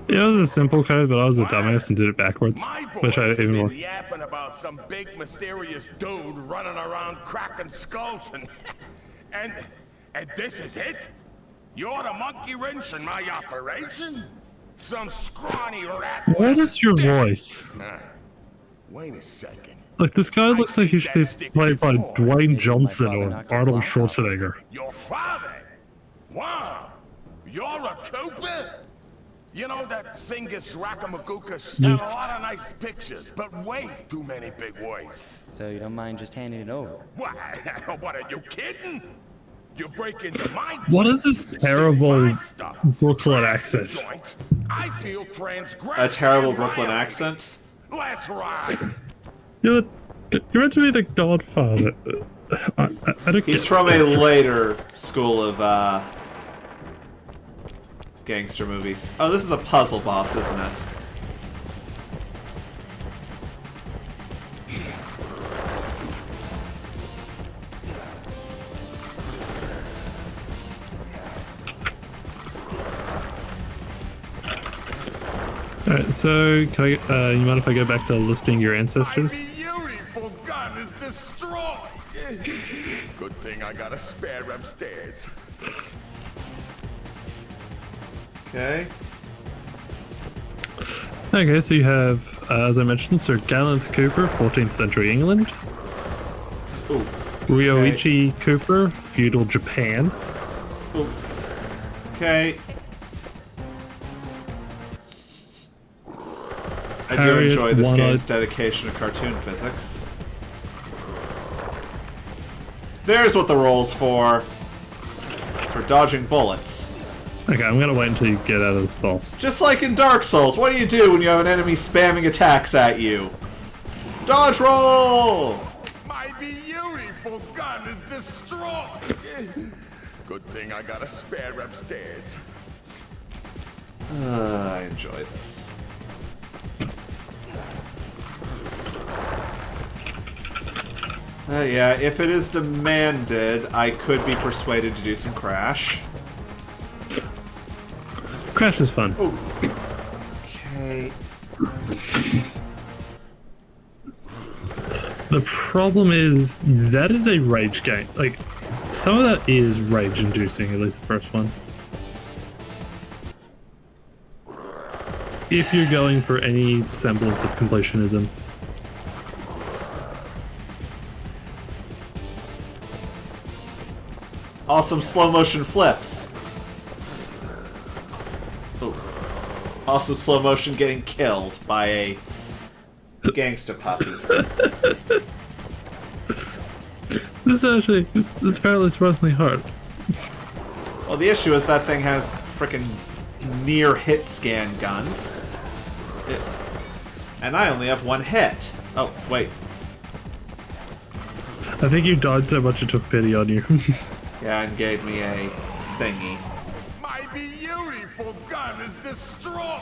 Yeah, it was a simple code, but I was a dumbass and did it backwards. My Which I boys even have more. been yapping about some big mysterious dude running around cracking skulls and this is it? You're the monkey wrench in my operation? Some scrawny rat. What is your voice? Wait a second. Like, this guy looks like he should be played by Dwayne Johnson or Arnold Schwarzenegger. Your father? Wow. You're a Cooper? You know that Thingus Rakamagooka sent a Yes. lot of nice pictures, but way too many big words. So you don't mind just handing it over? What? What are you kidding? You break into my What is this terrible Brooklyn accent? joint. I feel transgressed. A terrible and Brooklyn violated. accent? Let's ride. You're meant to be the Godfather. I don't He's get from this a character. later school of gangster movies. Oh, this is a puzzle boss, isn't it? Alright, so can you mind if I go back to listing your ancestors? My beautiful gun is destroyed. Good thing I got a spare upstairs. Okay. Okay, so you have, as I mentioned, Sir Gallant Cooper, 14th century England. Ooh. Ryoichi Cooper, feudal Japan. Ooh. Okay. I do Harriet enjoy this One-Eyed- game's dedication to cartoon physics. There's what the roll's for. It's for dodging bullets. Okay, I'm gonna wait until you get out of this boss. Just like in Dark Souls, what do you do when you have an enemy spamming attacks at you? Dodge roll! My beautiful gun is destroyed. Good thing I got a spare upstairs. I enjoy this. Yeah, if it is demanded, I could be persuaded to do some Crash. Crash is fun. Okay. The problem is, that is a rage game. Like, some of that is rage-inducing, at least the first one. If you're going for any semblance of completionism. Awesome slow motion flips. Ooh. Awesome slow motion getting killed by a gangsta puppy. This apparently surprisingly hard. Well, the issue is that thing has frickin' near hit scan guns. And I only have one hit. Oh, wait. I think you died so much it took pity on you. Yeah, and gave me a thingy. My beautiful gun is destroyed.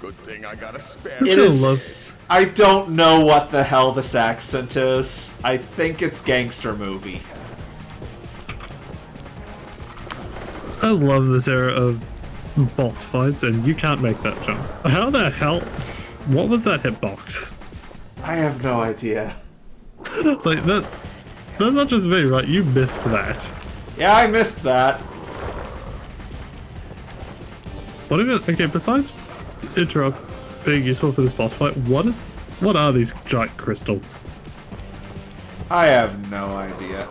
Good thing I got a spare. It is. I don't know what the hell this accent is. I think it's gangster movie. I love this era of boss fights, and you can't make that jump. How the hell? What was that hitbox? I have no idea. Like, that's not just me, right? You missed that. Yeah, I missed that. What even? Okay, besides interrupt being useful for this boss fight. What are these giant crystals? I have no idea.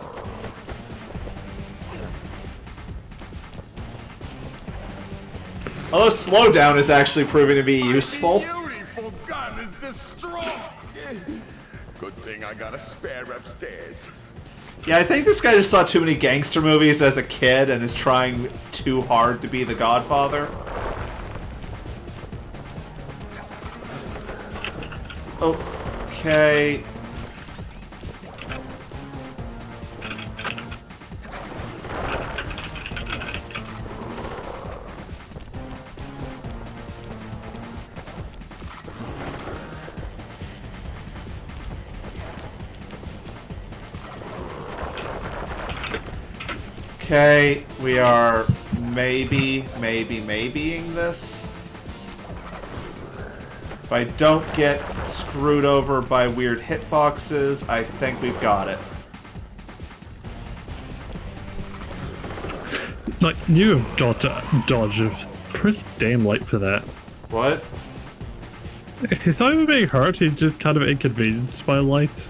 Although slowdown is actually proving to be useful. Beautiful gun is destroyed. Good thing I got a spare upstairs. Yeah, I think this guy just saw too many gangster movies as a kid and is trying too hard to be the Godfather. Okay. Okay, we are maybeing this. If I don't get screwed over by weird hitboxes, I think we've got it. Like, you have got to dodge pretty damn late for that. What? He's not even being hurt, he's just kind of inconvenienced by light.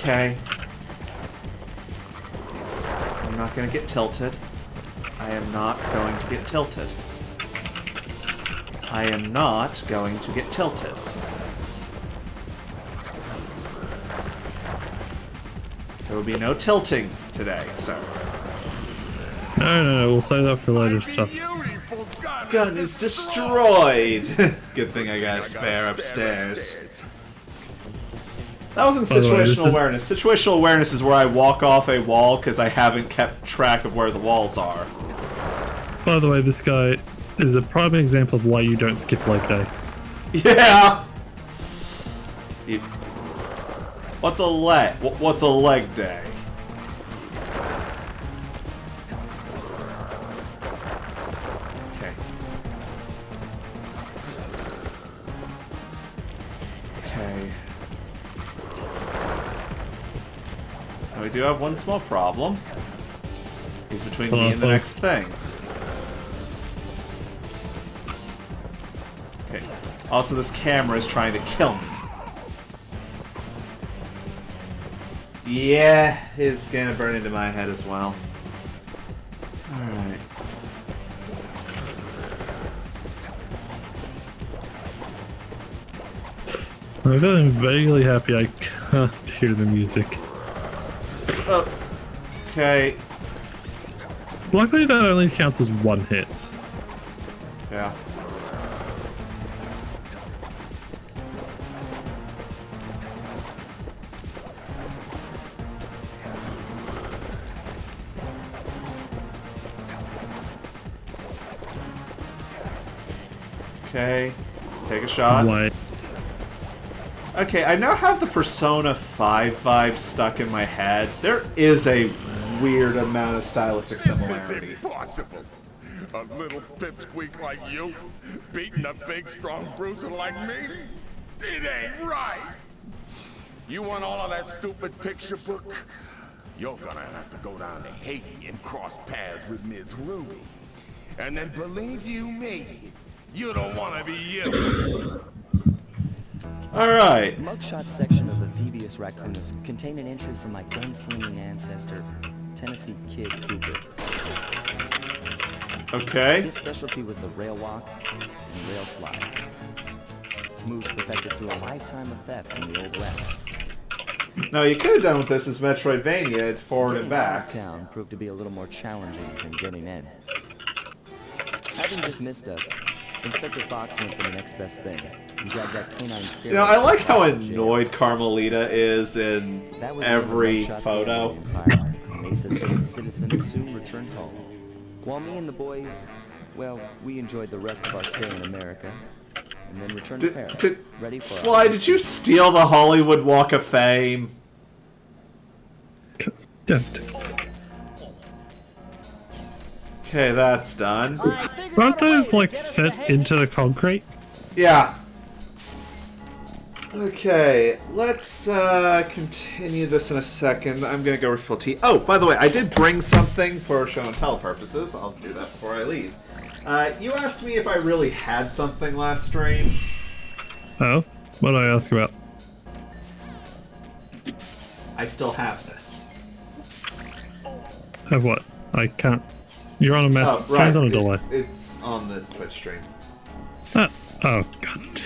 Okay. I'm not gonna get tilted. I am not going to get tilted. I am not going to get tilted. There will be no tilting today, sir. No, we'll save that for later stuff. Gun is destroyed! Good thing I got a spare upstairs. That wasn't situational awareness. Situational awareness is where I walk off a wall because I haven't kept track of where the walls are. By the way, this guy is a prime example of why you don't skip leg day. Yeah! What's a leg? What's a leg day? Okay. Okay. Now we do have one small problem. He's between me and the next thing. Okay. Also, this camera is trying to kill me. Yeah, it's gonna burn into my head as well. Alright. I'm feeling vaguely happy I can't hear the music. Oh. Okay. Luckily that only counts as one hit. Yeah. Okay, take a shot. What? Okay, I now have the Persona 5 vibe stuck in my head. There is a weird amount of stylistic similarity. It's impossible. A little pipsqueak like you beating a big, strong bruiser like me? It ain't right. You want all of that stupid picture book? You're gonna have to go down to Haiti and cross paths with Ms. Ruby. And then believe you me, you don't want to be you. Alright. The mugshot section of the Thievius Raccoonus contained an entry from my gunslinging ancestor, Tennessee Kid Cooper. Okay. His specialty was the rail walk and rail slide. Moves perfected through a lifetime of theft in the Old West. Now, you could have done with this as Metroidvania, forward and back. Town proved to be a little more challenging than getting in. Having just missed us, Inspector Fox went for the next best thing. He grabbed that canine stereo. You know, I like how annoyed Carmelita is in every photo. Mesa City citizen soon returned home. While me and the boys, well, we enjoyed the rest of our stay in America. and then return to Paris, ready for Sly, did you steal the Hollywood Walk of Fame? Okay, that's done. Aren't those, like, set into the concrete? Yeah. Okay, let's continue this in a second. I'm gonna go refill tea. Oh, by the way, I did bring something for show and tell purposes. I'll do that before I leave. You asked me if I really had something last stream. Oh? What did I ask about? I still have this. Have what? I can't. You're on a method. Oh, right. On a delay. It's on the Twitch stream. Oh, god.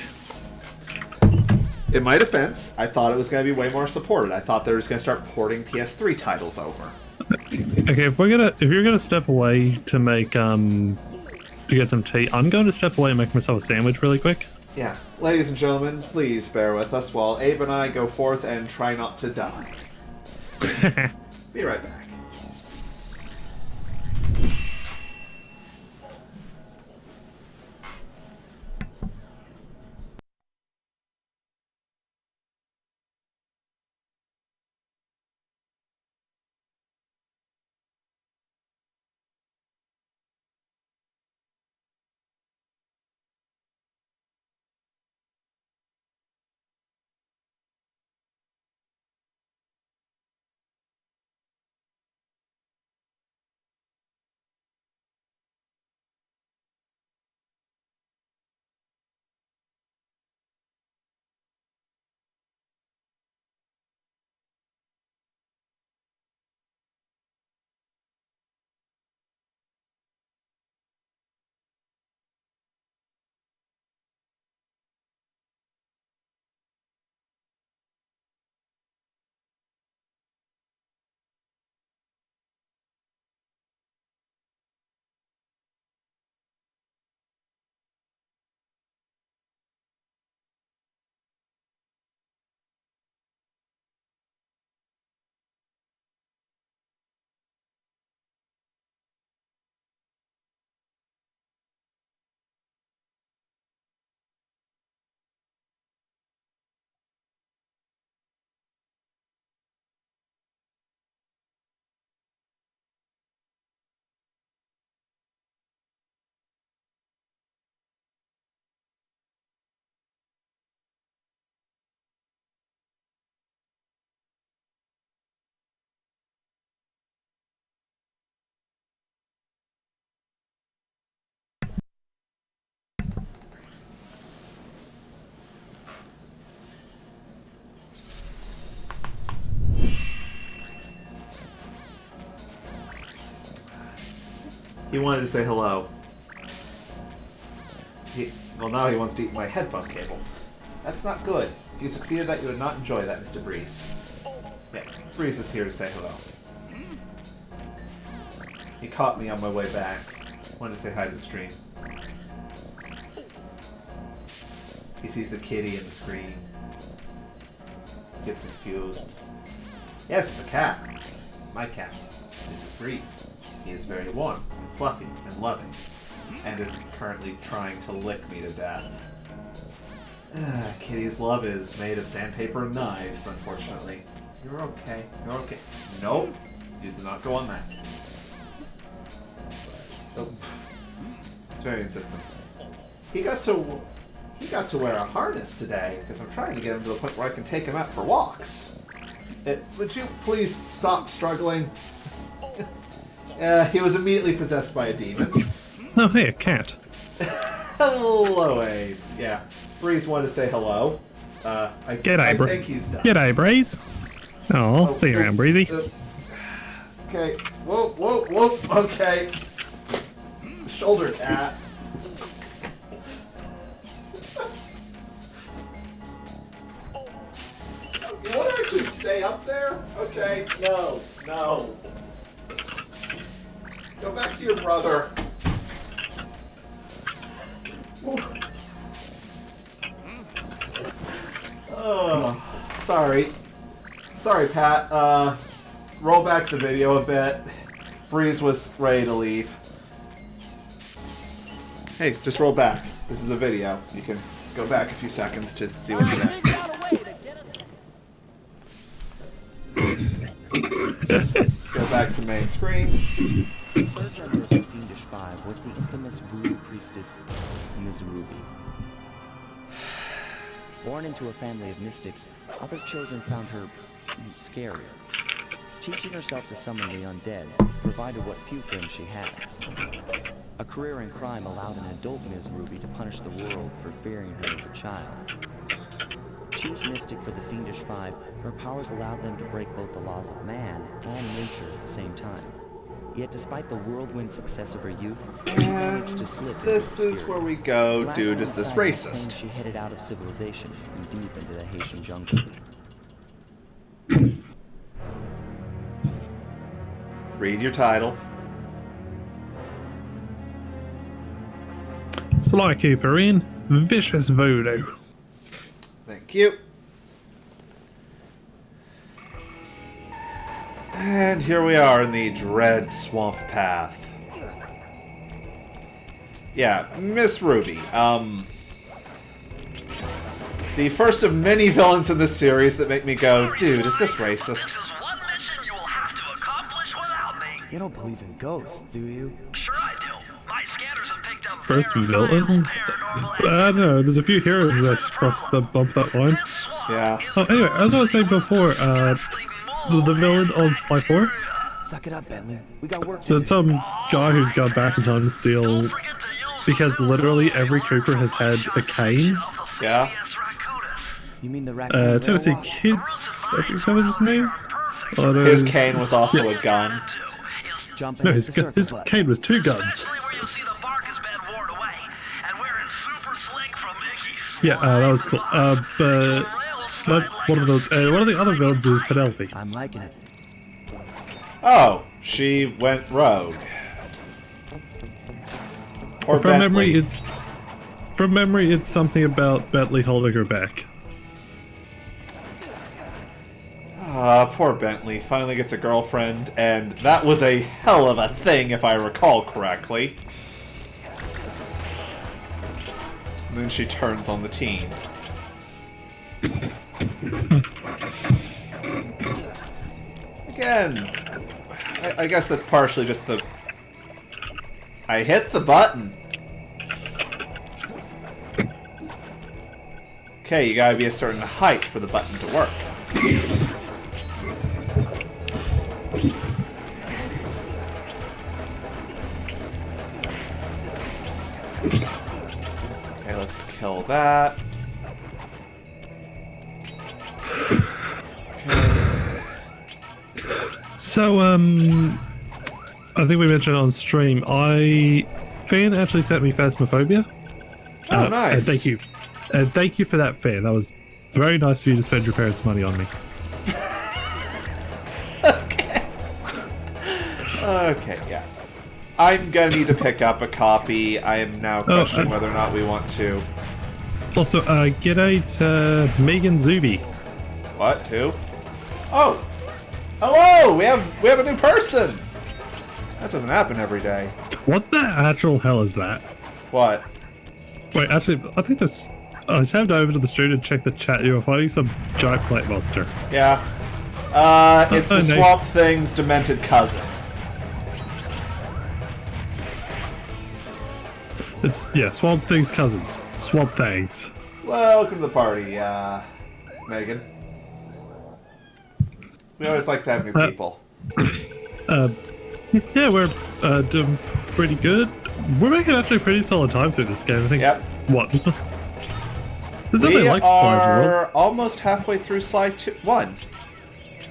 In my defense, I thought it was going to be way more supported. I thought they were just going to start porting PS3 titles over. Okay, if you're gonna step away to make to get some tea, I'm going to step away and make myself a sandwich really quick. Yeah, ladies and gentlemen, please bear with us while Abe and I go forth and try not to die. Be right back. He wanted to say hello. Well, now he wants to eat my headphone cable. That's not good. If you succeeded that, you would not enjoy that, Mr. Breeze. Yeah, Breeze is here to say hello. He caught me on my way back. Wanted to say hi to the stream. He sees the kitty in the screen. Gets confused. Yes, it's a cat. It's my cat. This is Breeze. He is very warm, and fluffy, and loving, and is currently trying to lick me to death. Kitty's love is made of sandpaper and knives, unfortunately. You're okay. You're okay. Nope. You do not go on that. Oh, it's very insistent. He got to wear a harness today because I'm trying to get him to the point where I can take him out for walks. Would you please stop struggling? He was immediately possessed by a demon. Oh, hey, a cat. Hello, Abe. Yeah, Breeze wanted to say hello. I think he's done. G'day, Breeze. Oh, see you around, Breezy. Okay. Whoa. Okay. Shoulder cat. You want to actually stay up there? Okay. No. Go back to your brother. Oh, sorry. Sorry, Pat. Roll back the video a bit. Breeze was ready to leave. Hey, just roll back. This is a video. You can go back a few seconds to see what we missed. Let's go back to main screen. The third member of the Fiendish Five was the infamous voodoo priestess, Ms. Ruby. Born into a family of mystics, other children found her scary. Teaching herself to summon the undead provided what few friends she had. A career in crime allowed an adult Ms. Ruby to punish the world for fearing her as a child. Chief mystic for the Fiendish Five, her powers allowed them to break both the laws of man and nature at the same time. Yet despite the whirlwind success of her youth, she managed to slip into This is obscurity. where we go, Last dude, on is the this side, it racist? claimed she headed out of civilization and deep into the Haitian jungle. Read your title. Sly Cooper in Vicious Voodoo. Thank you. And here we are in the Dread Swamp Path. Yeah, Miss Ruby. The first of many villains in this series that make me go, dude, is this racist? One mission you will have to accomplish without me. You don't believe in ghosts, do you? Sure I do. My scanners have picked up First villain? I don't know, there's a few heroes that bump that line. Yeah. Oh, anyway, as I was saying before, the villain on Sly 4, Suck it up, Bentley. We got work so to it's some guy who's gone back in time to steal, because literally every Cooper has had a cane. Yeah. You mean the raccoon? Tennessee Kids, I think that was his name? Oh, no, His cane was also a gun. Jumping No, at his the circus club. cane was 2 guns. Yeah, that was cool. But that's one of the villains. One of the other villains is Penelope. I'm liking it. Oh, she went rogue. Or From Bentley. memory, it's something about Bentley holding her back. Poor Bentley finally gets a girlfriend, and that was a hell of a thing if I recall correctly. And then she turns on the teen. Again, I guess that's partially just the... I hit the button! Okay, you gotta be a certain height for the button to work. Okay, let's kill that. So, I think we mentioned on stream, Fan actually sent me Phasmophobia. Oh, nice. And thank you. And thank you for that, Fan. That was very nice of you to spend your parents' money on me. Okay, yeah. I'm gonna need to pick up a copy. I am now questioning whether or not we want to. Also, g'day to Megan Zuby. What? Who? Oh! Hello! We have a new person! That doesn't happen every day. What the actual hell is that? What? Wait, actually, I think this... I tabbed over to the stream and checked the chat. You were fighting some giant plant monster. Yeah. It's the no. Swamp Thing's demented cousin. It's, yeah, Swamp Thing's cousins. Swamp Things. Welcome to the party, Megan. We always like to have new people. Yeah, we're doing pretty good. We're making actually pretty solid time through this game. I think. Yep. What? There's We only like 5 more. are almost halfway through Sly 1.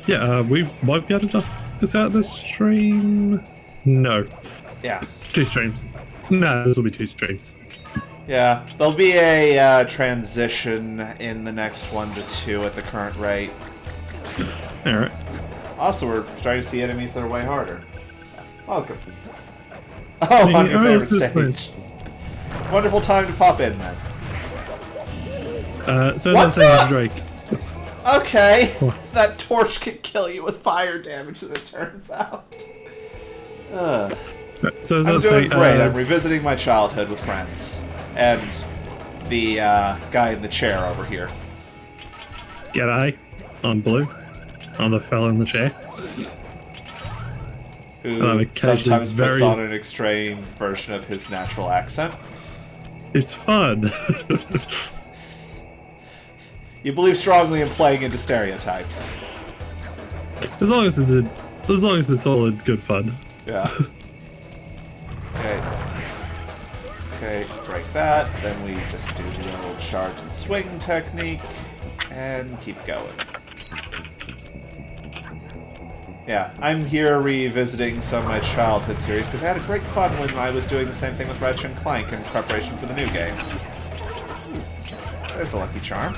Yeah, we might be able to knock this out this stream. No. Yeah. 2 streams. No, this will be 2 streams. Yeah, there'll be a transition in the next 1 to 2 at the current rate. Alright. Also, we're starting to see enemies that are way harder. Welcome. Oh, on your favorite stage. Wonderful time to pop in, then. So What that's saying Drake. Okay, that torch can kill you with fire damage, as it turns out. So as I I'm was doing saying, great. I'm revisiting my childhood with friends. And the guy in the chair over here. G'day. I'm Blue. I'm the fellow in the chair. Who sometimes puts on an extreme version of his natural accent. It's fun. You believe strongly in playing into stereotypes. As long as it's all in good fun. Yeah. Okay, break that. Then we just do the old charge and swing technique and keep going. Yeah, I'm here revisiting some of my childhood series because I had a great fun when I was doing the same thing with Ratchet & Clank in preparation for the new game. There's a Lucky Charm.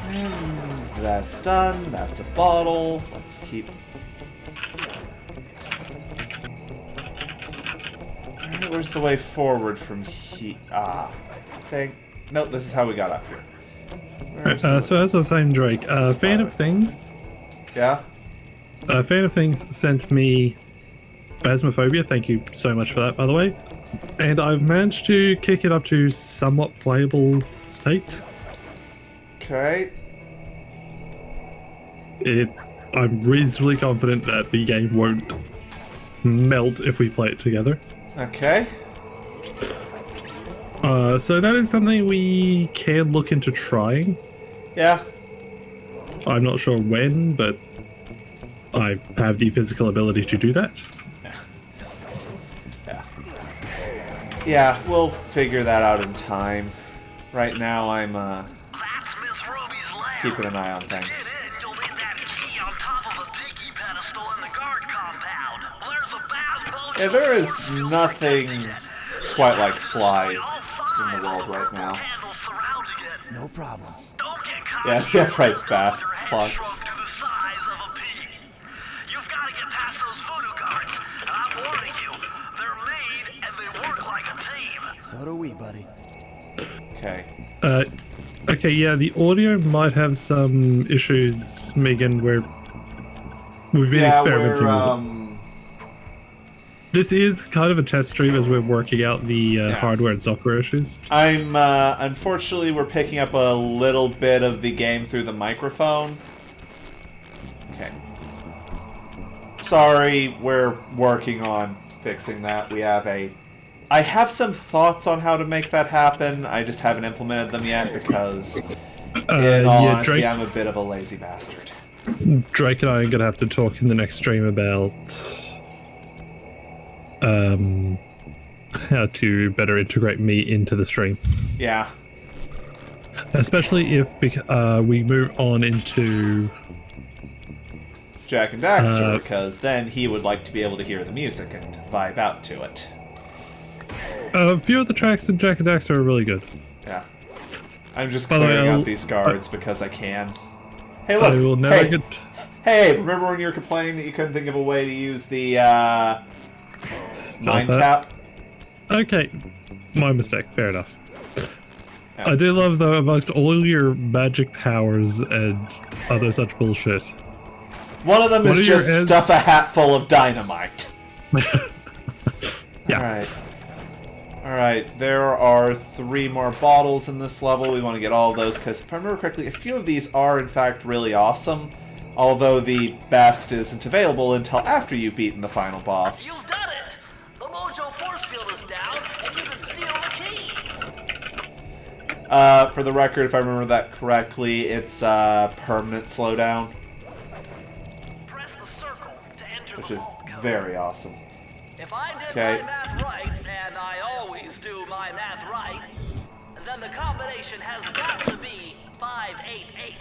And that's done. That's a bottle. Let's keep... Alright, where's the way forward from here? Nope, this is how we got up here. So as I was saying, Drake, Fan of Things. Yeah? Fan of Things sent me Phasmophobia. Thank you so much for that, by the way. And I've managed to kick it up to somewhat playable state. Okay. I'm reasonably confident that the game won't melt if we play it together. Okay. So that is something we can look into trying. Yeah. I'm not sure when, but I have the physical ability to do that. Yeah, we'll figure that out in time. Right now, I'm keeping an eye on things. Yeah, there is nothing quite like Sly in the world right now. No problem. Yeah, right, Bass Plucks. So do we, buddy. Okay. Okay, yeah, the audio might have some issues, Megan, where we've been experimenting with it. This is kind of a test stream as we're working out the hardware and software issues. Unfortunately, we're picking up a little bit of the game through the microphone. Okay. Sorry, we're working on fixing that. I have some thoughts on how to make that happen. I just haven't implemented them yet because, in all honesty, Drake, I'm a bit of a lazy bastard. Drake and I are going to have to talk in the next stream about how to better integrate me into the stream. Yeah. Especially if we move on into Jak and Daxter, because then he would like to be able to hear the music and vibe out to it. A few of the tracks in Jak and Daxter are really good. Yeah. I'm just clearing out these guards because I can. Hey, look! I will never get... Hey, remember when you were complaining that you couldn't think of a way to use the, Mind Cap? Okay. My mistake. Fair enough. Yeah. I do love, though, amongst all your magic powers and other such bullshit. One of them is just stuff a hat full of dynamite. Yeah. Alright, there are 3 more bottles in this level. We want to get all of those, because if I remember correctly, a few of these are, in fact, really awesome. Although the best isn't available until after you've beaten the final boss. You've done it! The Mojo force field is down, and you can steal the key! For the record, if I remember that correctly, it's permanent slowdown. Press the circle to enter Which the is vault code. very awesome. If I did my math right, and I always do my math right, then the combination has got to be 588.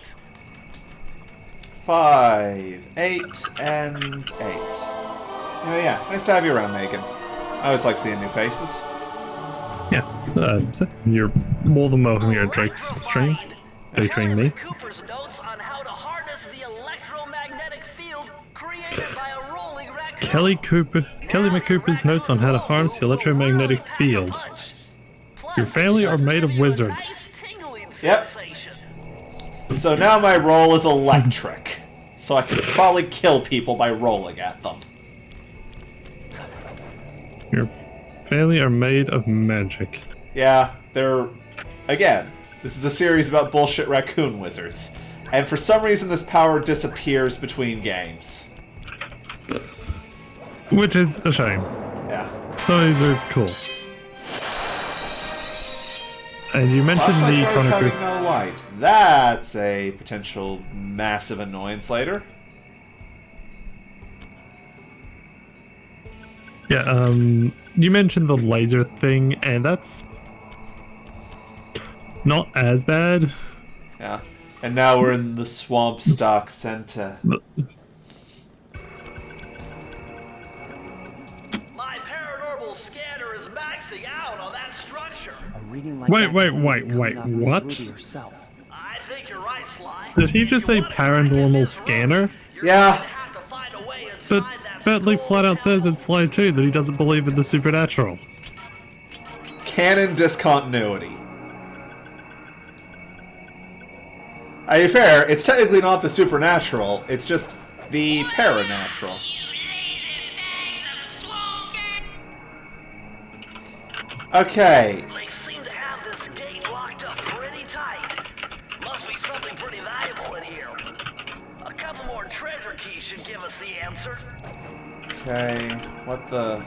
5, 8, and 8. Oh yeah, nice to have you around, Megan. I always like seeing new faces. Yeah, so you're more than welcome here at Drake's stream, featuring me. Cooper's notes on how to harness the electromagnetic field created by a rolling raccoon. Kelly McCooper's notes on how to harness the electromagnetic field. Your family are made of wizards. Yep. So now my role is electric. So I can probably kill people by rolling at them. Your family are made of magic. Yeah, they're... Again, this is a series about bullshit raccoon wizards. And for some reason this power disappears between games. Which is a shame. Yeah. Some of these are cool. And you mentioned the Flashlight Conic having no light. That's a potential massive annoyance later. Yeah, you mentioned the laser thing, and that's not as bad. Yeah. And now we're in the Swampstock Center. My paranormal scanner is maxing out on that structure. A reading like Wait, that's what? yourself. I think you're right, Sly. Did he just say paranormal scanner? Yeah. But Bentley flat out says in Slide 2 that he doesn't believe in the supernatural. Canon discontinuity. To be fair, it's technically not the supernatural, it's just the paranatural. Okay. They seem to have this gate locked up pretty tight. Must be something pretty valuable in here. A couple more treasure keys should give us the answer. Okay, what the...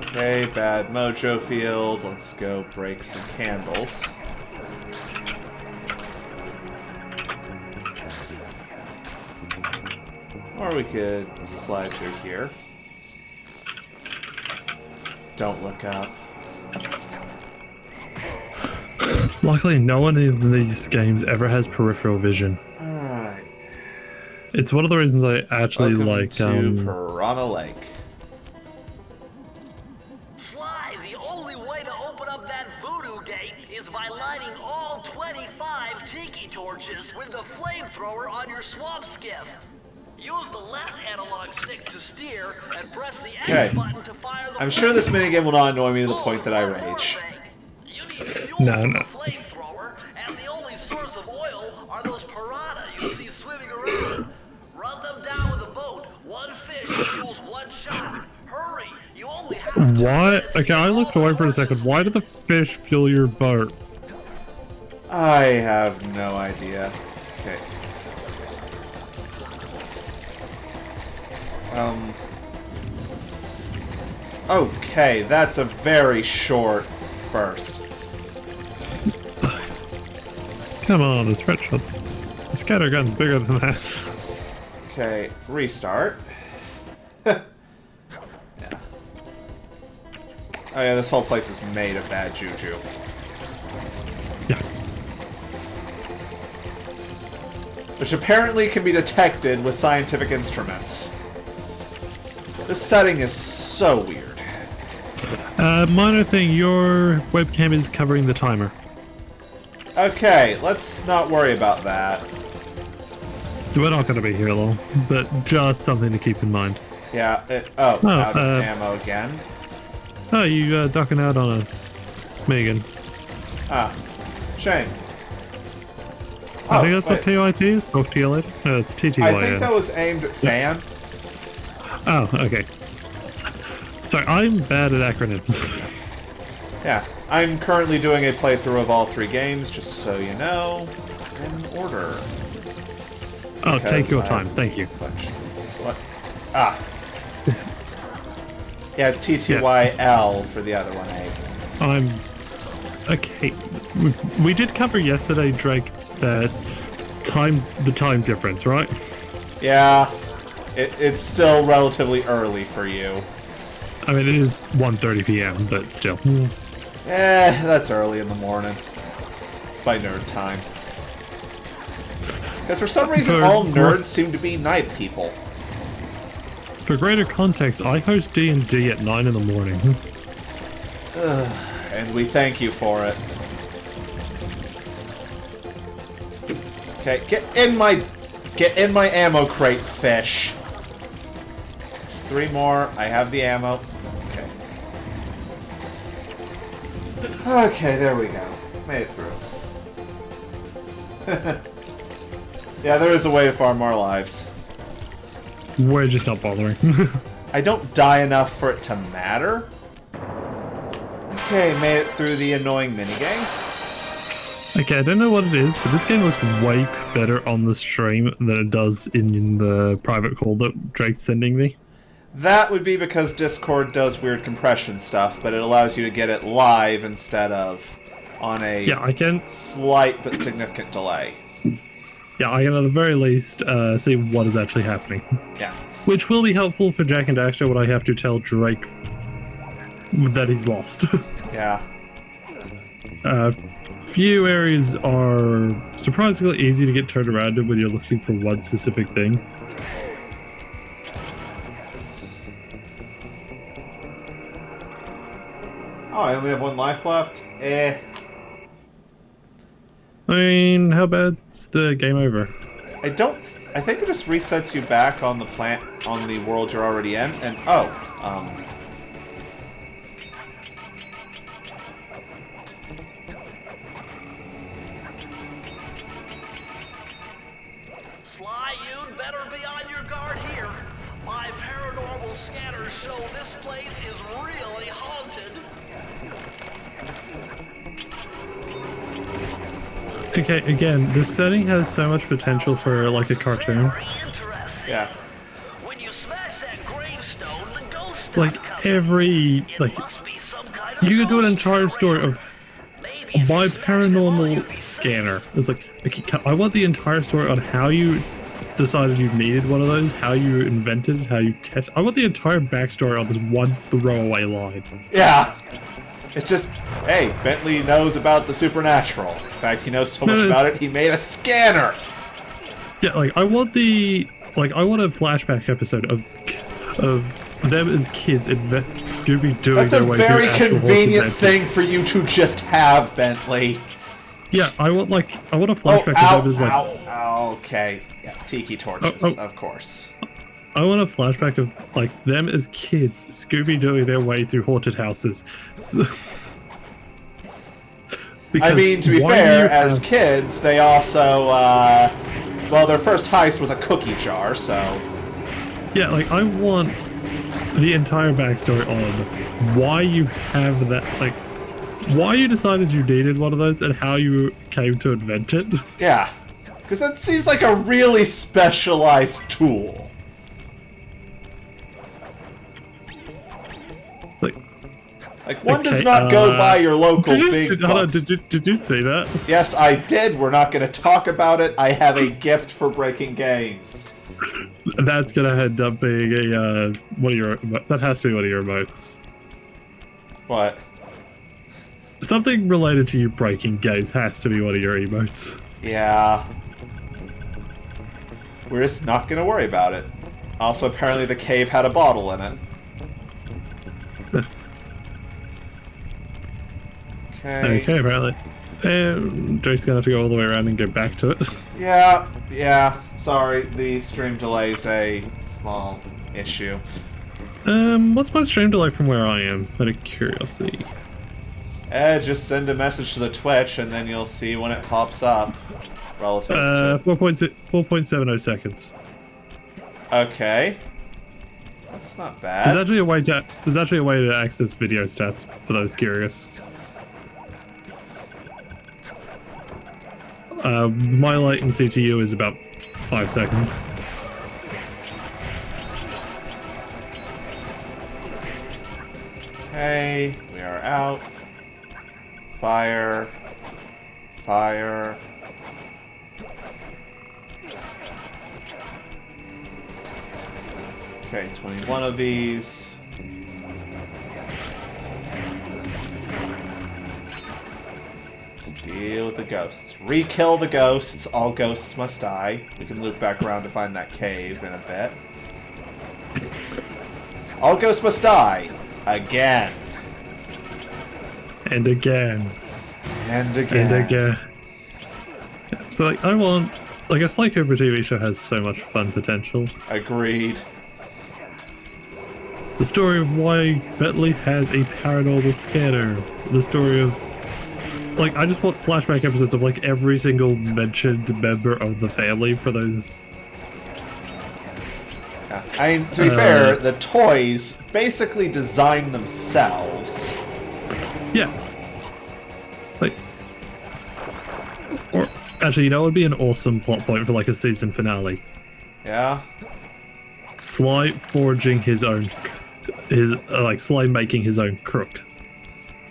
Okay, bad mojo field. Let's go break some candles. Or we could slide through here. Don't look up. Luckily, no one in these games ever has peripheral vision. Alright. It's one of the reasons I actually Welcome like, to Piranha Lake. Sly, the only way to open up that voodoo gate is by lighting all 25 tiki torches with the flamethrower on your swamp skiff. Use the left analog stick to steer and press the X Okay. button to fire the I'm sure this minigame will not annoy me to the point that I rage. No. flamethrower, and the only source of oil are those piranha you see swimming around. Run them down with a boat. One fish fuels one shot. Hurry! You only have to Why? Okay, I looked away for a second. Why did the fish fuel your boat? I have no idea. Okay. Okay, that's a very short burst. Come on, the spreadshots. The scattergun's bigger than that. Okay, restart. Yeah. Oh yeah, this whole place is made of bad juju. Yeah. Which apparently can be detected with scientific instruments. This setting is so weird. Minor thing, your webcam is covering the timer. Okay, let's not worry about that. We're not going to be here long, but just something to keep in mind. Yeah, out of ammo again. Oh, you ducking out on us, Megan. Ah, shame. I think that's what TYT is. Talk to you later. It's TTY. I think that was aimed at fan. Oh, okay. Sorry, I'm bad at acronyms. Yeah, I'm currently doing a playthrough of all 3 games, just so you know, in order. Oh, Because take your I time. have Thank you. What? Ah. Yeah, it's TTYL for the other one, eh? I'm... Okay. We did cover yesterday, Drake, that the time difference, right? Yeah. It's still relatively early for you. I mean, it is 1:30 p.m., but still. That's early in the morning. By nerd time. Because for some reason, all nerds seem to be night people. For greater context, I host D&D at 9 in the morning. And we thank you for it. Okay, get in my ammo crate, fish. There's 3 more. I have the ammo. Okay. Okay, there we go. Made it through. Yeah, there is a way to farm our lives. We're just not bothering. I don't die enough for it to matter. Okay, made it through the annoying minigame. Okay, I don't know what it is, but this game looks way better on the stream than it does in the private call that Drake's sending me. That would be because Discord does weird compression stuff, but it allows you to get it live instead of on a slight but significant delay. Yeah, I can at the very least see what is actually happening. Yeah. Which will be helpful for Jack and Daxter when I have to tell Drake that he's lost. Yeah. Few areas are surprisingly easy to get turned around in when you're looking for one specific thing. Oh, I only have 1 life left? Eh. I mean, how bad's the game over? I think it just resets you back on the world you're already in, and Sly, you'd better be on your guard here. My paranormal scanners show this place is really haunted. Okay, again, this setting has so much potential for like a cartoon. Yeah. When you smash that gravestone, the ghost Like every you could do an entire story of my paranormal scanner. It's like, okay, I want the entire story on how you decided you needed one of those, how you invented it, how you test. I want the entire backstory on this one throwaway line. Yeah. It's just, hey, Bentley knows about the supernatural. In fact, he knows so much about it, he made a scanner! Yeah, like, I want a flashback episode of them as kids Scooby-Dooing their way through. That's a very convenient thing for you to just have, Bentley. Yeah, I want a flashback of them as like... okay. Yeah, tiki torches, of course. I want a flashback of, like, them as kids Scooby-Dooing their way through haunted houses. I mean, to be fair, as kids, they also, well, their first heist was a cookie jar, so... Yeah, like, I want the entire backstory on why you have that, like, why you decided you needed one of those and how you came to invent it. Yeah, because that seems like a really specialized tool. Like, one does not go by your local big books. Did you see that? Yes, I did. We're not going to talk about it. I have a gift for breaking games. That's going to end up being a, one of your, that has to be one of your emotes. What? Something related to you breaking games has to be one of your emotes. Yeah. We're just not going to worry about it. Also, apparently the cave had a bottle in it. Okay, apparently. Drake's gonna have to go all the way around and go back to it. Yeah, sorry, the stream delay's a small issue. What's my stream delay from where I am, out of curiosity? Just send a message to the Twitch and then you'll see when it pops up. Relative to... 4.70 seconds. Okay. That's not bad. There's actually a way to access video stats for those curious. My latency to you is about 5 seconds. Okay, we are out. Fire. Fire. Okay, 21 of these. Let's deal with the ghosts. Re-kill the ghosts. All ghosts must die. We can loop back around to find that cave in a bit. All ghosts must die. Again. And again. And again. And again. So, like, I want... Like, a Sly Cooper TV show has so much fun potential. Agreed. The story of why Bentley has a paranormal scanner. The story of... Like, I just want flashback episodes of, like, every single mentioned member of the family for those... Yeah. I mean, to be fair, the toys basically design themselves. Yeah. Like, or actually, you know, it would be an awesome plot point for like a season finale. Yeah. Sly forging his own, Sly making his own crook.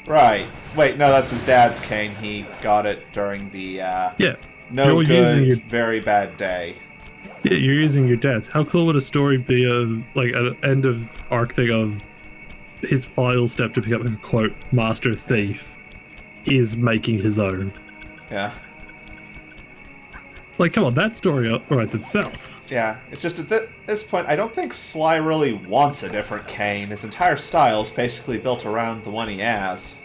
Right. Wait, no, that's his dad's cane. He got it during the Yeah. no You're good, using very bad day. Yeah, you're using your dad's. How cool would a story be of like an end of arc thing of his final step to become a quote master thief is making his own? Yeah. Like, come on, that story writes itself. Yeah, it's just at this point, I don't think Sly really wants a different cane. His entire style is basically built around the one he has.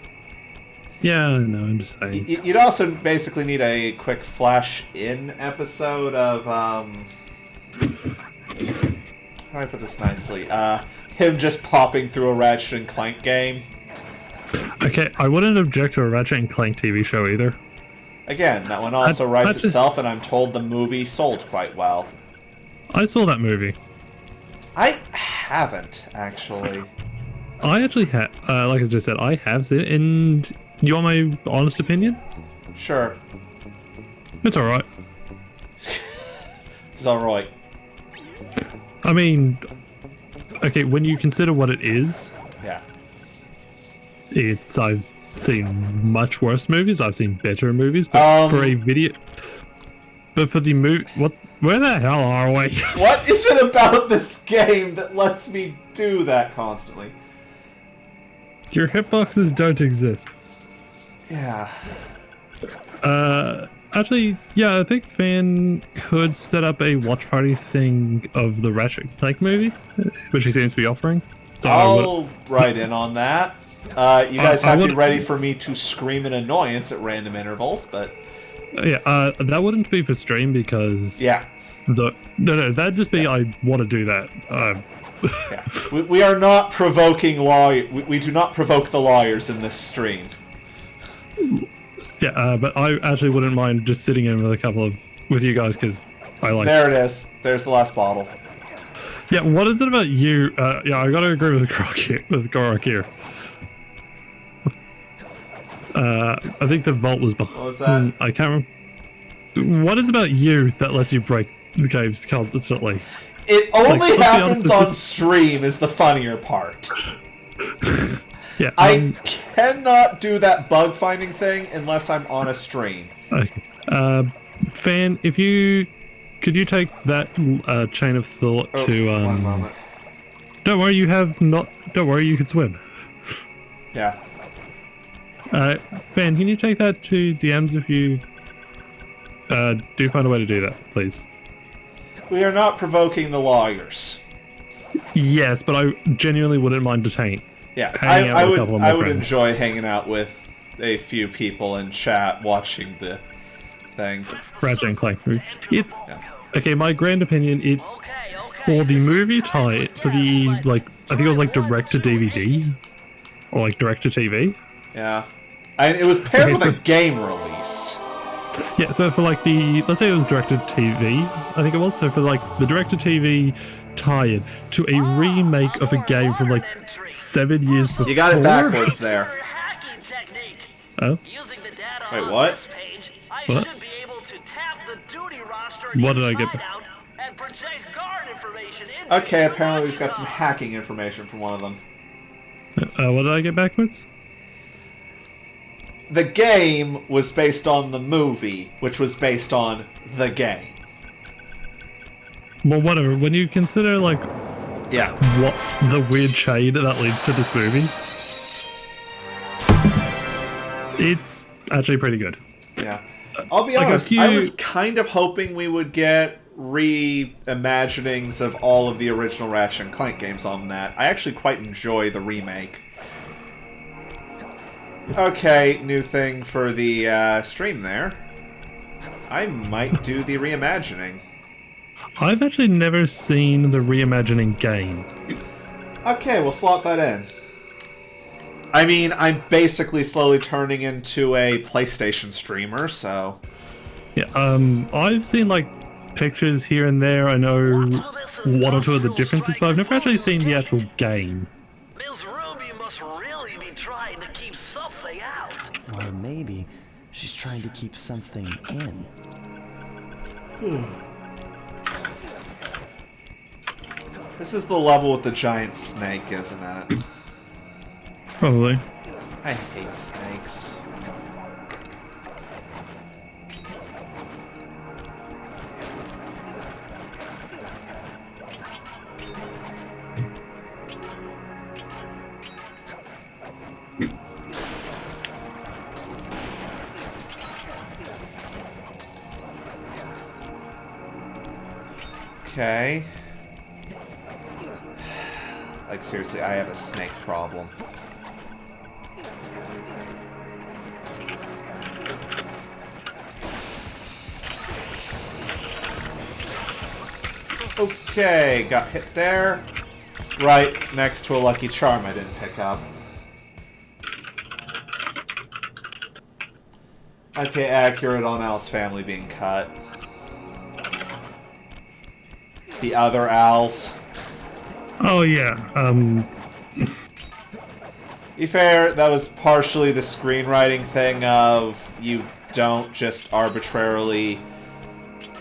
Yeah, no, I'm just saying. You'd also basically need a quick flash-in episode of, how do I put this nicely? Him just popping through a Ratchet and Clank game. Okay, I wouldn't object to a Ratchet and Clank TV show either. Again, that one also writes itself, and I'm told the movie sold quite well. I saw that movie. I haven't, actually. I actually have, like I just said, I have seen it, and you want my honest opinion? Sure. It's alright. It's alright. I mean, okay, when you consider what it is, Yeah. I've seen much worse movies, I've seen better movies, but for a video... But for the movie... Where the hell are we? What is it about this game that lets me do that constantly? Your hitboxes don't exist. Yeah. Actually, yeah, I think Fan could set up a watch party thing of the Ratchet and Clank movie, which he seems to be offering. So I'll write in on that. You guys have to be ready for me to scream in annoyance at random intervals, but... Yeah, that wouldn't be for stream because... Yeah. No, that'd just be I want to do that. Yeah. We are not provoking we do not provoke the lawyers in this stream. Yeah, but I actually wouldn't mind just sitting in with you guys because I like. There it is. There's the last bottle. Yeah, what is it about you? Yeah, I gotta agree with Gorak here. I think the vault was behind. What was that? I can't remember. What is about you that lets you break the games constantly? It only happens on stream is the funnier part. Yeah, I cannot do that bug finding thing unless I'm on a stream. Okay. Fan, could you take that chain of thought to One moment. Don't worry, don't worry, you can swim. Yeah. Fan, can you take that to DMs if you do find a way to do that, please? We are not provoking the lawyers. Yes, but I genuinely wouldn't mind just hanging. Yeah, hanging out with a couple of my I would friends. enjoy hanging out with a few people in chat watching the thing. Ratchet and Clank movie. It's okay. My grand opinion. It's for the movie tie for the I think it was direct to DVD or direct to TV. Yeah, it was paired with a game release. Yeah, so for let's say it was direct to TV. I think it was. So for the direct to TV tie-in to a remake of a game from 7 years before. You got it backwards there. Oh. Wait, what? What? What did I get? Okay, apparently we just got some hacking information from one of them. What did I get backwards? The game was based on the movie, which was based on the game. Well, whatever. When you consider what the weird shade that leads to this movie, it's actually pretty good. Yeah. I'll be honest, I was kind of hoping we would get reimaginings of all of the original Ratchet and Clank games on that. I actually quite enjoy the remake. Okay, new thing for the stream there. I might do the reimagining. I've actually never seen the reimagining game. Okay, we'll slot that in. I mean, I'm basically slowly turning into a PlayStation streamer, so... Yeah, I've seen, pictures here and there. I know one or two of the differences, but I've never actually seen the actual game. Miss Ruby must really be trying to keep something out. Or maybe she's trying to keep something in. This is the level with the giant snake, isn't it? Probably. I hate snakes. Okay. Like, seriously, I have a snake problem. Okay, got hit there. Right next to a Lucky Charm I didn't pick up. Okay, accurate on Al's family being cut. The other Als. Oh yeah, Be fair, that was partially the screenwriting thing of you don't just arbitrarily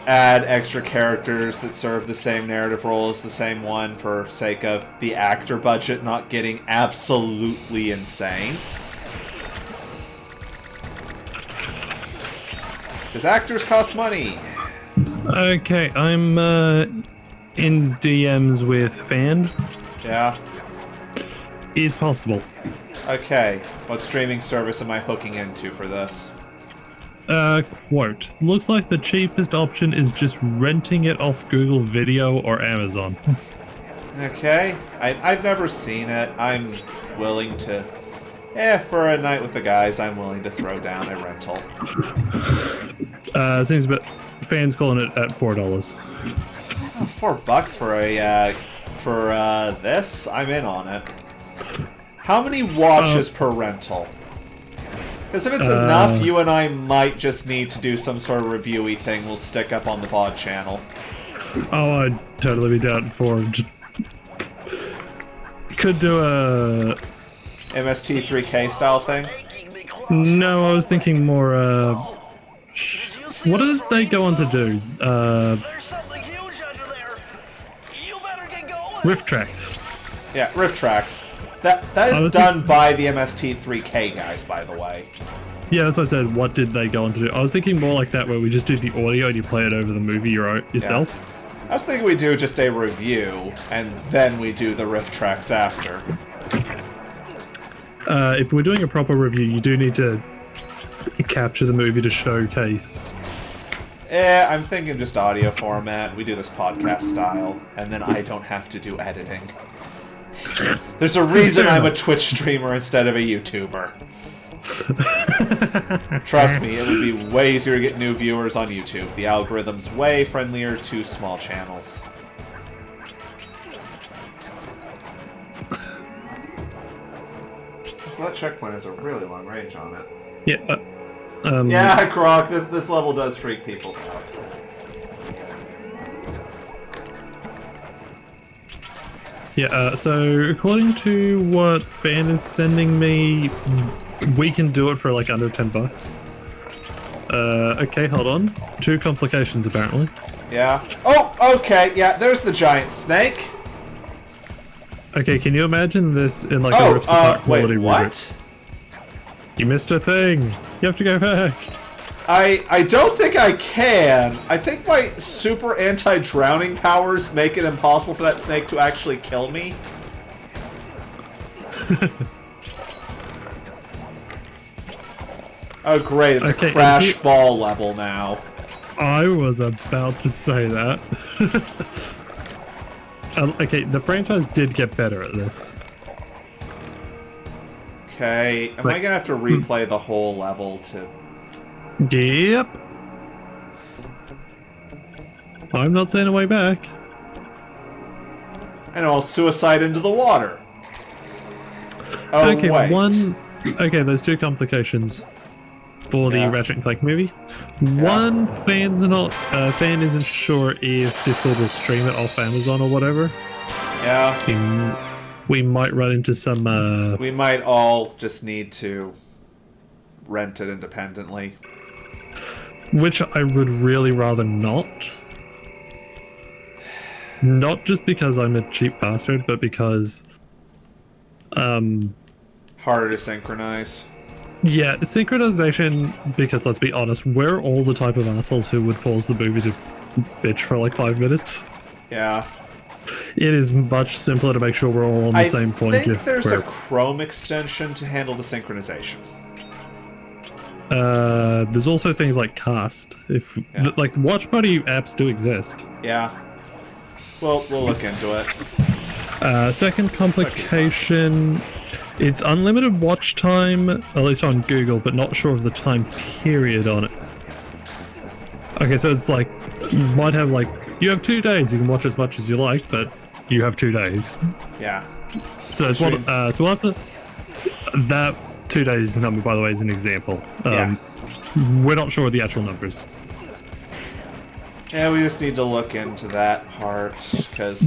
add extra characters that serve the same narrative role as the same one for sake of the actor budget not getting absolutely insane. Because actors cost money. Okay, I'm in DMs with Fan. Yeah. It's possible. Okay, what streaming service am I hooking into for this? Quote, looks like the cheapest option is just renting it off Google Video or Amazon. Okay, I've never seen it. I'm willing to... for a night with the guys, I'm willing to throw down a rental. Seems a bit... Fans calling it at $4. $4 for this? I'm in on it. How many watches per rental? Because if it's enough, you and I might just need to do some sort of reviewy thing we'll stick up on the VOD channel. Oh, I'd totally be down for... Could do a... MST3K style thing? No, I was thinking more, what did they go on to do? Rift Tracks. Yeah, Rift Tracks. That is done by the MST3K guys, by the way. Yeah, that's what I said. What did they go on to do? I was thinking more like that, where we just do the audio and you play it over the movie yourself. Yeah. I was thinking we do just a review, and then we do the Rift Tracks after. If we're doing a proper review, you do need to capture the movie to showcase. I'm thinking just audio format. We do this podcast style, and then I don't have to do editing. There's a reason I'm a Twitch streamer instead of a YouTuber. Trust me, it would be way easier to get new viewers on YouTube. The algorithm's way friendlier to small channels. So that checkpoint has a really long range on it. Yeah. Yeah, Croc, this level does freak people out. Yeah, so according to what Fan is sending me, we can do it for like under $10. Okay, hold on. 2 complications apparently. Yeah. Oh, okay, yeah, there's the giant snake. Okay, can you imagine this in like a Rift Apart quality wait, what? rubric? You missed a thing. You have to go back. I don't think I can. I think my super anti-drowning powers make it impossible for that snake to actually kill me. Oh great, it's a crash ball level now. I was about to say that. Okay, the franchise did get better at this. Okay, am I gonna have to replay the whole level to... Yep. I'm not saying a way back. And I'll suicide into the water. Oh, okay, wait. Okay, there's 2 complications. for the Yeah. Ratchet and Clank movie. One, fan isn't sure if Discord will stream it off Amazon or whatever. Yeah. We might run into some... We might all just need to rent it independently. Which I would really rather not. Not just because I'm a cheap bastard, but because... Harder to synchronize. Yeah, synchronization, because let's be honest, we're all the type of assholes who would pause the movie to bitch for like 5 minutes. Yeah. It is much simpler to make sure we're all on the same point. I think there's a Chrome extension to handle the synchronization. There's also things like Cast. Like, watch party apps do exist. Yeah. Well, we'll look into it. Second complication, it's unlimited watch time, at least on Google, but not sure of the time period on it. Okay, so it's like, you might have like, you have 2 days, you can watch as much as you like, but you have 2 days. Yeah. So it's what, so we'll have to, that 2 days number, by the way, is an example. We're not sure of the actual numbers. Yeah, we just need to look into that part, because,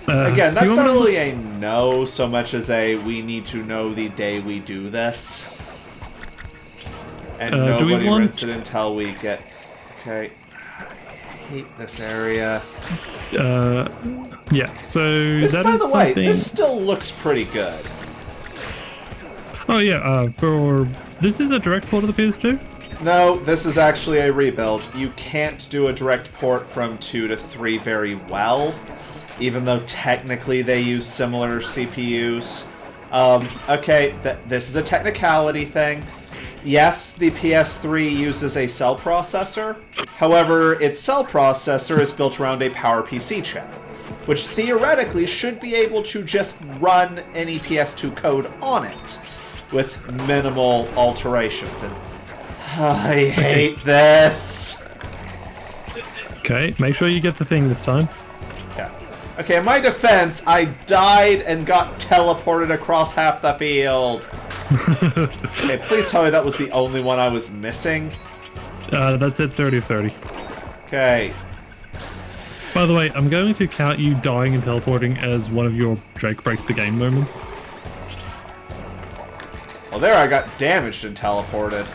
again, that's not really a no so much as a we need to know the day we do this. And nobody rents it until we get... Okay. I hate this area. Yeah, so this, that by is the way, something... this still looks pretty good. Oh yeah, this is a direct port of the PS2? No, this is actually a rebuild. You can't do a direct port from 2 to 3 very well, even though technically they use similar CPUs. Okay, this is a technicality thing. Yes, the PS3 uses a cell processor. However, its cell processor is built around a PowerPC chip, which theoretically should be able to just run any PS2 code on it with minimal alterations. And I hate this. Okay, make sure you get the thing this time. Yeah. Okay, in my defense, I died and got teleported across half the field. Okay, please tell me that was the only one I was missing. That's it, 30 of 30. Okay. By the way, I'm going to count you dying and teleporting as one of your Drake breaks the game moments. Well, there I got damaged and teleported.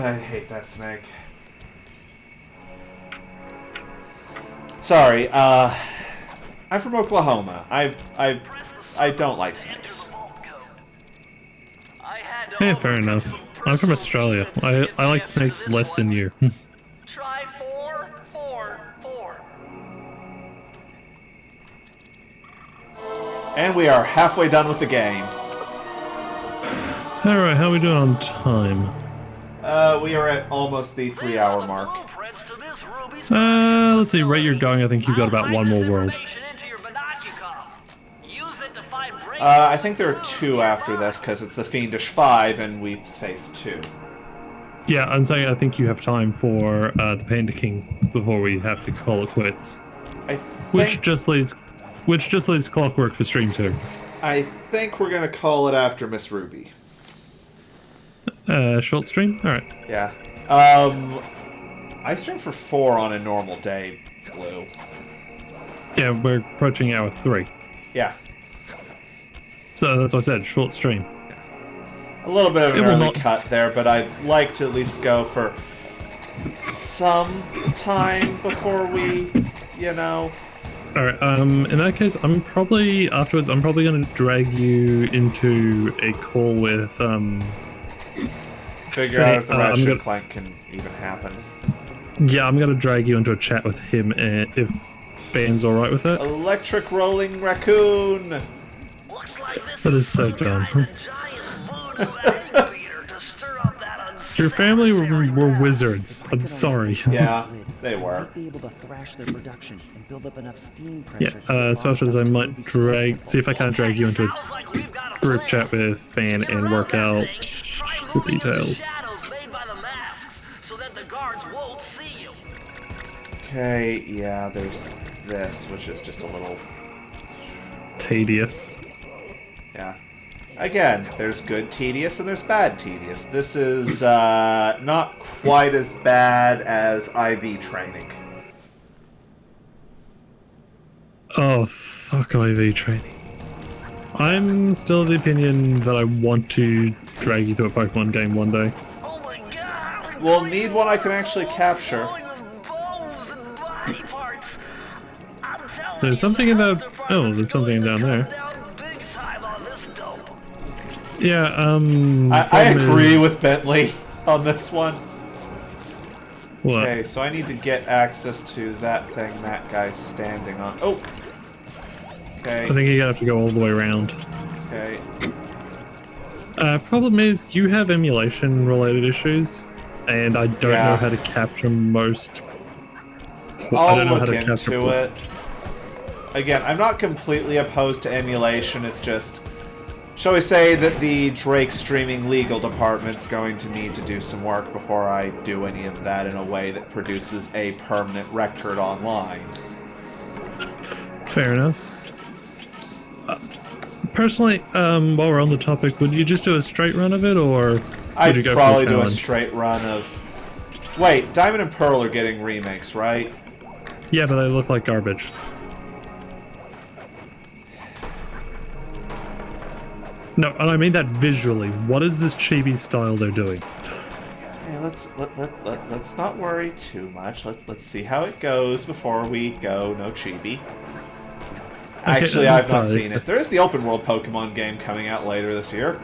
I hate that snake. Sorry, I'm from Oklahoma. I don't like snakes. Yeah, fair enough. I'm from Australia. I like snakes less than you. Try 4, 4, 4. And we are halfway done with the game. Alright, how are we doing on time? We are at almost the 3-hour mark. Let's see, rate you're going, I think you've got about one more world. I think there are 2 after this, because it's the Fiendish 5, and we've faced 2. Yeah, I'm saying I think you have time for the Panda King before we have to call it quits. Which just leaves Clockwork for Stream 2. I think we're going to call it after Miss Ruby. Short stream? Alright. Yeah. I stream for 4 on a normal day, Blue. Yeah, we're approaching hour 3. Yeah. So that's what I said, short stream. A little bit of an early cut there, but I'd like to at least go for some time before we, you know... Alright, in that case, I'm probably going to drag you into a call with, Figure out if the Ratchet and Clank can even happen. Yeah, I'm going to drag you into a chat with him if Ben's alright with it. Electric Rolling Raccoon! That is so dumb. Your family were wizards. I'm sorry. Yeah, they were. Yeah, so after this I might see if I can't drag you into a group chat with Fan and work out the details. Okay, yeah, there's this, which is just a little... tedious. Yeah. Again, there's good tedious and there's bad tedious. This is not quite as bad as IV training. Oh, fuck IV training. I'm still of the opinion that I want to drag you through a Pokemon game one day. Oh my god! We'll need one I can actually capture. There's something in that... Oh, there's something down there. Yeah, I agree with Bentley on this one. What? Okay, so I need to get access to that thing that guy's standing on. Oh! Okay. I think you have to go all the way around. Okay. Problem is, you have emulation-related issues, and I don't know how to capture most... I'll I don't know look how to capture into it. Again, I'm not completely opposed to emulation, it's just... Shall we say that the Drake Streaming Legal Department's going to need to do some work before I do any of that in a way that produces a permanent record online. Fair enough. Personally, while we're on the topic, would you just do a straight run of it, or would I'd you go probably for a do a challenge? straight run of... Wait, Diamond and Pearl are getting remakes, right? Yeah, but they look like garbage. No, and I mean that visually. What is this chibi style they're doing? Yeah, let's not worry too much. Let's see how it goes before we go no chibi. Actually, I've not seen it. There is the open world Pokemon game coming out later this year.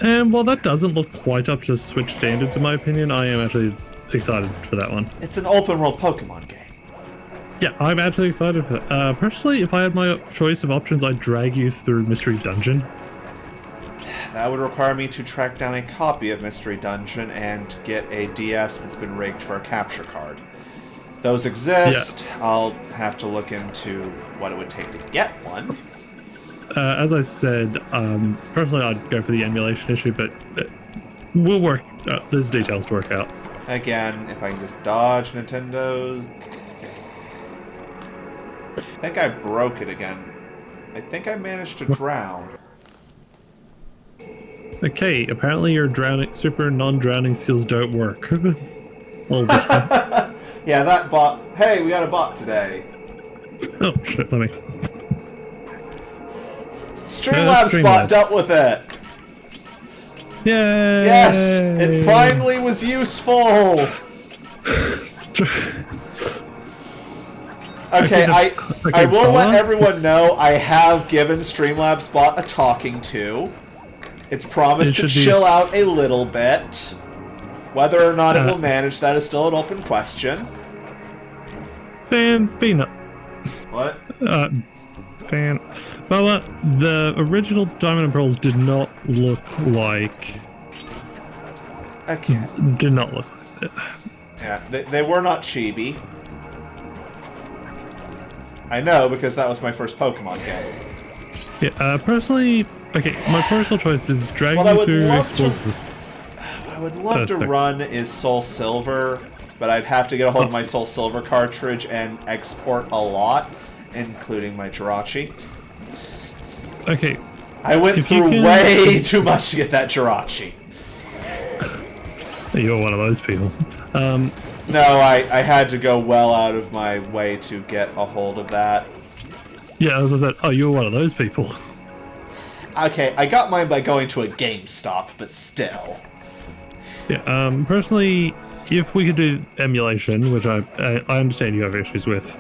And while that doesn't look quite up to Switch standards, in my opinion, I am actually excited for that one. It's an open world Pokemon game. Yeah, I'm actually excited for that. Personally, if I had my choice of options, I'd drag you through Mystery Dungeon. That would require me to track down a copy of Mystery Dungeon and get a DS that's been rigged for a capture card. Those exist. Yeah. I'll have to look into what it would take to get one. As I said, personally I'd go for the emulation issue, but we'll work. There's details to work out. Again, if I can just dodge Nintendo's... Okay. I think I broke it again. I think I managed to drown. Okay, apparently your super non-drowning seals don't work. All the time. Yeah, that bot... Hey, we got a bot today. Oh, shit, let me... Streamlabs bot dealt with it! Yay! Yes! It finally was useful! Okay, I will let everyone know I have given Streamlabs bot a talking to. It's promised to chill out a little bit. Whether or not it will manage that is still an open question. Peanut. What? Well, the original Diamond and Pearls did not look like... Okay. Did not look like it. Yeah, they were not chibi. I know, because that was my first Pokemon game. Yeah, personally... Okay, my personal choice is dragging you through Explosives. I would love to run is Soul Silver, but I'd have to get a hold of my Soul Silver cartridge and export a lot, including my Jirachi. Okay. I went through way too much to get that Jirachi. You're one of those people. No, I had to go well out of my way to get a hold of that. Yeah, as I said, oh, you're one of those people. Okay, I got mine by going to a GameStop, but still. Yeah, personally, if we could do emulation, which I understand you have issues with.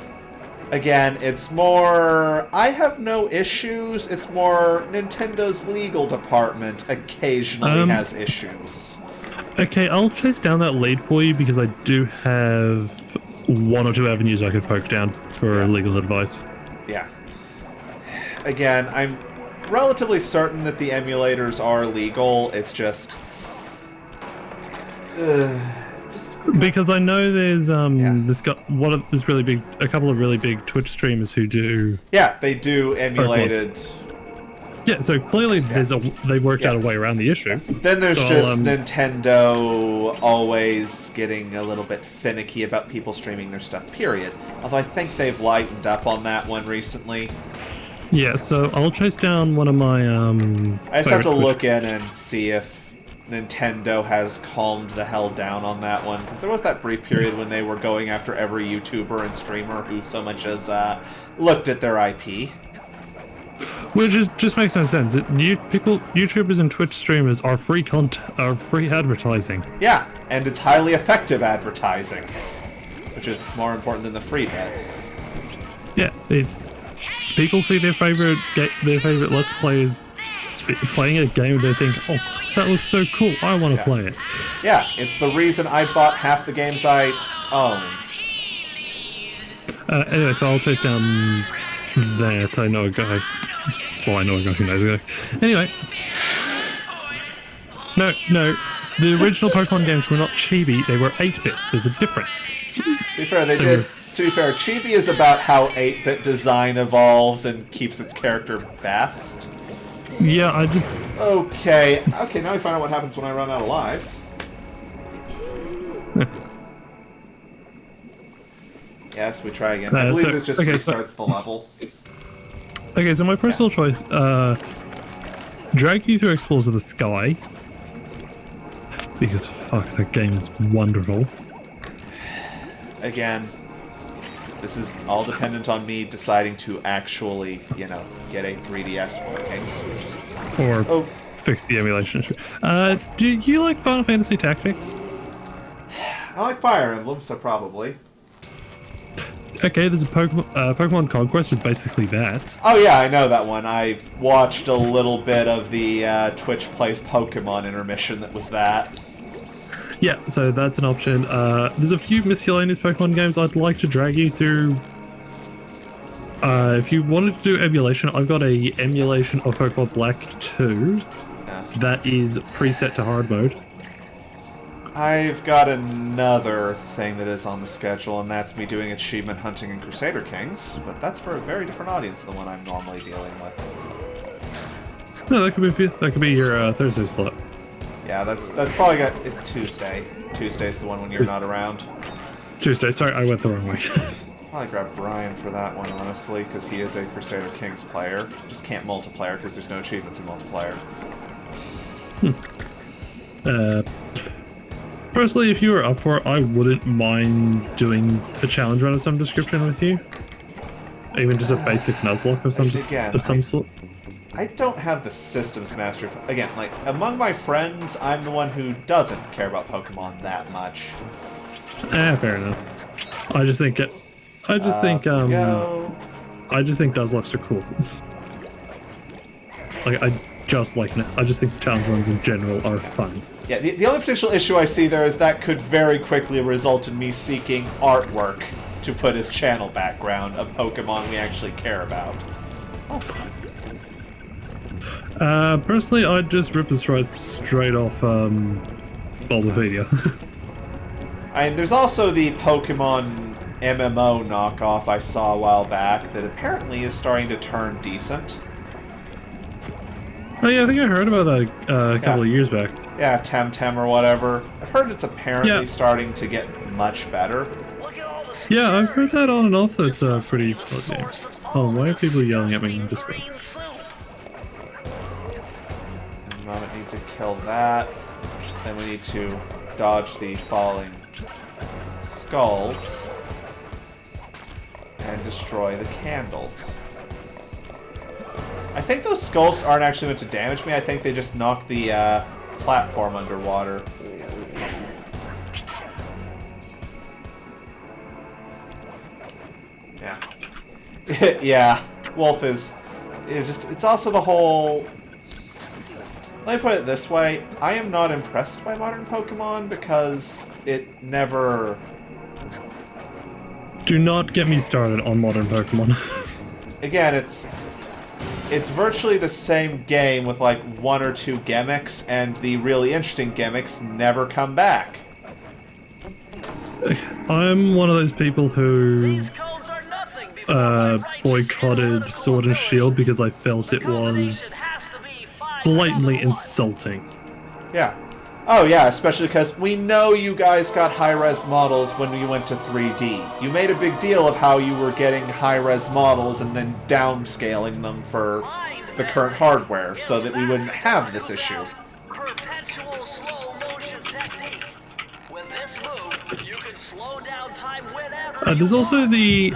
Again, it's more... I have no issues, it's more Nintendo's legal department occasionally has issues. Okay, I'll chase down that lead for you because I do have one or two avenues I could poke down for legal advice. Yeah. Again, I'm relatively certain that the emulators are legal, it's just... Because I know there's a couple of really big Twitch streamers who do. Yeah, they do emulated. Pokemon. Yeah, so clearly they've worked out a way around the issue. Then there's just Nintendo always getting a little bit finicky about people streaming their stuff. Period. Although I think they've lightened up on that one recently. Yeah, so I'll chase down one of my I just have to favorite look in and see if Nintendo has calmed the hell down on that one, because there was that brief period when they were going after every YouTuber and streamer who so much as looked at their IP. Which just makes no sense. YouTubers and Twitch streamers are free advertising. Yeah, and it's highly effective advertising, which is more important than the free bit. Yeah, it's people see their favorite Let's Players playing a game and they think, oh, that looks so cool, I want to play it. Yeah, it's the reason I bought half the games I own. Anyway, so I'll chase down that. I know a guy. Well, I know a guy who knows a guy. Anyway. No. The original Pokemon games were not chibi, they were 8-bit. There's a difference. To be fair, chibi is about how 8-bit design evolves and keeps its character best. Yeah, I just... Okay, now we find out what happens when I run out of lives. Yes, we try again. I believe this just restarts the level. Okay, so my personal choice, drag you through Explorers of the Sky. Because fuck, that game is wonderful. Again, this is all dependent on me deciding to actually, get a 3DS working. Or fix the emulation issue. Do you like Final Fantasy Tactics? I like Fire Emblem, so probably. Okay, there's a Pokemon Conquest is basically that. Oh yeah, I know that one. I watched a little bit of the Twitch Plays Pokemon intermission that was that. Yeah, so that's an option. There's a few miscellaneous Pokemon games I'd like to drag you through. If you wanted to do emulation, I've got a emulation of Pokemon Black 2 that is preset to hard mode. I've got another thing that is on the schedule, and that's me doing achievement hunting in Crusader Kings, but that's for a very different audience than the one I'm normally dealing with. No, that could be your Thursday slot. Yeah, that's probably got Tuesday. Tuesday's the one when you're not around. Tuesday, sorry, I went the wrong way. Probably grab Brian for that one, honestly, because he is a Crusader Kings player. Just can't multiplayer because there's no achievements in multiplayer. Personally, if you were up for it, I wouldn't mind doing a challenge run of some description with you. Even just a basic Nuzlocke of some sort. I don't have the systems mastered. Again, like, among my friends, I'm the one who doesn't care about Pokemon that much. Fair enough. I just think Nuzlocks are cool. I just think challenge runs in general are fun. Yeah, the only potential issue I see there is that could very quickly result in me seeking artwork to put as channel background of Pokemon we actually care about. Personally, I'd just rip this right straight off Bulbapedia. There's also the Pokemon MMO knockoff I saw a while back that apparently is starting to turn decent. Oh yeah, I think I heard about that a couple of years back. Yeah, Temtem or whatever. I've heard it's apparently starting to get much better. Yeah, I've heard that on and off. That's a pretty slow game. Oh, why are people yelling at me in Discord? I don't need to kill that. Then we need to dodge the falling skulls and destroy the candles. I think those skulls aren't actually meant to damage me. I think they just knock the platform underwater. Yeah. Yeah. Wolf is just... It's also the whole... Let me put it this way. I am not impressed by modern Pokemon because it never... Do not get me started on modern Pokemon. Again, it's virtually the same game with like one or two gimmicks, and the really interesting gimmicks never come back. I'm one of those people who boycotted Sword and Shield because I felt it was blatantly insulting. Yeah. Oh yeah, especially because we know you guys got high-res models when you went to 3D. You made a big deal of how you were getting high-res models and then downscaling them for the current hardware so that we wouldn't have this issue. Perpetual slow motion technique. With this move, you can slow down time whenever There's also the...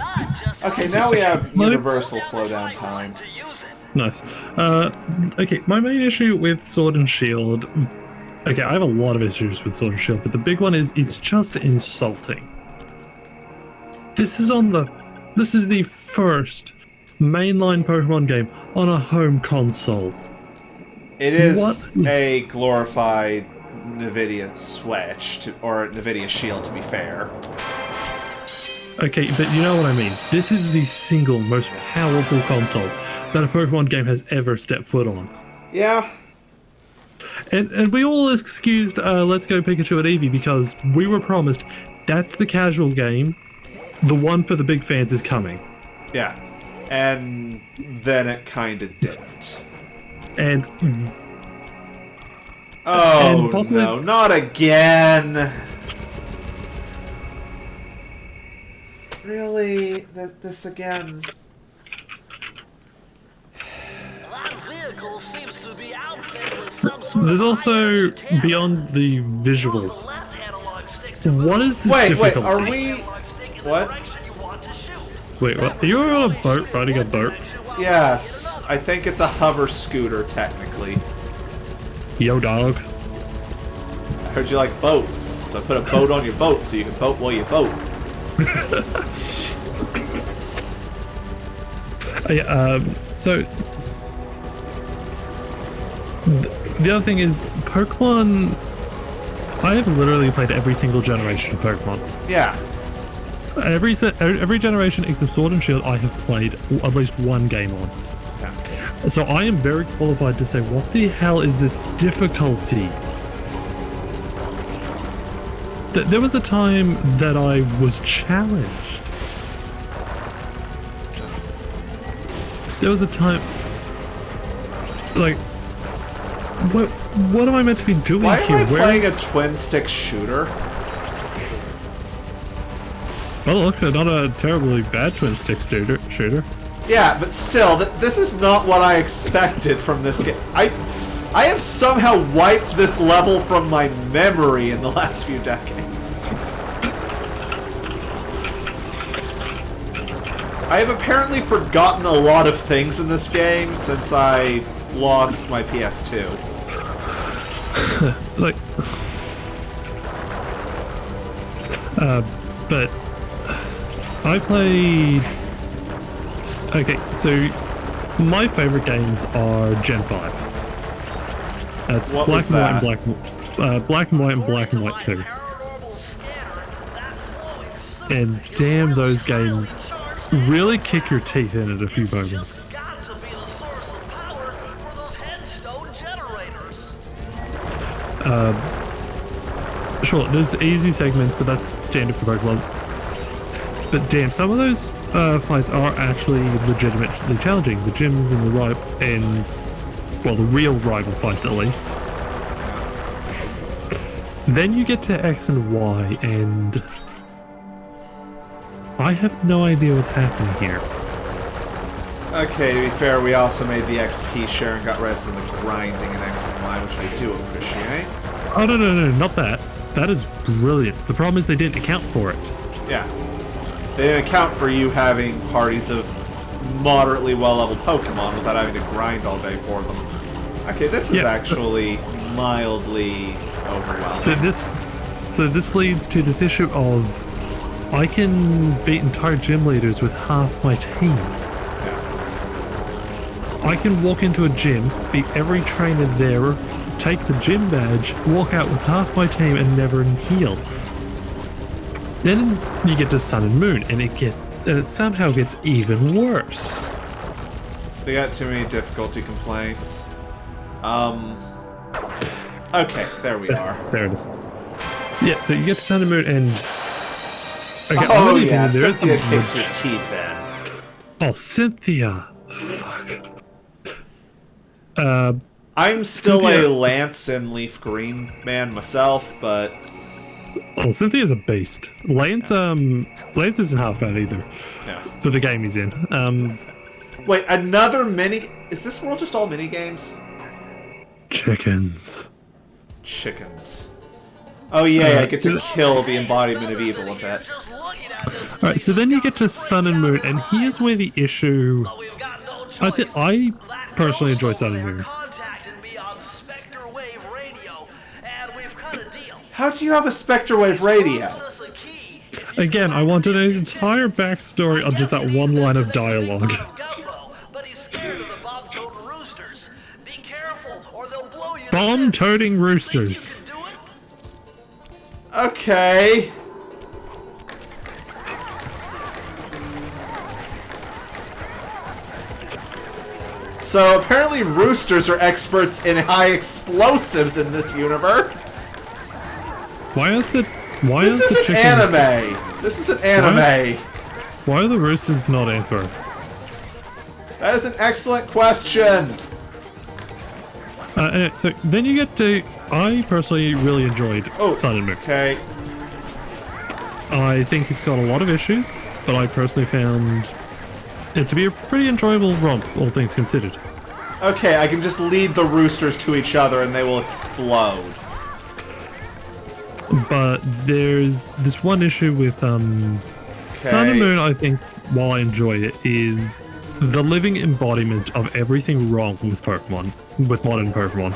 Okay, now we have universal slowdown time. Nice. Okay, my main issue with Sword and Shield... Okay, I have a lot of issues with Sword and Shield, but the big one is it's just insulting. This is the first mainline Pokemon game on a home console. It is a glorified NVIDIA Switch, or NVIDIA Shield, to be fair. Okay, but you know what I mean. This is the single most powerful console that a Pokemon game has ever stepped foot on. Yeah. And we all excused Let's Go Pikachu at Eevee because we were promised that's the casual game. The one for the big fans is coming. Yeah. And then it kind of didn't. And... Oh, and possibly, no, not again! Really? This again? There's also, beyond the visuals, what is this difficulty? Wait, are we... What? Wait, what? Are you on a boat, riding a boat? Yes, I think it's a hover scooter, technically. Yo, dog. I heard you like boats, so I put a boat on your boat so you can boat while you boat. So... The other thing is, Pokemon... I have literally played every single generation of Pokemon. Yeah. Every generation except Sword and Shield I have played at least one game on. Yeah. So I am very qualified to say, what the hell is this difficulty? There was a time that I was challenged. There was a time... Like... What am I meant to be doing here? Why am I playing a twin-stick shooter? Well, look, not a terribly bad twin-stick shooter. Yeah, but still, this is not what I expected from this game. I have somehow wiped this level from my memory in the last few decades. I have apparently forgotten a lot of things in this game since I lost my PS2. Like, but I played... Okay, so my favorite games are Gen 5. That's Black and White and Black and White and Black and White 2. And damn, those games really kick your teeth in at a few moments. Sure, there's easy segments, but that's standard for Pokemon. But damn, some of those fights are actually legitimately challenging. The gyms and the real rival fights at least. Then you get to X and Y, and I have no idea what's happening here. Okay, to be fair, we also made the XP share and got rid of some of the grinding in X and Y, which I do appreciate. Oh, no, not that. That is brilliant. The problem is they didn't account for it. Yeah. They didn't account for you having parties of moderately well-leveled Pokemon without having to grind all day for them. Okay, this is actually mildly overwhelming. So this leads to this issue of I can beat entire gym leaders with half my team. I can walk into a gym, beat every trainer there, take the gym badge, walk out with half my team and never heal. Then you get to Sun and Moon, and it somehow gets even worse. They got too many difficulty complaints. Okay, there we are. There it is. Yeah, so you get to Sun and Moon, and... Okay, oh yeah, Cynthia kicks your teeth in. Oh, Cynthia. Fuck. I'm still Cynthia- a Lance and Leaf Green man myself, but Oh, Cynthia's a beast. Lance isn't half bad either. yeah. For the game he's in. Wait, another mini? Is this world just all mini games? Chickens. Chickens. Oh yeah, I get to kill the embodiment of evil a bit. Alright, so then you get to Sun and Moon, and here's where the issue... I personally enjoy Sun and Moon. How do you have a Spectre Wave radio? Again, I wanted an entire backstory on just that one line of dialogue. Bomb-toting roosters. Okay. So apparently roosters are experts in high explosives in this universe. Why aren't the This is an anime. This is an anime. Why are the roosters not Emperor? That is an excellent question. Anyway, so then you get to... I personally really enjoyed Sun and Moon. Okay. I think it's got a lot of issues, but I personally found it to be a pretty enjoyable romp, all things considered. Okay, I can just lead the roosters to each other and they will explode. But there's this one issue with Sun and Moon, I think, while I enjoy it, is the living embodiment of everything wrong with Pokemon, with modern Pokemon.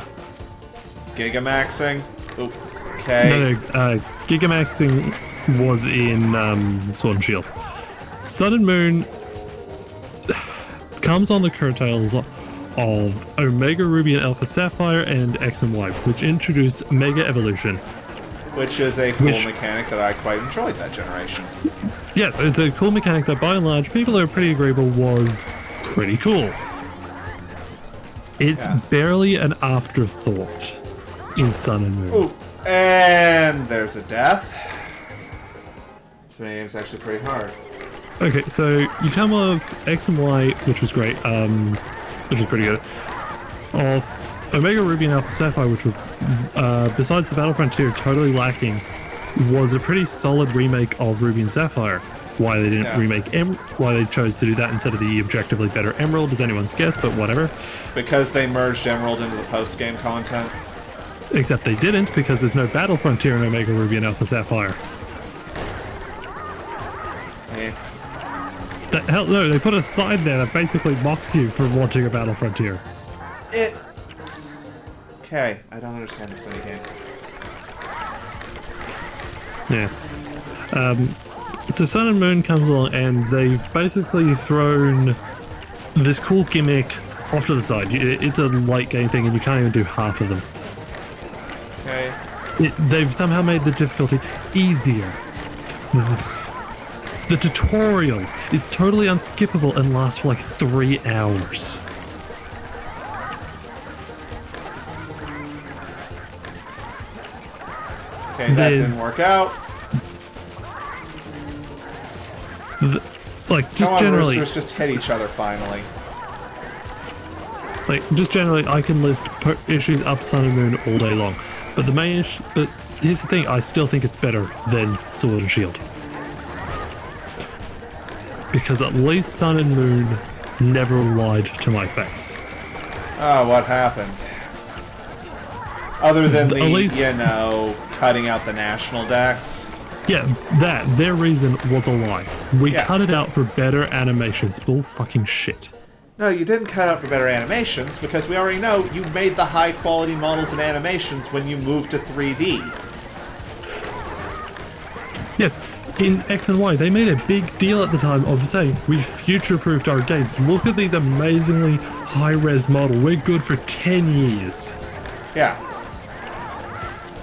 Gigamaxing? Oop. Okay. No, Gigamaxing was in Sword and Shield. Sun and Moon comes on the curtails of Omega Ruby and Alpha Sapphire and X and Y, which introduced Mega Evolution. Which is a cool mechanic that I quite enjoyed that generation. Yeah, it's a cool mechanic that by and large people are pretty agreeable was pretty cool. It's barely an afterthought in Sun and Moon. Ooh. And there's a death. This game's actually pretty hard. Okay, so you come off X and Y, which was great, which was pretty good. Off Omega Ruby and Alpha Sapphire, which were, besides the Battle Frontier, totally lacking, was a pretty solid remake of Ruby and Sapphire. Why they didn't remake why they chose to do that instead of the objectively better Emerald is anyone's guess, but whatever. Because they merged Emerald into the post-game content. Except they didn't, because there's no Battle Frontier in Omega Ruby and Alpha Sapphire. Hell no, they put a sign there that basically mocks you for wanting a Battle Frontier. Okay, I don't understand this minigame. Yeah. So Sun and Moon comes along and they've basically thrown this cool gimmick off to the side. It's a light game thing and you can't even do half of them. Okay. They've somehow made the difficulty easier. The tutorial is totally unskippable and lasts for like 3 hours. Okay, that didn't work out. Like, just Come on, generally... roosters, just hit each other finally. Like, just generally, I can list issues up Sun and Moon all day long. But the main issue... But here's the thing, I still think it's better than Sword and Shield. Because at least Sun and Moon never lied to my face. Oh, what happened? Other than the, at least, you know, cutting out the national decks. Yeah, their reason was a lie. We cut it out for better animations. Bull fucking shit. No, you didn't cut out for better animations, because we already know you made the high-quality models and animations when you moved to 3D. Yes, in X and Y, they made a big deal at the time of saying, we future-proofed our games. Look at these amazingly high-res models. We're good for 10 years. Yeah.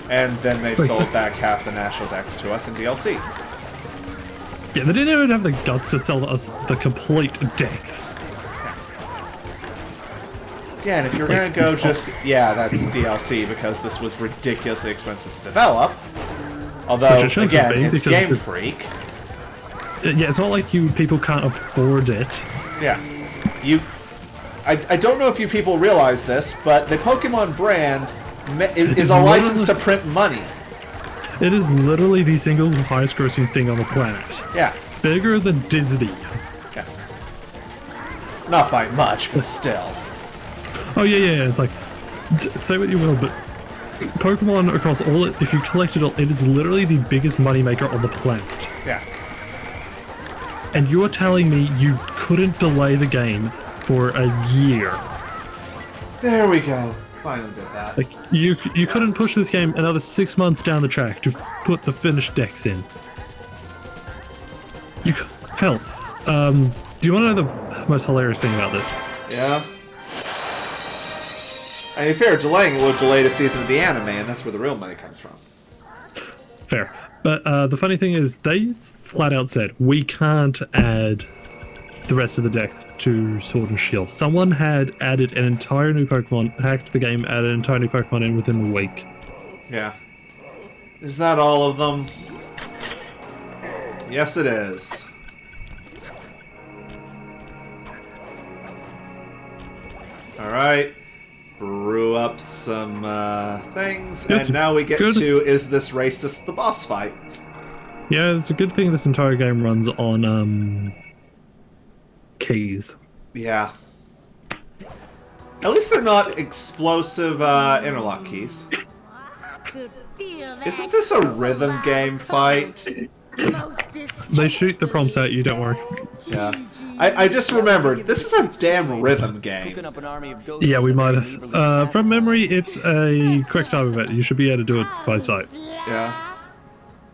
And then they sold back half the national decks to us in DLC. Yeah, they didn't even have the guts to sell us the complete decks. Yeah, and if you're gonna go just... Yeah, that's DLC, because this was ridiculously expensive to develop. Although, again, it's Game Freak. Yeah, it's not like people can't afford it. Yeah. You... I don't know if you people realize this, but the Pokemon brand is a license to print money. It is literally the single highest grossing thing on the planet. Yeah. Bigger than Disney. Yeah. Not by much, but still. Oh yeah. It's like, say what you will, but Pokemon across all, if you collect it all, it is literally the biggest moneymaker on the planet. Yeah. And you're telling me you couldn't delay the game for a year? There we go. Finally did that. Like, you couldn't push this game another 6 months down the track to put the finished decks in. Hell, do you want to know the most hilarious thing about this? Yeah. I mean, fair, delaying it would delay the season of the anime, and that's where the real money comes from. Fair. But the funny thing is, they flat out said, we can't add the rest of the decks to Sword and Shield. Someone had added an entire new Pokemon, hacked the game, added an entire new Pokemon in within a week. Yeah. Is that all of them? Yes, it is. Alright. Brew up some things, and now we get to Is This Racist? The boss fight. Yeah, it's a good thing this entire game runs on keys. Yeah. At least they're not explosive interlock keys. Isn't this a rhythm game fight? They shoot the prompts at you, don't worry. Yeah. I just remembered, this is a damn rhythm game. Yeah, we might have. From memory, it's a quick time event. You should be able to do it by sight. Yeah.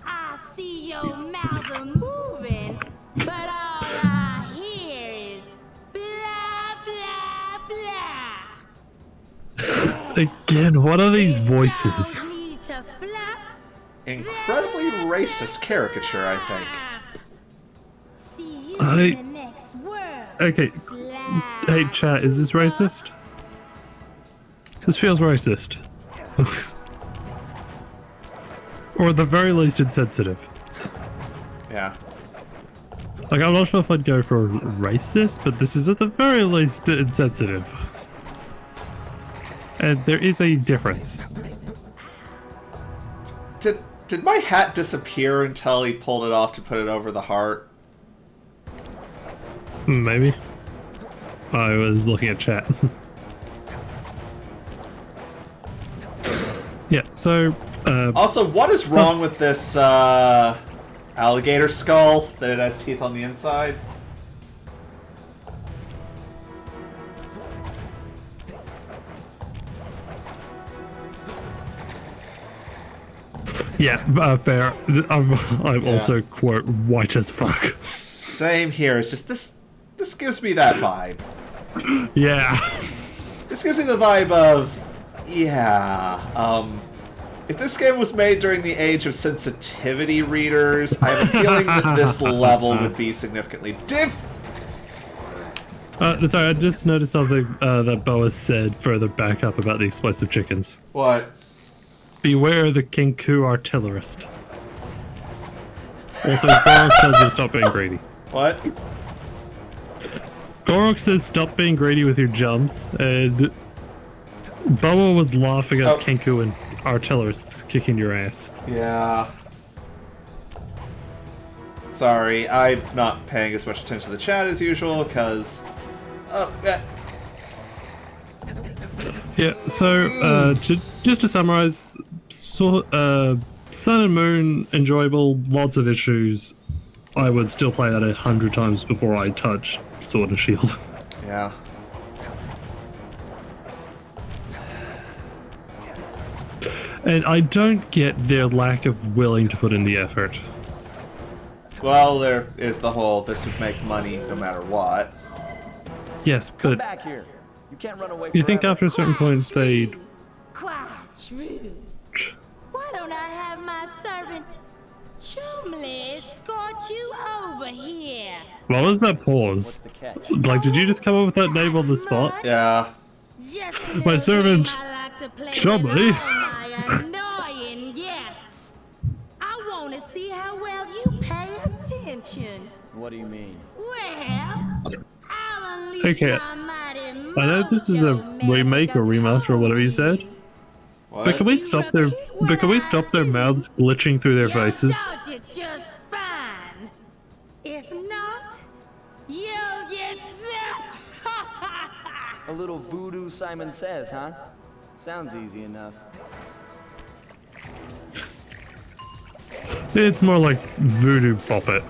I see your mouth are moving, but all I hear is blah, blah, blah. Again, what are these voices? Incredibly racist caricature, I think. Okay. Hey, chat, is this racist? This feels racist. Or at the very least, insensitive. Yeah. Like, I'm not sure if I'd go for racist, but this is at the very least insensitive. And there is a difference. Did my hat disappear until he pulled it off to put it over the heart? Maybe. I was looking at chat. Yeah, so... also, what is wrong with this alligator skull that it has teeth on the inside? Yeah, fair. I'm also, quote, white as fuck. Same here. It's just this gives me that vibe. Yeah. This gives me the vibe of, yeah, if this game was made during the age of sensitivity readers, I have a feeling that this level would be significantly different. Sorry, I just noticed something that Boa said further back up about the explosive chickens. What? Beware the Kenku artillerist. Also, Gorok says to stop being greedy. What? Gorok says stop being greedy with your jumps, and Boa was laughing at Kenku and artillerists kicking your ass. Yeah. Sorry, I'm not paying as much attention to the chat as usual, because... Yeah, so, just to summarize, Sun and Moon, enjoyable, lots of issues. I would still play that 100 times before I touch Sword and Shield. Yeah. And I don't get their lack of willing to put in the effort. Well, there is the whole, this would make money no matter what. Yes, but back here. You can't run away you think after a certain point they'd... Quite true. Why don't I have my servant Chumley escort you over here? What was that pause? Like, did you just come up with that name on the spot? Yeah. My servant Chumley. Annoying guests. I want to see how well you pay attention. What do you mean? Well, I'll unleash Okay. my mighty I know this is a remake or remaster or whatever you said. What? But can we stop their mouths glitching through their faces? Dodge it just fine. If not, you'll get zapped. A little voodoo Simon Says, huh? Sounds easy enough. It's more like voodoo bop it.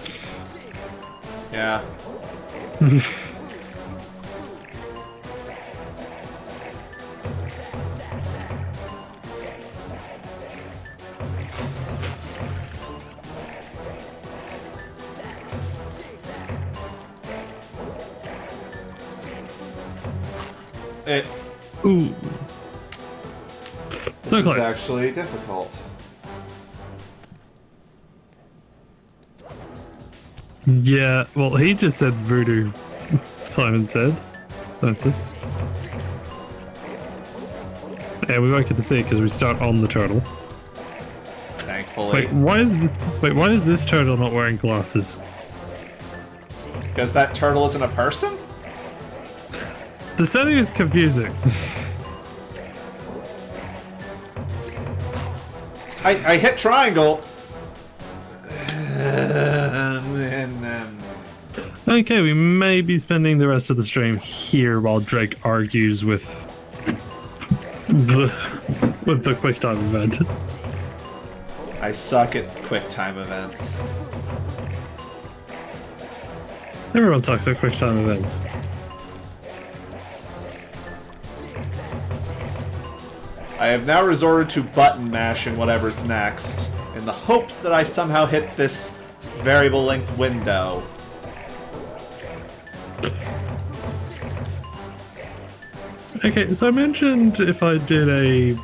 Yeah. It Ooh. So is close. actually difficult. Yeah, well, he just said voodoo. Simon said. Simon says. Yeah, we won't get to see it because we start on the turtle. Thankfully. Why is this turtle not wearing glasses? Because that turtle isn't a person? The setting is confusing. I hit triangle. Okay, we may be spending the rest of the stream here while Drake argues with the QuickTime event. I suck at QuickTime events. Everyone sucks at QuickTime events. I have now resorted to button mashing whatever's next, in the hopes that I somehow hit this variable length window. Okay, so I mentioned the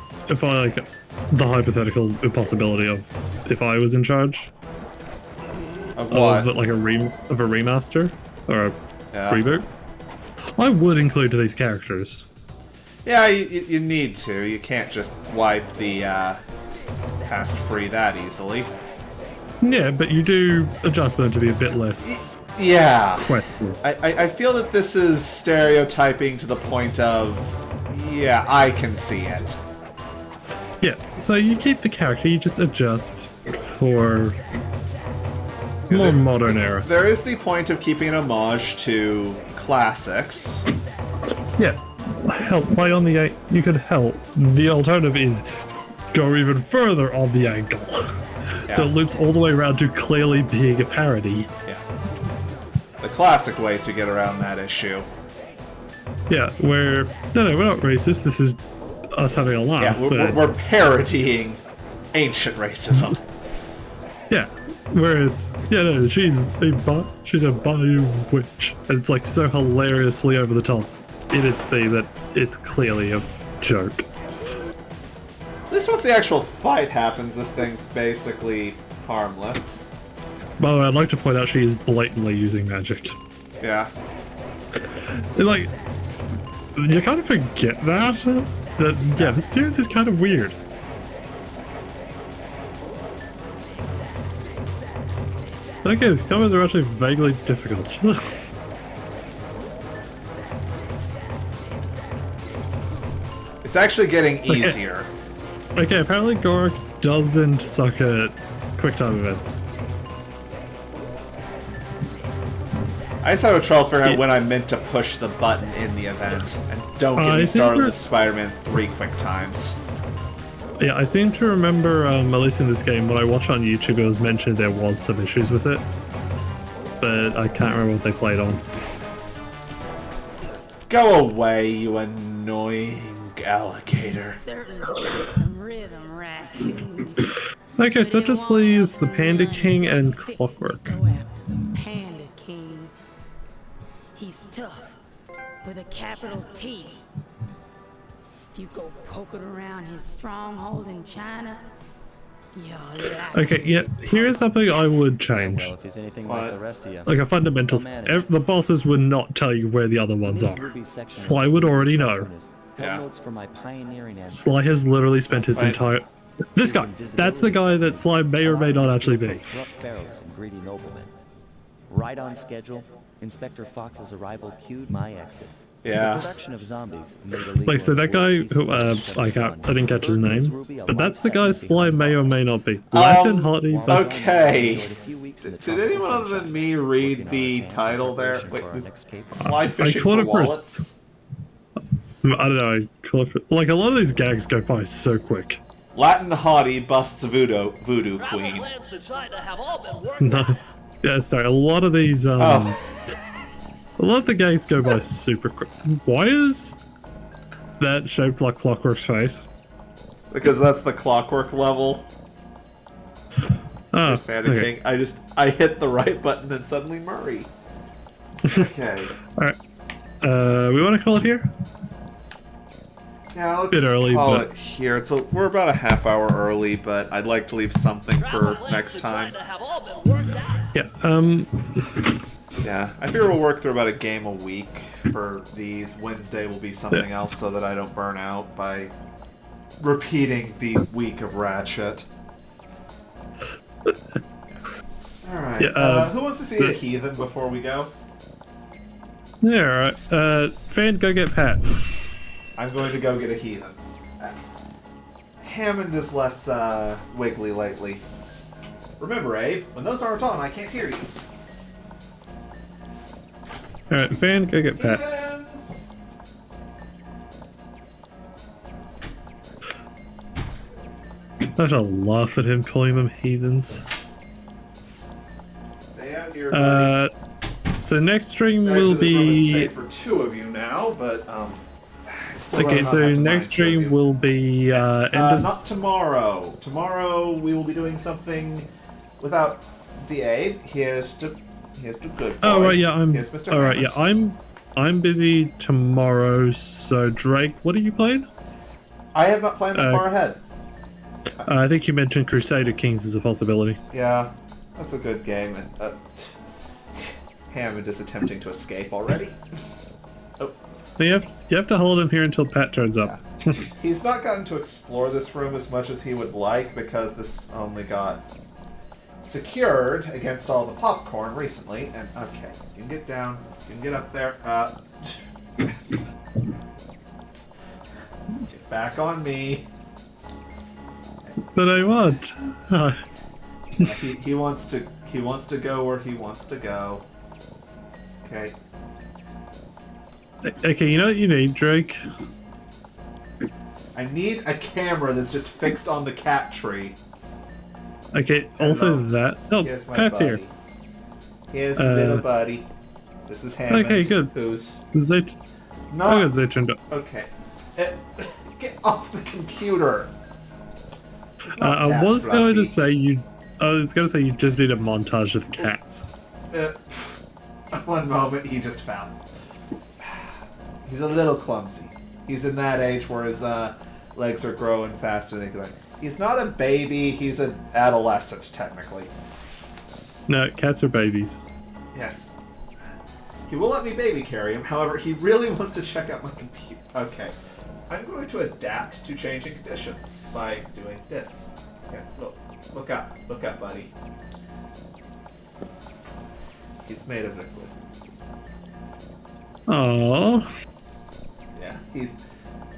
hypothetical impossibility of if I was in charge Of what? of like a remaster or a Yeah. reboot. I would include these characters. Yeah, you need to. You can't just wipe the past free that easily. Yeah, but you do adjust them to be a bit less Yeah. questionable. I feel that this is stereotyping to the point of, yeah, I can see it. Yeah, so you keep the character, you just adjust for more modern era. There is the point of keeping an homage to classics. Yeah, help play on the you could help. The alternative is go even further on the angle. So it loops all the way around to clearly being a parody. Yeah. The classic way to get around that issue. Yeah, where no, we're not racist. This is us having a laugh. Yeah, we're parodying ancient racism. Yeah, where it's she's a bayou witch, and it's like so hilariously over the top in its theme that it's clearly a joke. At least once the actual fight happens, this thing's basically harmless. By the way, I'd like to point out she is blatantly using magic. Yeah. Like, you kind of forget that. Yeah, the series is kind of weird. Okay, these comments are actually vaguely difficult. It's actually getting easier. Okay, apparently Gorak doesn't suck at QuickTime events. I just have a trouble figuring out when I meant to push the button in the event. And don't get me started with Spider-Man 3 quick times. Yeah, I seem to remember, at least in this game, when I watched on YouTube, it was mentioned there was some issues with it. But I can't remember what they played on. Go away, you annoying alligator. Okay, so that just leaves the Panda King and Clockwork. Panda King. He's tough, with a capital T. If you go poking around his stronghold in China, you'll like Okay, yeah, here's something I would change. Well, if he's anything like the rest of you. Like a fundamental the bosses would not tell you where the other ones are. Sly would already know. Yeah. Sly has literally spent his entire... This guy! That's the guy that Sly may or may not actually be. Corrupt pharaohs and greedy noblemen. Right on schedule, Inspector Fox's arrival cued my exit. The Yeah. production of zombies made illegal Like, so that guy in who, I 1971 didn't catch his converted name, Ruby a but that's the life guy sentence Sly behind may or bars. may not be. Lantern Hardy, While but Okay. enjoyed a few weeks in the Did anyone tropical other than sunshine, me working read on the our plans in title there? preparation Wait, for our was next cape. Sly Fishing caught for it first. Wallets? I don't know. I call it, like, a lot of these gags go by so quick. Latin hottie busts voodoo Travel queen. plans to China have all been worked out. Nice. Yeah, sorry. A lot of these, Oh. a lot of the gags go by super quick. Why is that shaped like Clockwork's face? Because that's the clockwork level. Oh, There's Panda okay. King. I hit the right button and suddenly Murray. Okay. Alright. We want to call it here? Yeah, let's Bit early, call but- it here. We're about a half hour early, but I'd like to leave something Travel for plans next to time. China have all been worked out. Yeah, Yeah, I figure we'll work through about a game a week for these. Wednesday will be something else so that I don't burn out by repeating the week of Ratchet. Alright, Yeah, who wants to see a heathen before we go? yeah, alright. Fan, go get Pat. I'm going to go get a heathen. Hammond is less wiggly lately. Remember, Abe, when those aren't on, I can't hear you. Alright, Fan, go get Pat. Heathens! I shall laugh at him calling them heathens. Stay out here, buddy. So next stream Actually, will this room is be... safe for two of you now, but I'd still Okay, rather not so have to next mind two of stream you. will be not Enders. tomorrow. Tomorrow we will be doing something without DA. Here's to good. Oh boy. right, yeah, I'm. Here's Mr. All right, Hammond. yeah, I'm busy tomorrow. So Drake, what are you playing? I have not planned that far ahead. I think you mentioned Crusader Kings as a possibility. Yeah, that's a good game. And Hammond is attempting to escape already. Oh, You have to hold him here until Pat turns up. he's not gotten to explore this room as much as he would like because this only got secured against all the popcorn recently. And okay, you can get down, you can get up there. Get back on me. But I want. He wants to go where he wants to go. Okay. Okay, you know what you need, Drake? I need a camera that's just fixed on the cat tree. Okay, also Hello. that. Oh, Here's my Pat's buddy. here. Here's little buddy. This is Hammond. Okay, good. Who's Zay. not Oh, good, Zay turned up. okay. Get off the computer. It's not I that was going to fluffy. say you. I was going to say you just need a montage of the cats. One moment he just found. He's a little clumsy. He's in that age where his legs are growing faster than he can. He's not a baby. He's an adolescent, technically. No, cats are babies. Yes. He will let me baby carry him. However, he really wants to check out my computer. Okay. I'm going to adapt to changing conditions by doing this. Okay, look up, buddy. He's made of liquid. Aww. Yeah,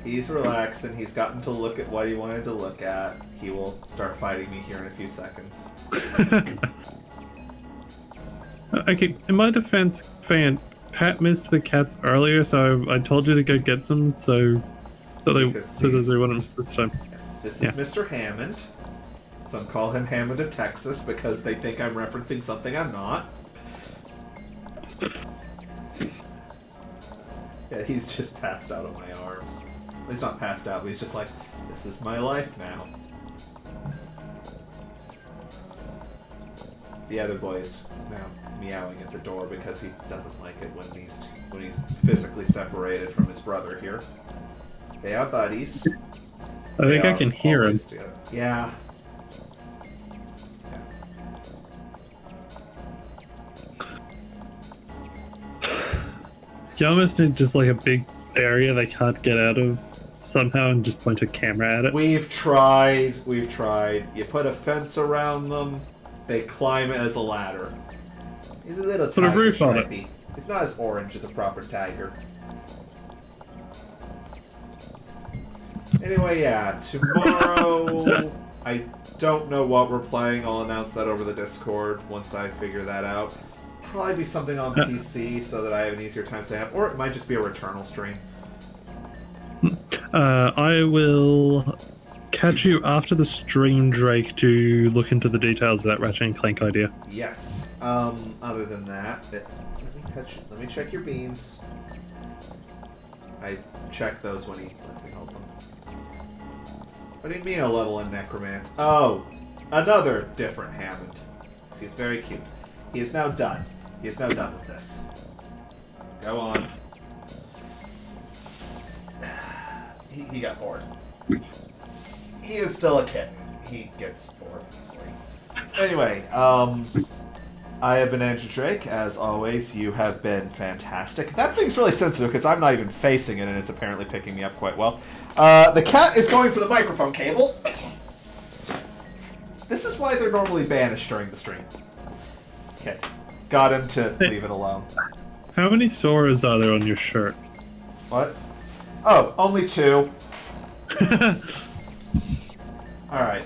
he's relaxing. He's gotten to look at what he wanted to look at. He will start fighting me here in a few seconds. Okay, in my defense, Fan, Pat missed the cats earlier, so I told you to go get some, so they wouldn't miss this time. Yes, this is Mr. Hammond. Some call him Hammond of Texas because they think I'm referencing something I'm not. Yeah, he's just passed out on my arm. He's not passed out, but he's just like, this is my life now. The other boy's now meowing at the door because he doesn't like it when he's physically separated from his brother here. They are buddies. I think They I can are hear him. always together. Yeah. You almost need just like a big area they can't get out of somehow and just point a camera at it. We've tried. You put a fence around them, they climb it as a ladder. He's a little Put a tiger roof on it. stripey. He's not as orange as a proper tiger. Anyway, yeah, tomorrow I don't know what we're playing. I'll announce that over the Discord once I figure that out. Probably be something on PC so that I have an easier time staying up, or it might just be a Returnal stream. I will catch you after the stream, Drake, to look into the details of that Ratchet & Clank idea. Yes. Other than that, let me check your beans. I check those when he lets me hold them. What do you mean a level in Necromance? Oh, another different Hammond. He's very cute. He is now done. He is now done with this. Go on. He got bored. He is still a kitten. He gets bored easily. Anyway, I have been Andrew Drake. As always, you have been fantastic. That thing's really sensitive because I'm not even facing it and it's apparently picking me up quite well. The cat is going for the microphone cable. This is why they're normally banished during the stream. Okay. Got him to leave it alone. How many Soras are there on your shirt? What? Oh, only 2. Alright,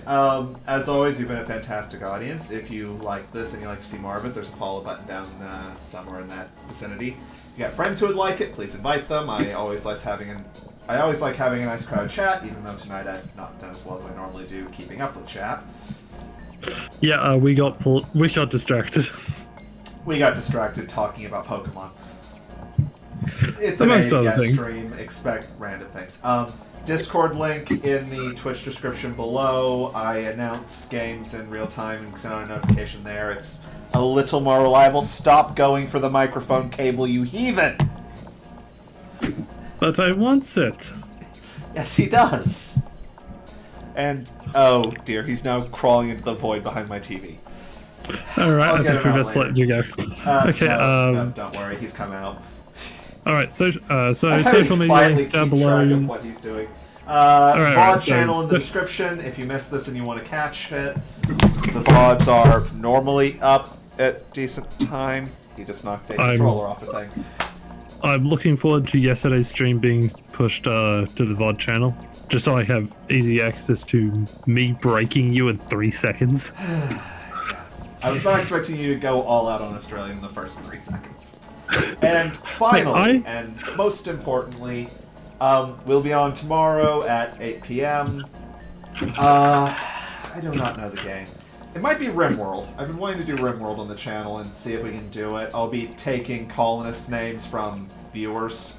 as always, you've been a fantastic audience. If you like this and you like to see more of it, there's a follow button down somewhere in that vicinity. If you got friends who would like it, please invite them. I always like having a nice crowd chat, even though tonight I've not done as well as I normally do keeping up with chat. Yeah, we got distracted. We got distracted talking about Pokemon. It's a Amongst other guest things. stream. Expect random things. Discord link in the Twitch description below. I announce games in real time and send out a notification there. It's a little more reliable. Stop going for the microphone cable, you heathen! But I want it. Yes, he does. And, oh dear, he's now crawling into the void behind my TV. Alright, I'll I get think we him out best later. let you go. Okay, no, don't worry, he's come out. Alright, so I social media quietly links down keep track below. of what he's doing. VOD alright, channel in the so- description if you missed this and you want to catch it. The VODs are normally up at decent time. He just knocked a controller off a thing. I'm looking forward to yesterday's stream being pushed to the VOD channel, just so I have easy access to me breaking you in 3 seconds. I was not expecting you to go all out on Australia in the first 3 seconds. And finally, and most importantly, we'll be on tomorrow at 8 p.m. I do not know the game. It might be RimWorld. I've been wanting to do RimWorld on the channel and see if we can do it. I'll be taking colonist names from viewers.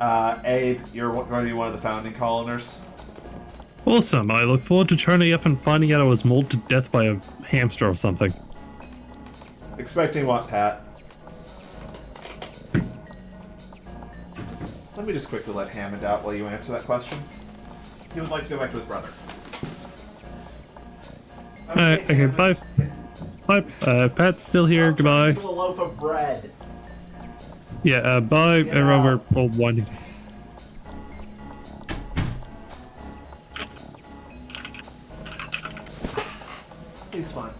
Abe, you're going to be one of the founding coloners. Awesome, I look forward to turning up and finding out I was mauled to death by a hamster or something. Expecting what, Pat? Let me just quickly let Hammond out while you answer that question. He would like to go back to his brother. Okay, bye. Bye. Pat's still here, goodbye. A loaf of bread. Yeah, bye, everyone, we're all winding. He's fine.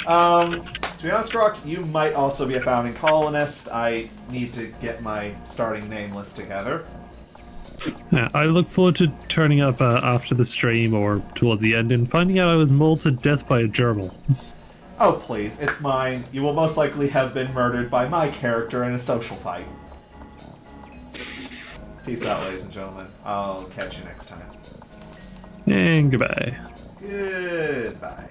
To be honest, Rock, you might also be a founding colonist. I need to get my starting name list together. Yeah, I look forward to turning up after the stream or towards the end and finding out I was mauled to death by a gerbil. Oh, please, it's mine. You will most likely have been murdered by my character in a social fight. Peace out, ladies and gentlemen. I'll catch you next time. And goodbye. Goodbye.